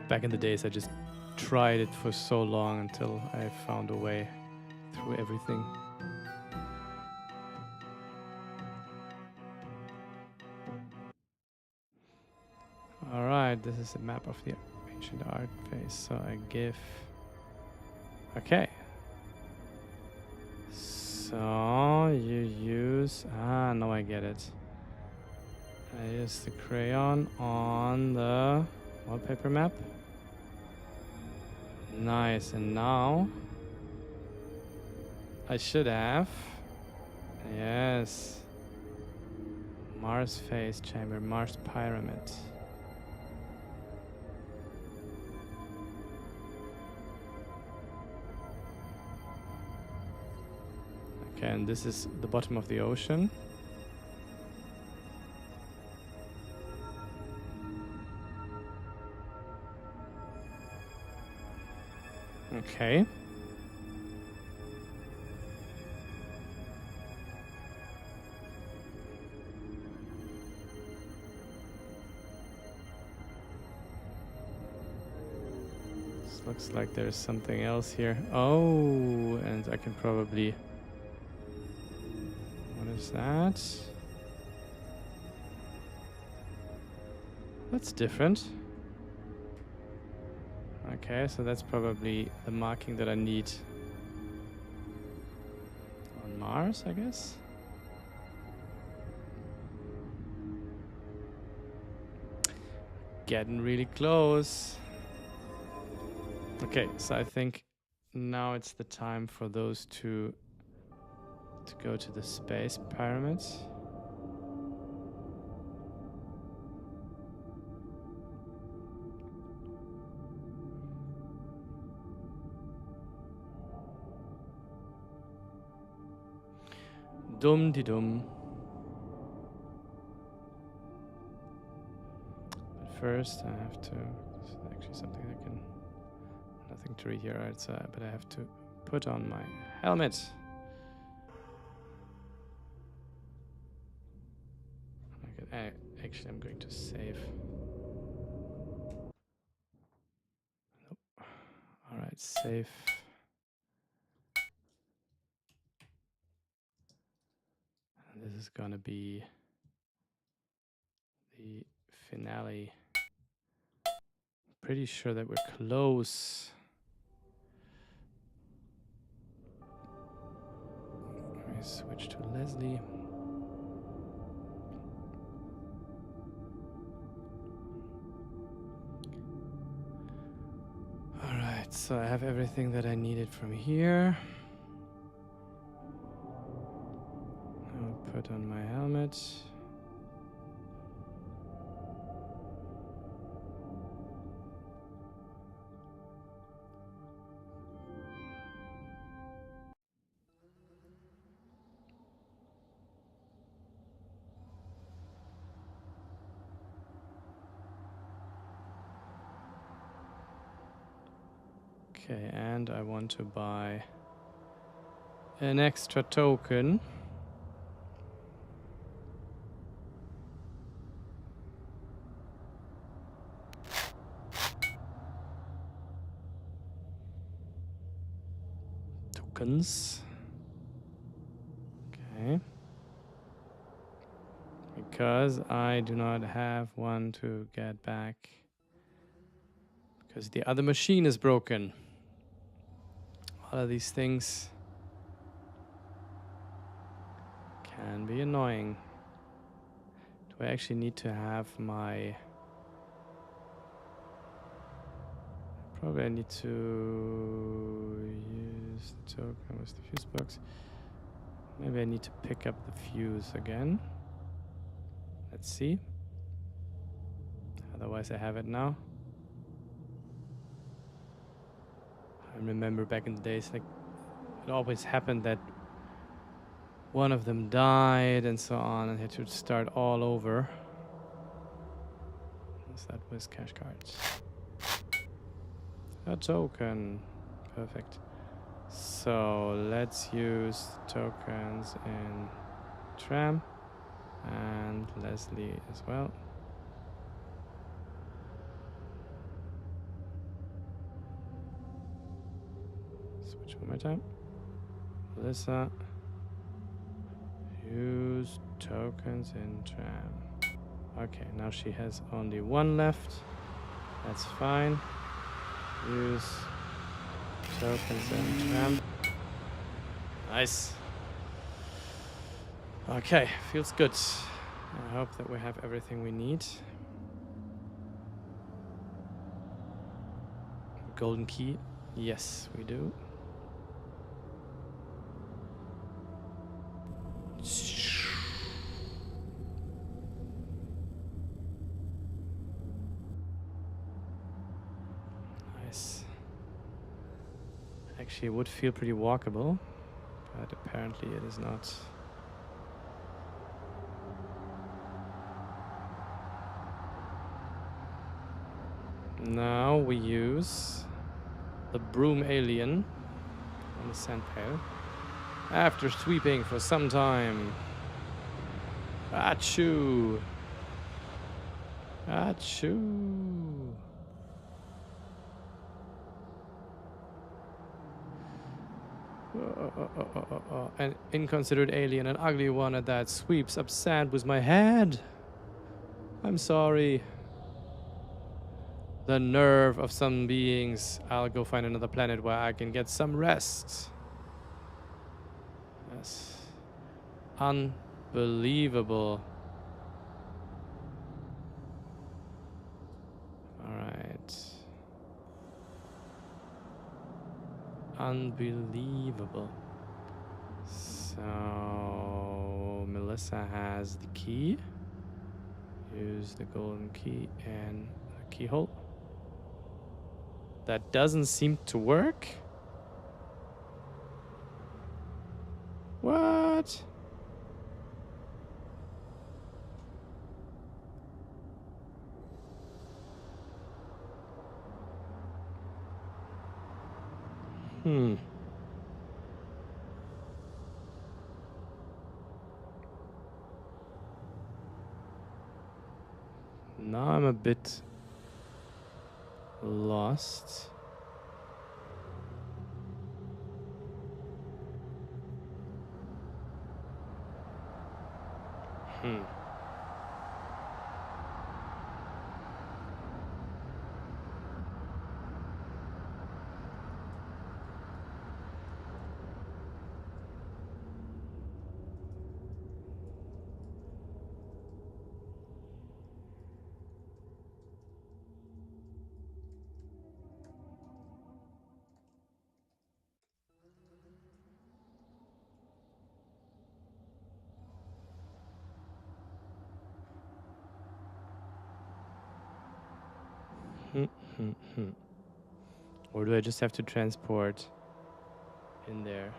Back in the days, I just tried it for so long until I found a way through everything. Alright, this is a map of the ancient art phase, so I give... Okay. So, you use... Ah, now I get it. I use the crayon on the wallpaper map. Nice, and now... I should have... Yes. Mars phase chamber, Mars pyramid. Okay, and this is the bottom of the ocean. Okay. This looks like there's something else here. Oh, and I can probably... What is that? That's different. Okay, so that's probably the marking that I need on Mars, I guess. Getting really close. Okay, so I think now it's the time for those two to go to the space pyramids. Dum-de-dum. But first I have to... This is actually something I can... Nothing to read here, right? So, but I have to put on my helmet. Okay, actually I'm going to save. Nope. Alright, save. This is gonna be the finale. Pretty sure that we're close. Let me switch to Leslie. Alright, so I have everything that I needed from here. I'll put on my helmet. Okay, and I want to buy an extra token. Tokens. Okay. Because I do not have one to get back. Because the other machine is broken. All of these things can be annoying. Do I actually need to have my... Probably I need to use the token with the fuse box. Maybe I need to pick up the fuse again. Let's see. Otherwise I have it now. I remember back in the days, like, it always happened that one of them died and so on, and had to start all over. What's that with cash cards? A token. Perfect. So let's use tokens in Tram and Leslie as well. Switch one more time. Melissa. Use tokens in Tram. Okay, now she has only one left. That's fine. Use tokens in Tram. Nice. Okay, feels good. I hope that we have everything we need. Golden key. Yes, we do. Nice. Actually, it would feel pretty walkable, but apparently it is not. Now we use the broom alien on the sand pail. After sweeping for some time. Achoo! Achoo! An inconsiderate alien, an ugly one at that, sweeps up sand with my head. I'm sorry. The nerve of some beings. I'll go find another planet where I can get some rest. Yes. Unbelievable. Alright. Unbelievable. So Melissa has the key. Use the golden key and the keyhole. That doesn't seem to work. What? Now I'm a bit lost. Or do I just have to transport in there?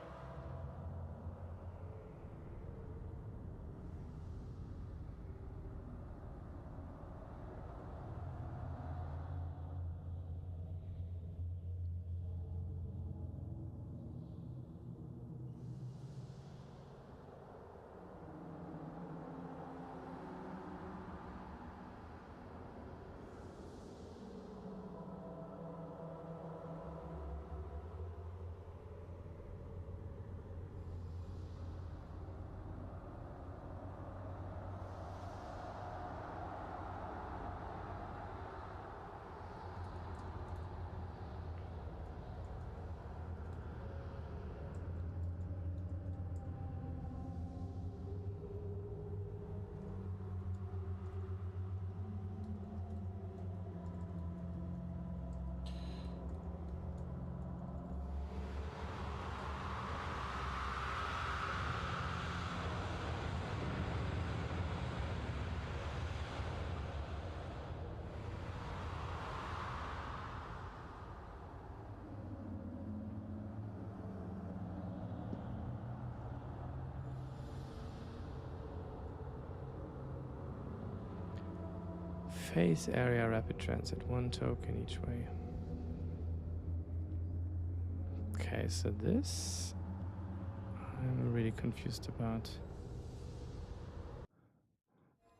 Face area rapid transit, 1 token each way. Okay, so this I'm really confused about.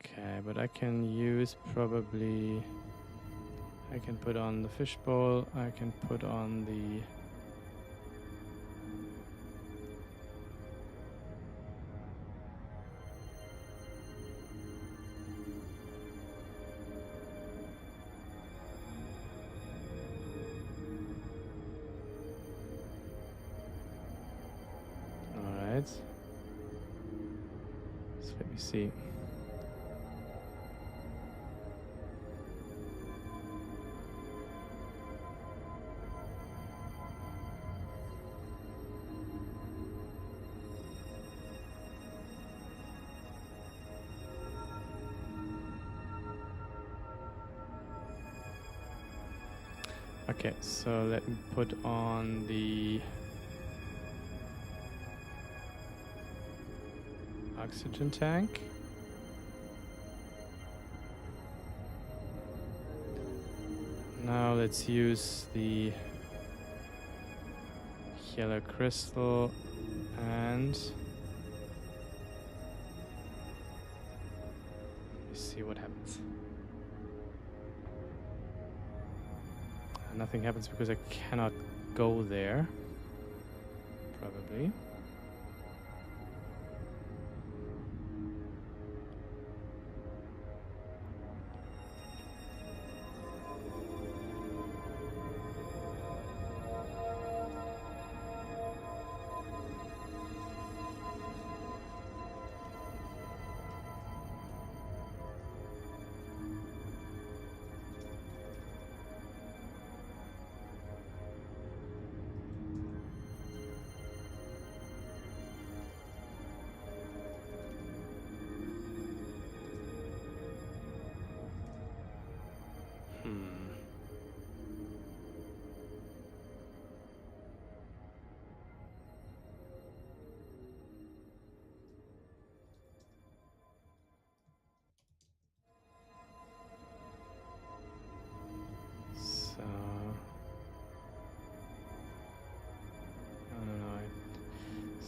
Okay, but I can use probably, I can put on the fishbowl, I can put on the so let me see. Okay, so let me put on the oxygen tank. Now let's use the yellow crystal and let's see what happens. Nothing happens because I cannot go there, probably.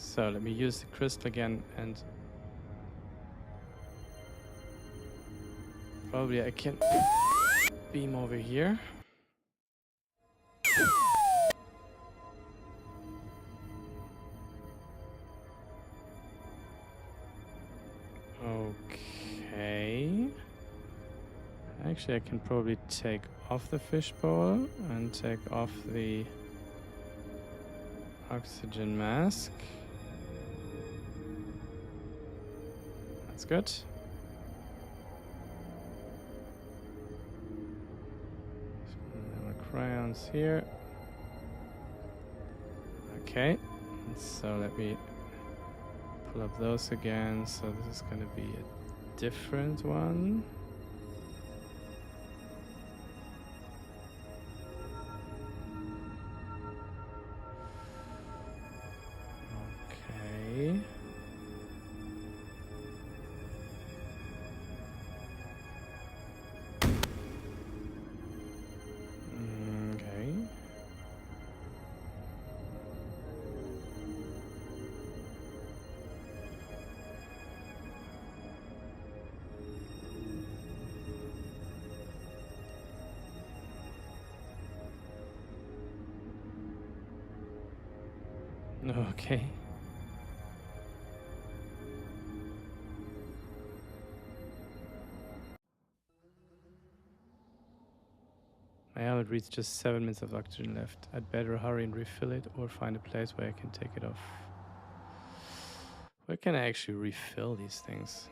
So let me use the crystal again, and probably I can beam over here. Okay. Actually, I can probably take off the fishbowl and take off the oxygen mask. That's good. There are crayons here. Okay, so let me pull up those again. So this is going to be a different one. Okay. Okay. My helmet reads just 7 minutes of oxygen left. I'd better hurry and refill it or find a place where I can take it off. Where can I actually refill these things?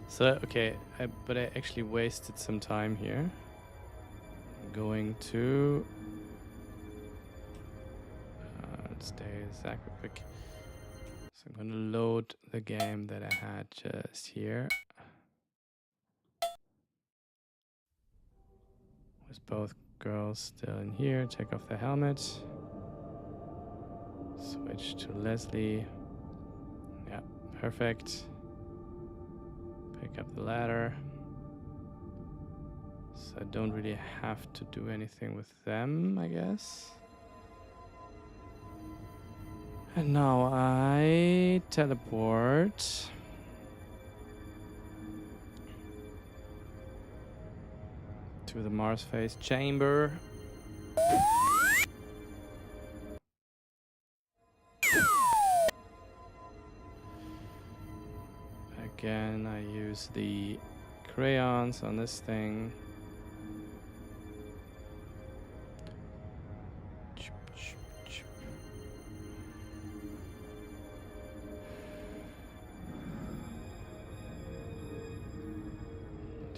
So, okay, but I actually wasted some time here. I'm going to... let's stay exact real quick. So I'm going to load the game that I had just here. With both girls still in here. Take off the helmet. Switch to Leslie. Yeah, perfect. Pick up the ladder. So I don't really have to do anything with them, I guess. And now I teleport to the Mars phase chamber. Again, I use the crayons on this thing.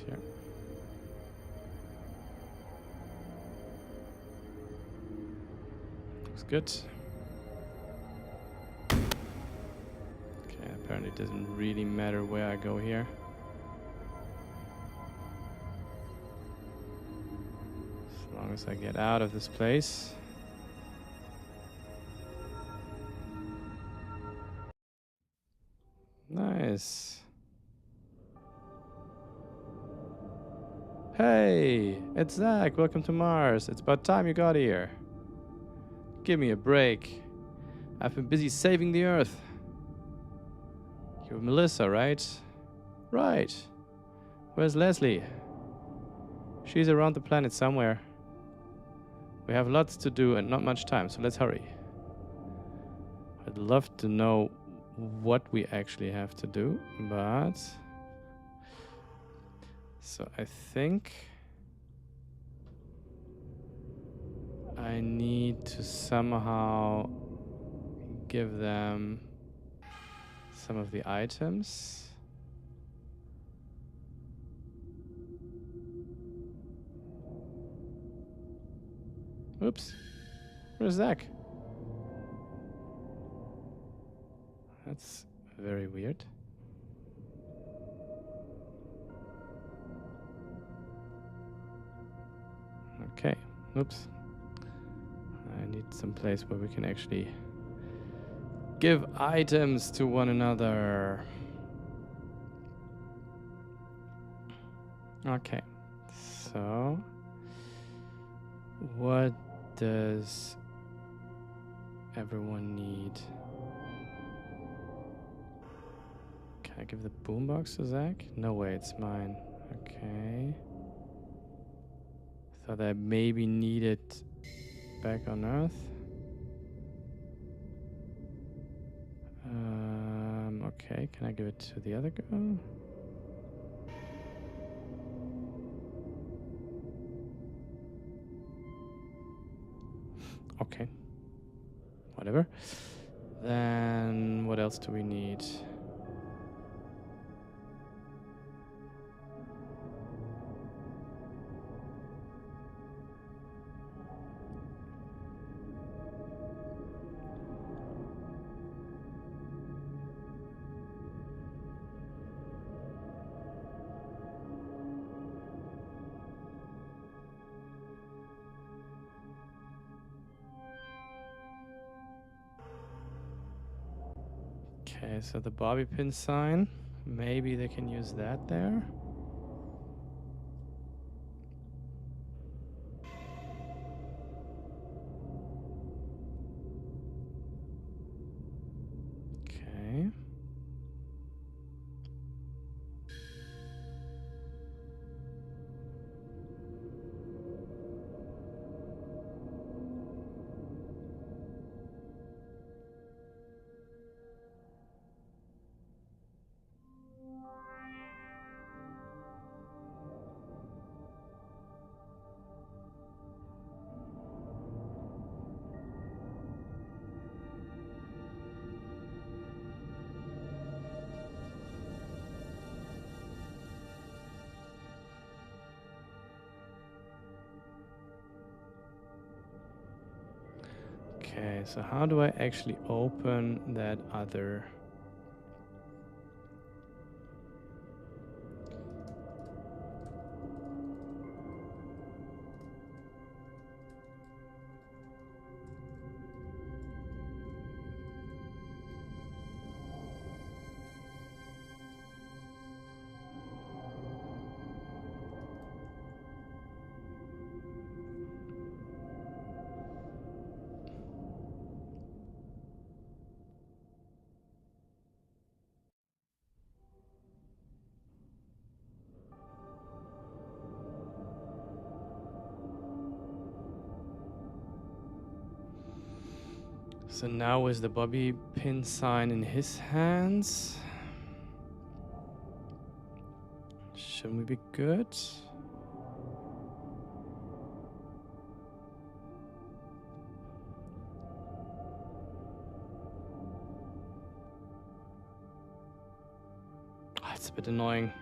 Here. Looks good. Okay, apparently it doesn't really matter where I go here. As long as I get out of this place. Nice. Hey, it's Zach. Welcome to Mars. It's about time you got here. Give me a break. I've been busy saving the Earth. You're Melissa, right? Right. Where's Leslie? She's around the planet somewhere. We have lots to do and not much time, so let's hurry. I'd love to know what we actually have to do, but... So I think I need to somehow give them some of the items. Oops. Where's Zach? That's very weird. Okay. Oops. I need some place where we can actually give items to one another. Okay. So, what does everyone need? Can I give the boombox to Zach? No way, it's mine. Okay. Thought I maybe need it back on Earth. Okay, can I give it to the other girl? Okay. Whatever. Then what else do we need? Okay, so the bobby pin sign. Maybe they can use that there. Okay. Okay, so how do I actually open that other? So now with the bobby pin sign in his hands, shouldn't we be good? Oh, it's a bit annoying.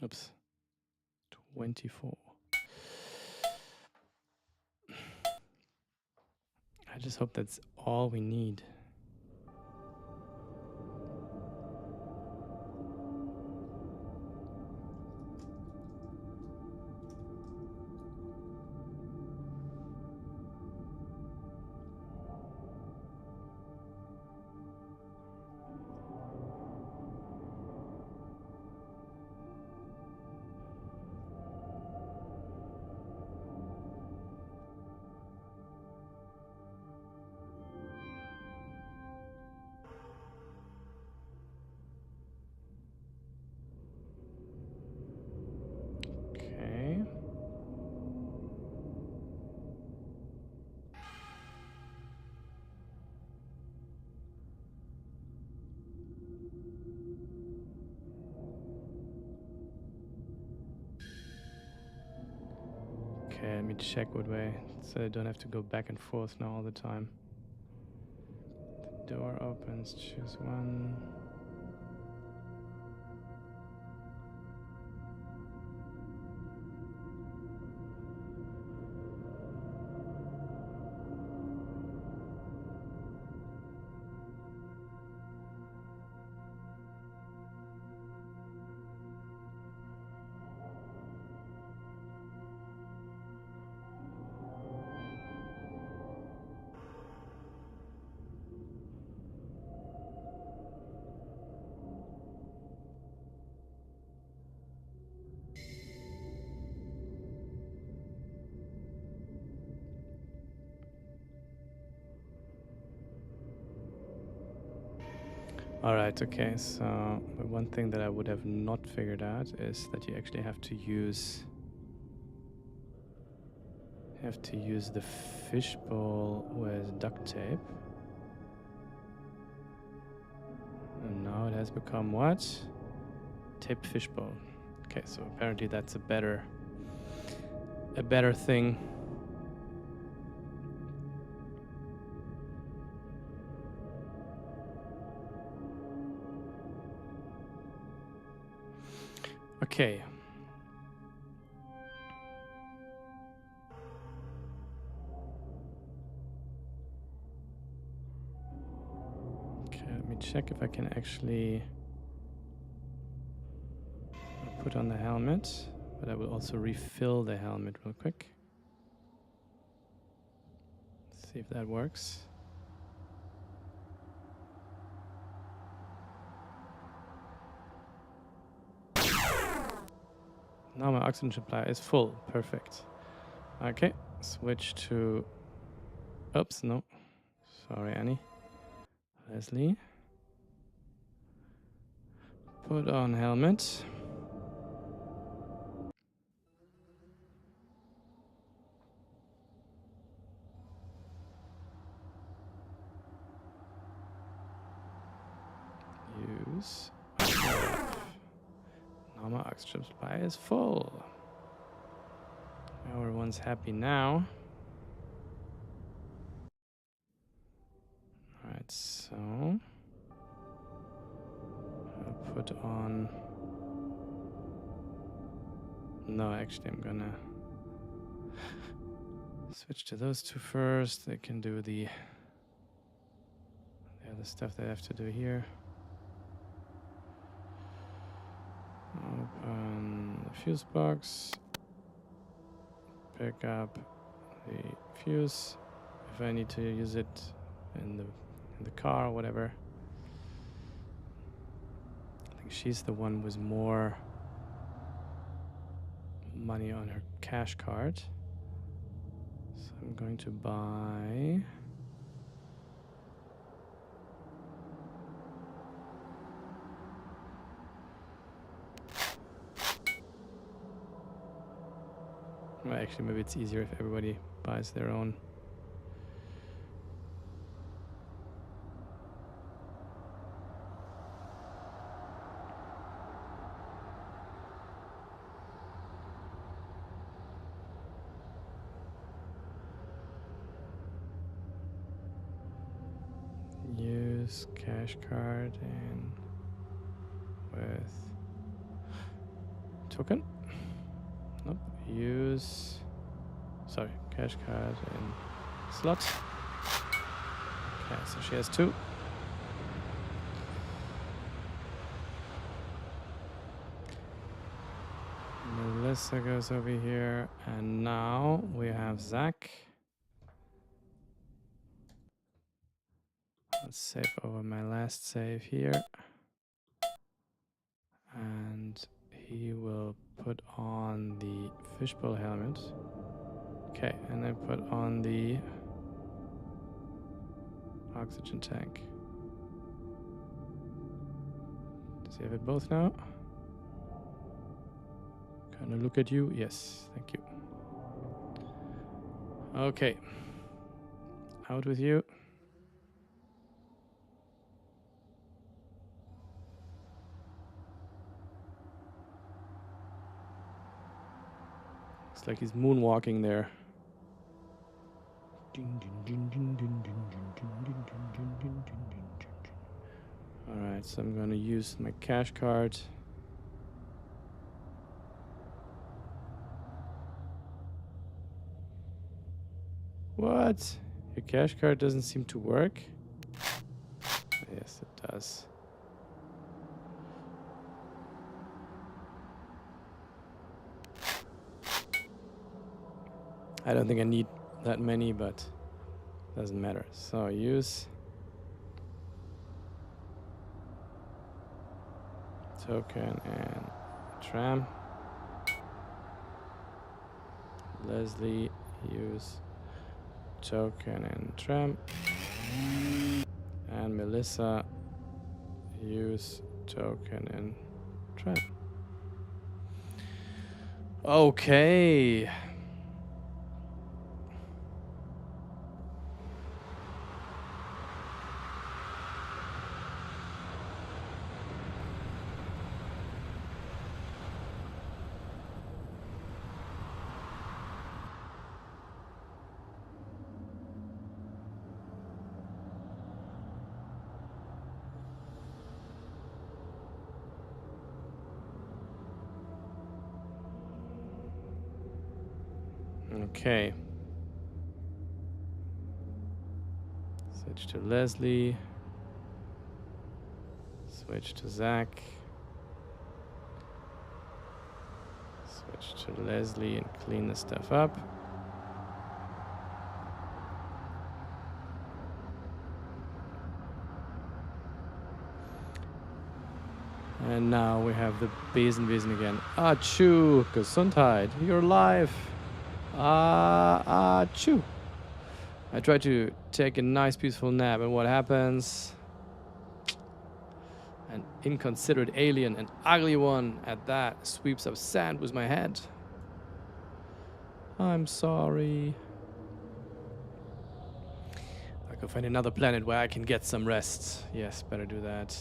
Oops. 24. I just hope that's all we need. Okay. Okay, let me check what way, so I don't have to go back and forth now all the time. The door opens, choose one. Alright, okay, so one thing that I would have not figured out is that you actually have to use the fishbowl with duct tape. And now it has become what? Tape fishbowl. Okay, so apparently that's a better thing. Okay. Okay, let me check if I can actually put on the helmet, but I will also refill the helmet real quick. See if that works. Now my oxygen supply is full. Perfect. Okay, switch to... Oops, no. Sorry, Annie. Leslie. Put on helmet. Use. Now my oxygen supply is full. Everyone's happy now. Alright, so I'll put on... No, actually I'm gonna switch to those two first. They can do the other stuff they have to do here. Open the fuse box. Pick up the fuse if I need to use it in the car or whatever. I think she's the one with more money on her cash card. So I'm going to buy... Well, actually, maybe it's easier if everybody buys their own. Use cash card and with token. Nope. Use. Sorry, cash card and slot. Okay, so she has 2. Melissa goes over here, and now we have Zach. Let's save over my last save here. And he will put on the fishbowl helmet. Okay, and then put on the oxygen tank. Does he have it both now? Can I look at you? Yes, thank you. Okay. Out with you. Looks like he's moonwalking there. Alright, so I'm gonna use my cash card. What? Your cash card doesn't seem to work? Yes, it does. I don't think I need that many, but doesn't matter. So use token and tram. Leslie, use token and tram. And Melissa, use token and tram. Okay. Okay. Switch to Leslie. Switch to Zach. Switch to Leslie and clean the stuff up. And now we have the Besen again. Achoo! Gesundheit! You're alive! Achoo! I try to take a nice peaceful nap, and what happens? An inconsiderate alien, an ugly one at that, sweeps up sand with my head. I'm sorry. I could find another planet where I can get some rest. Yes, better do that.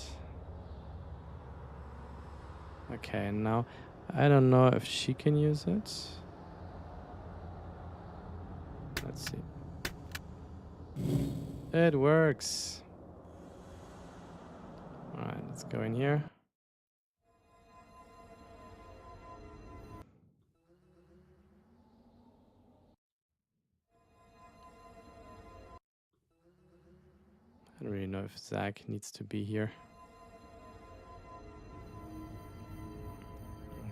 Okay, now I don't know if she can use it. Let's see. It works. Alright, let's go in here. I don't really know if Zach needs to be here.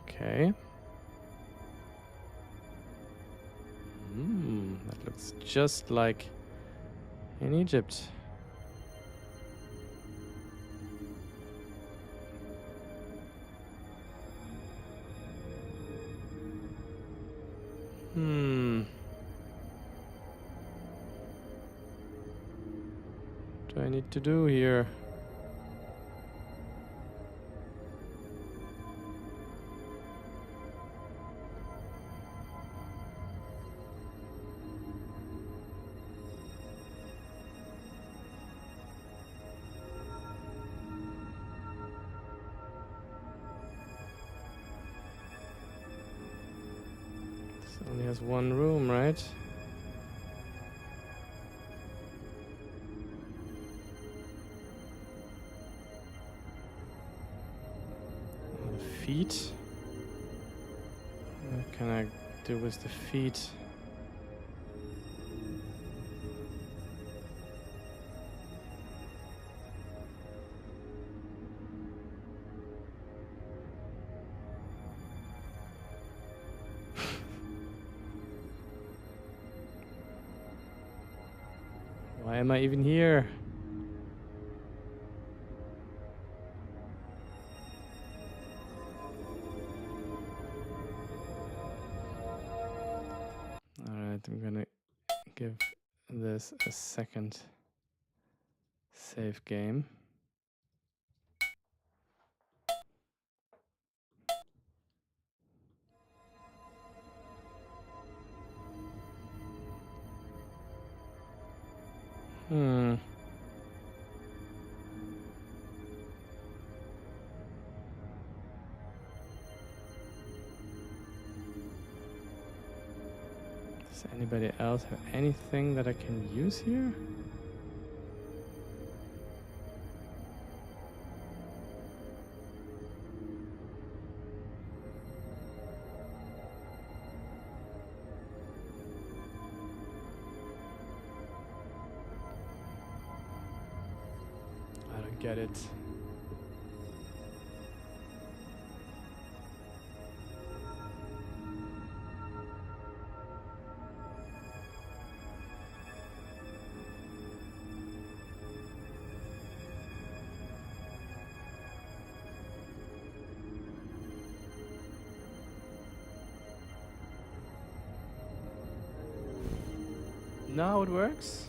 Okay. That looks just like in Egypt. What do I need to do here? Only has one room, right? The feet. What can I do with the feet? Why am I even here? Alright, I'm gonna give this a second save game. Does anybody else have anything that I can use here? I don't get it. Now it works.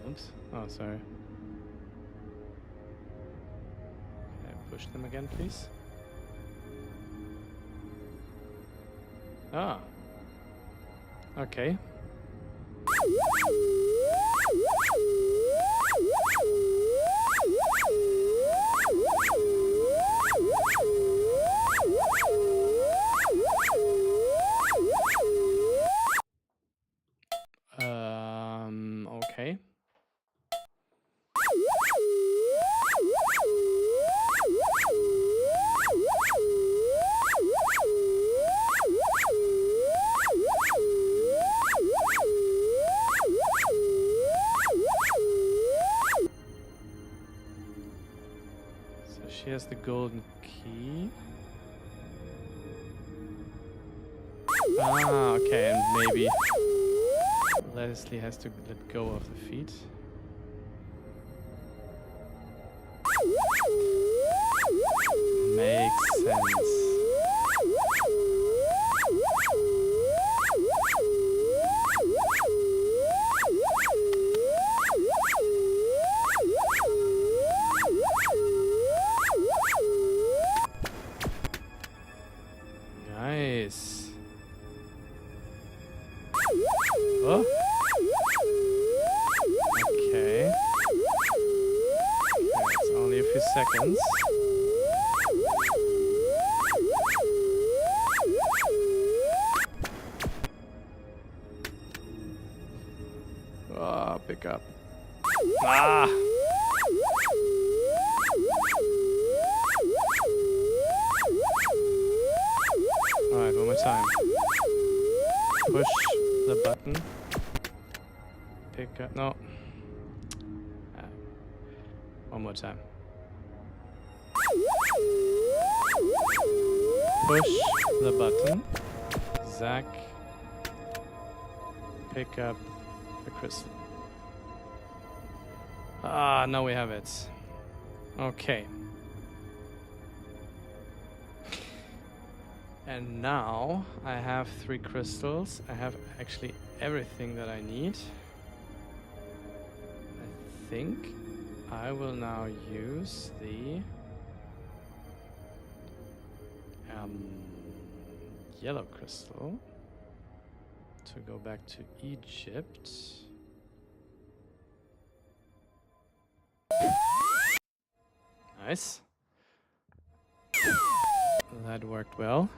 Oops. Oh, sorry. Can I push them again, please? Ah. Okay. Okay. So she has the golden key. Ah, okay, and maybe Leslie has to let go of the feet. Makes sense. Nice. Oh. Okay. It's only a few seconds. Ah, pick up. Ah! Alright, one more time. Push the button. Pick up. No. One more time. Push the button. Zach. Pick up the crystal. Ah, now we have it. Okay. And now I have 3 crystals. I have actually everything that I need. I think I will now use the yellow crystal to go back to Egypt. Nice. That worked well.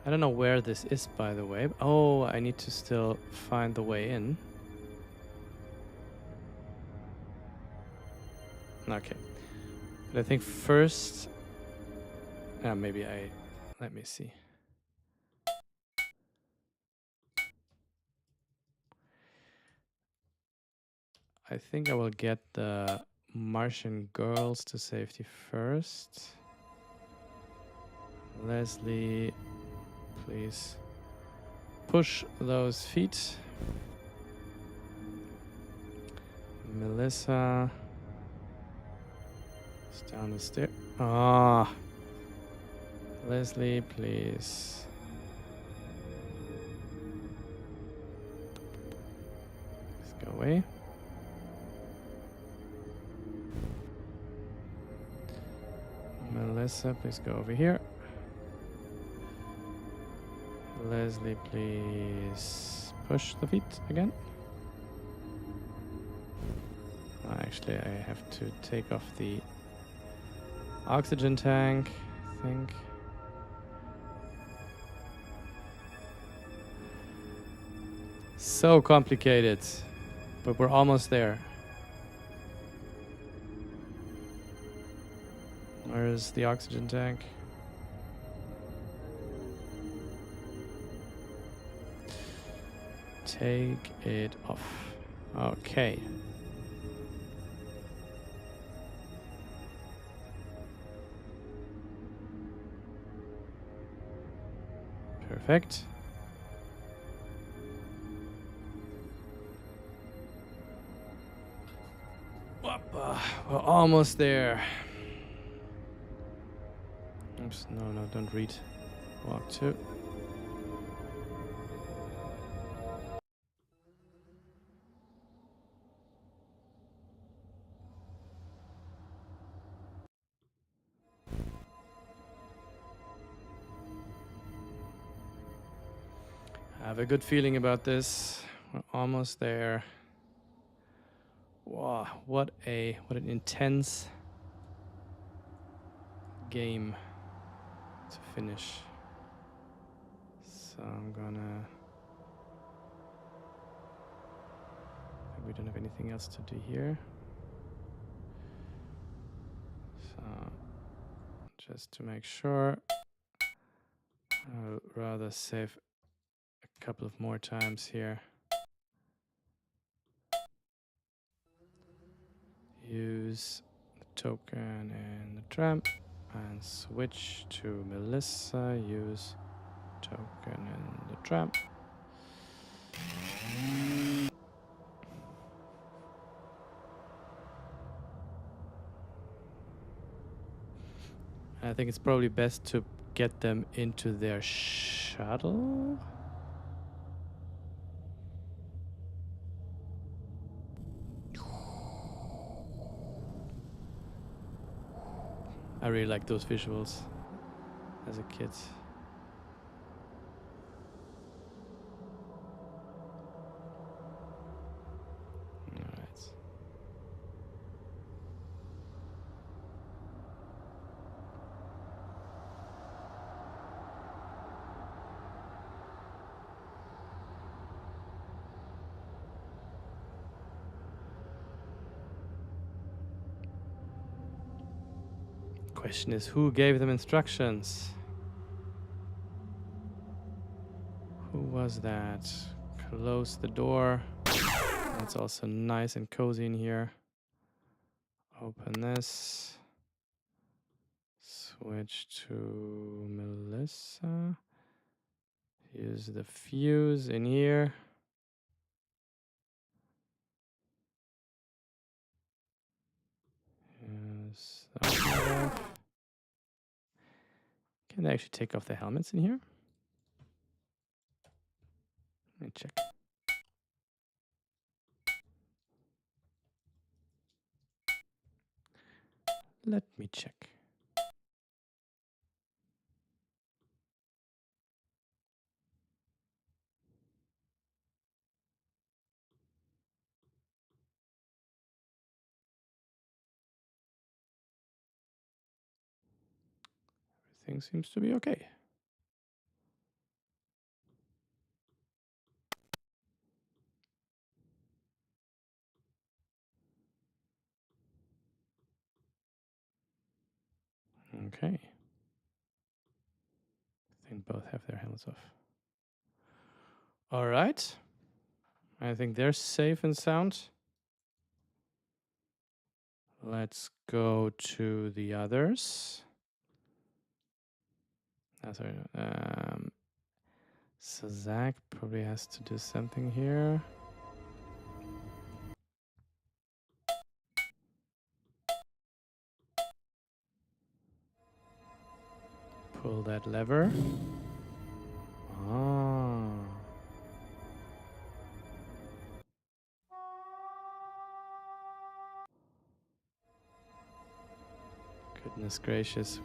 I don't know where this is, by the way. Oh, I need to still find the way in. Okay. But I think first... maybe I... Let me see. I think I will get the Martian girls to safety first. Leslie, please push those feet. Melissa is down the stair. Ah, Leslie, please. Let's go away. Melissa, please go over here. Leslie, please push the feet again. Actually, I have to take off the oxygen tank, I think. So complicated, but we're almost there. Where is the oxygen tank? Take it off. Okay. Perfect. We're almost there. Oops, no, don't read. Walk 2. I have a good feeling about this. We're almost there. Wow, what an intense game to finish. So I'm gonna... We don't have anything else to do here. So just to make sure, I'll rather save a couple of more times here. Use the token and the tramp and switch to Melissa. Use token and the tramp. I think it's probably best to get them into their shuttle. I really like those visuals as a kid. Alright. Question is, who gave them instructions? Who was that? Close the door. It's also nice and cozy in here. Open this. Switch to Melissa. Use the fuse in here. Use that. Can I actually take off the helmets in here? Let me check. Let me check. everything seems to be okay. Okay. I think both have their helmets off. All right. I think they're safe and sound. Let's go to the others. Oh, sorry. So Zach probably has to do something here. Pull that lever. Oh. Goodness gracious.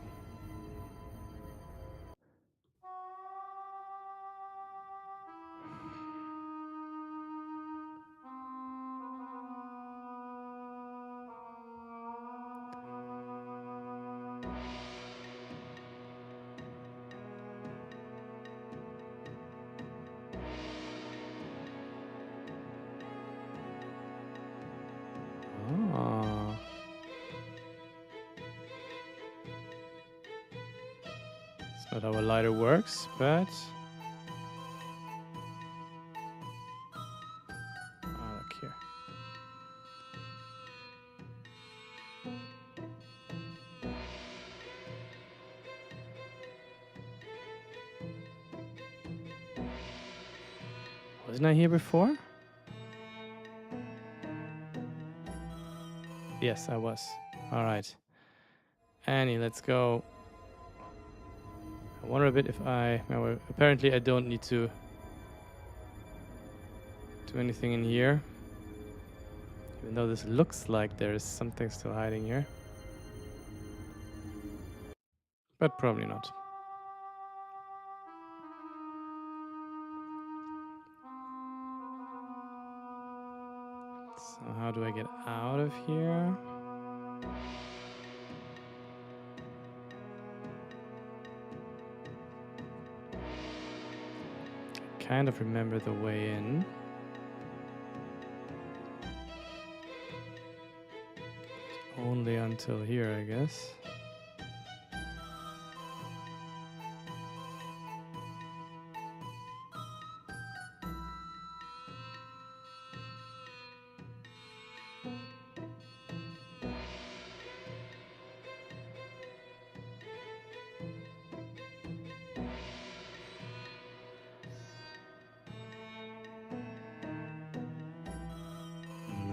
Oh. It's not how a lighter works, but... Oh, look here. Wasn't I here before? Yes, I was. All right. Annie, let's go. I wonder a bit if well, apparently I don't need to do anything in here. Even though this looks like there is something still hiding here. But probably not. So how do I get out of here? I kind of remember the way in. Only until here, I guess.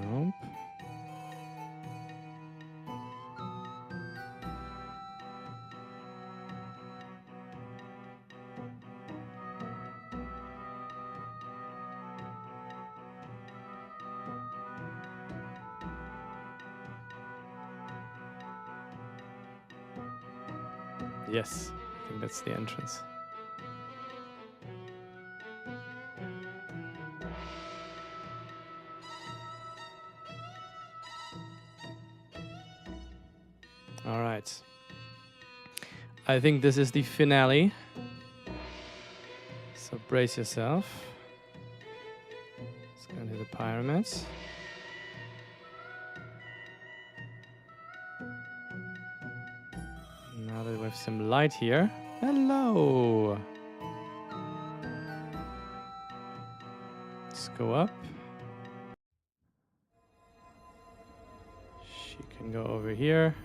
Nope. Yes, I think that's the entrance. All right. I think this is the finale. So brace yourself. Let's go into the pyramids. Now that we have some light here. Hello. Let's go up. She can go over here.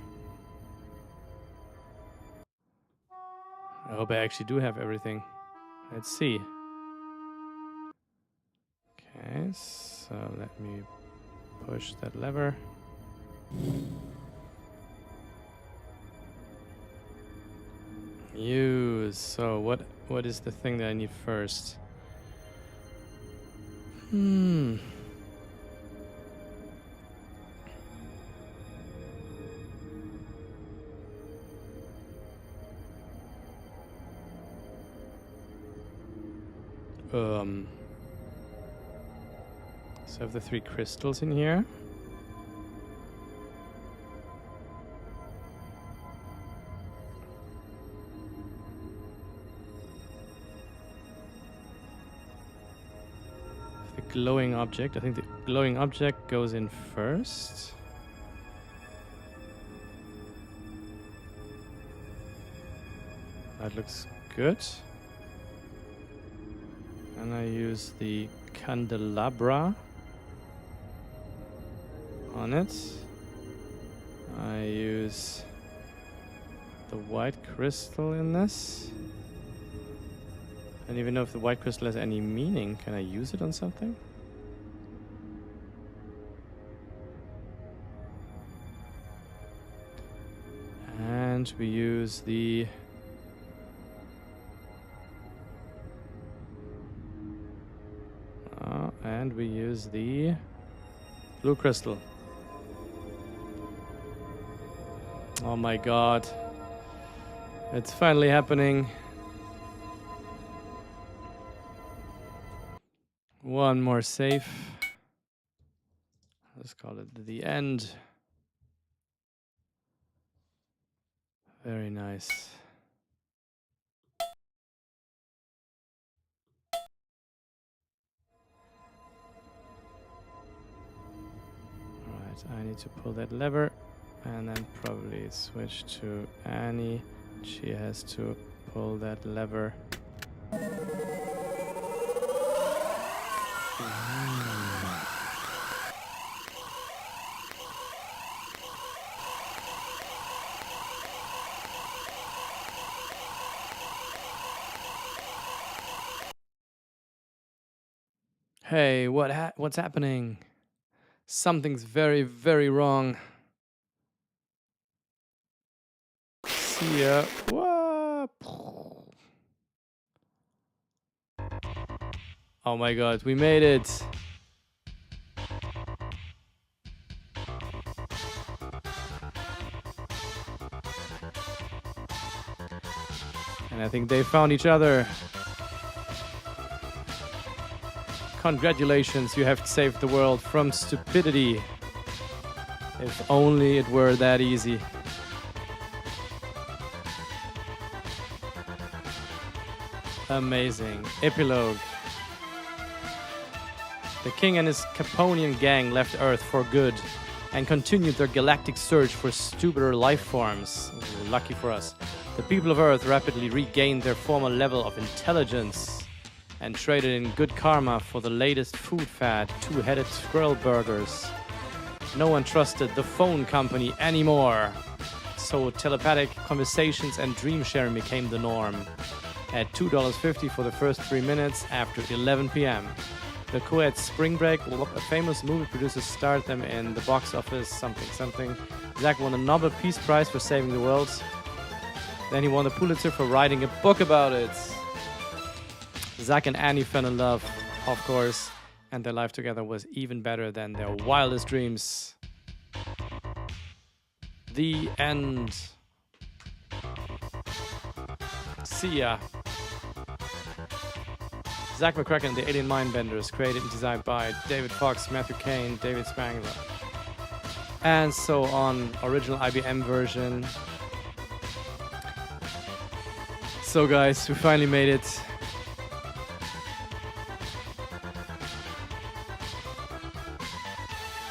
I hope I actually do have everything. Let's see. Okay, so let me push that lever. Use. So what is the thing that I need first? So I have the 3 crystals in here. glowing object. I think the glowing object goes in first. That looks good. And I use the candelabra on it. I use the white crystal in this. I don't even know if the white crystal has any meaning. Can I use it on something? And we use the blue crystal. Oh my god. It's finally happening. One more save. Let's call it the end. Very nice. Alright, I need to pull that lever and then probably switch to Annie. She has to pull that lever. Hey, what's happening? Something's very, very wrong. See ya. Whoa. Oh my god, we made it. And I think they found each other. Congratulations, you have saved the world from stupidity. If only it were that easy. Amazing. Epilogue. The king and his Caponian gang left Earth for good and continued their galactic search for stupider life forms. Lucky for us. The people of Earth rapidly regained their former level of intelligence and traded in good karma for the latest food fad, two-headed squirrel burgers. No one trusted the phone company anymore, so telepathic conversations and dream sharing became the norm. At $2.50 for the first 3 minutes after 11 p.m. The co-ed Spring Break, a famous movie producer, starred them in the box office, something. Zach won the Nobel Peace Prize for saving the world. Then he won the Pulitzer for writing a book about it. Zach and Annie fell in love, of course, and their life together was even better than their wildest dreams. The end. See ya. Zach McCracken and the Alien Mindbenders, created and designed by David Fox, Matthew Kane, David Spangler. And so on, original IBM version. So guys, we finally made it.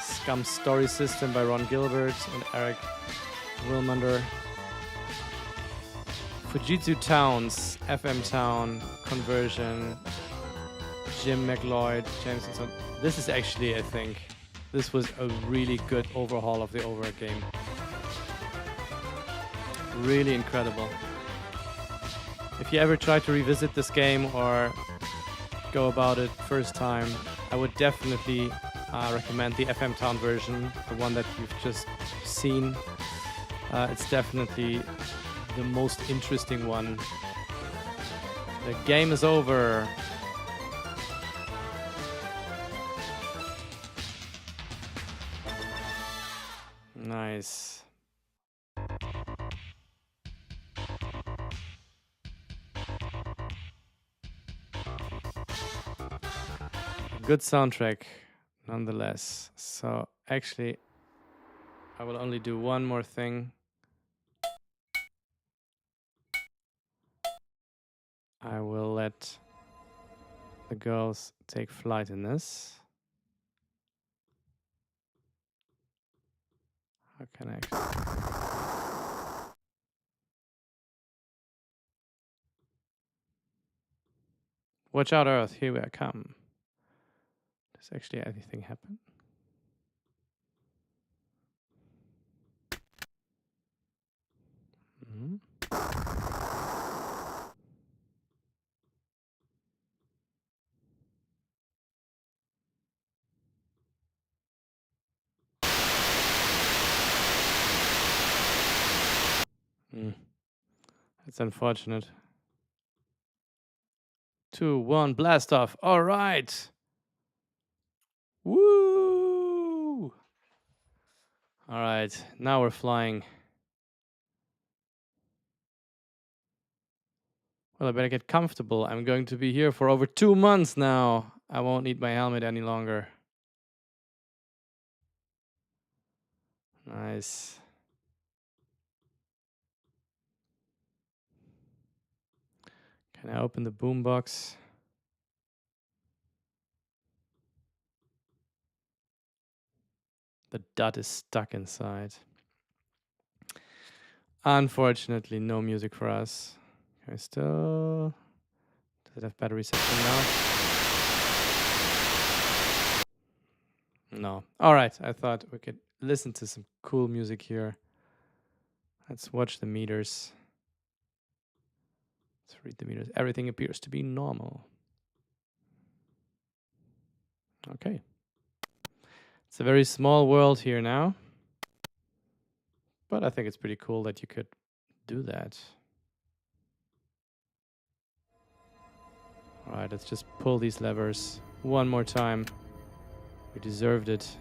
Scum Story System by Ron Gilbert and Eric Wilmander. Fujitsu Towns, FM Town, conversion. Jim McLeod, Jameson. This is actually, I think, this was a really good overhaul of the overall game. Really incredible. If you ever try to revisit this game or go about it first time, I would definitely recommend the FM Town version, the one that you've just seen. It's definitely the most interesting one. The game is over. Nice. Good soundtrack, nonetheless. So actually, I will only do one more thing. I will let the girls take flight in this. How can I actually... Watch out, Earth, here I come. Does actually anything happen? Mm-hmm. That's unfortunate. 2, 1, blast off. All right. Woo! All right, now we're flying. Well, I better get comfortable. I'm going to be here for over 2 months now. I won't need my helmet any longer. Nice. Can I open the boombox? The dot is stuck inside. Unfortunately, no music for us. Can I still... Does it have better reception now? No. All right, I thought we could listen to some cool music here. Let's watch the meters. Let's read the meters. Everything appears to be normal. Okay. It's a very small world here now. But I think it's pretty cool that you could do that. All right, let's just pull these levers one more time. We deserved it.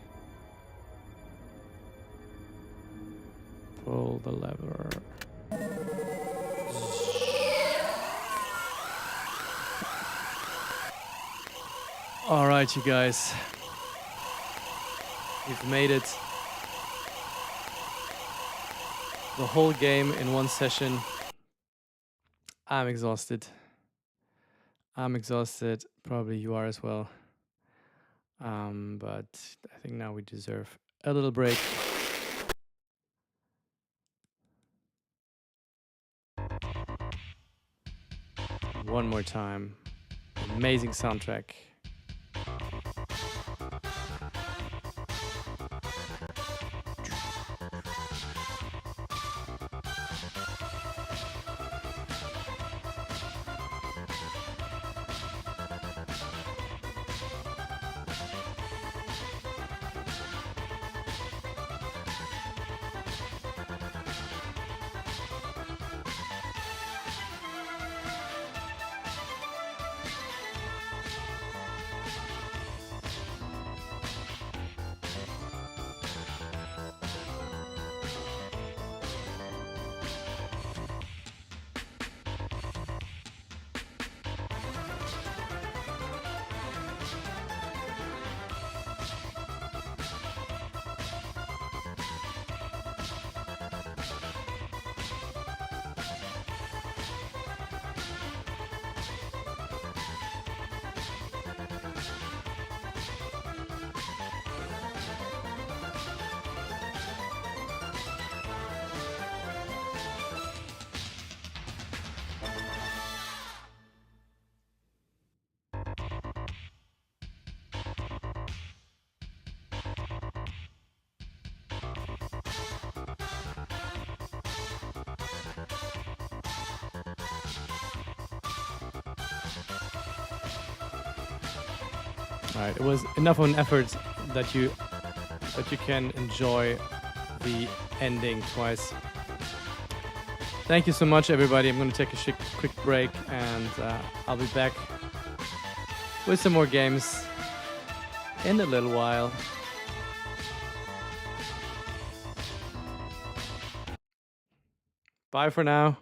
Pull the lever. All right, you guys. We've made it. The whole game in one session. I'm exhausted. I'm exhausted. Probably you are as well. But I think now we deserve a little break. One more time. Amazing soundtrack. Alright, it was enough of an effort that you can enjoy the ending twice. Thank you so much, everybody. I'm going to take a quick break, and I'll be back with some more games in a little while. Bye for now.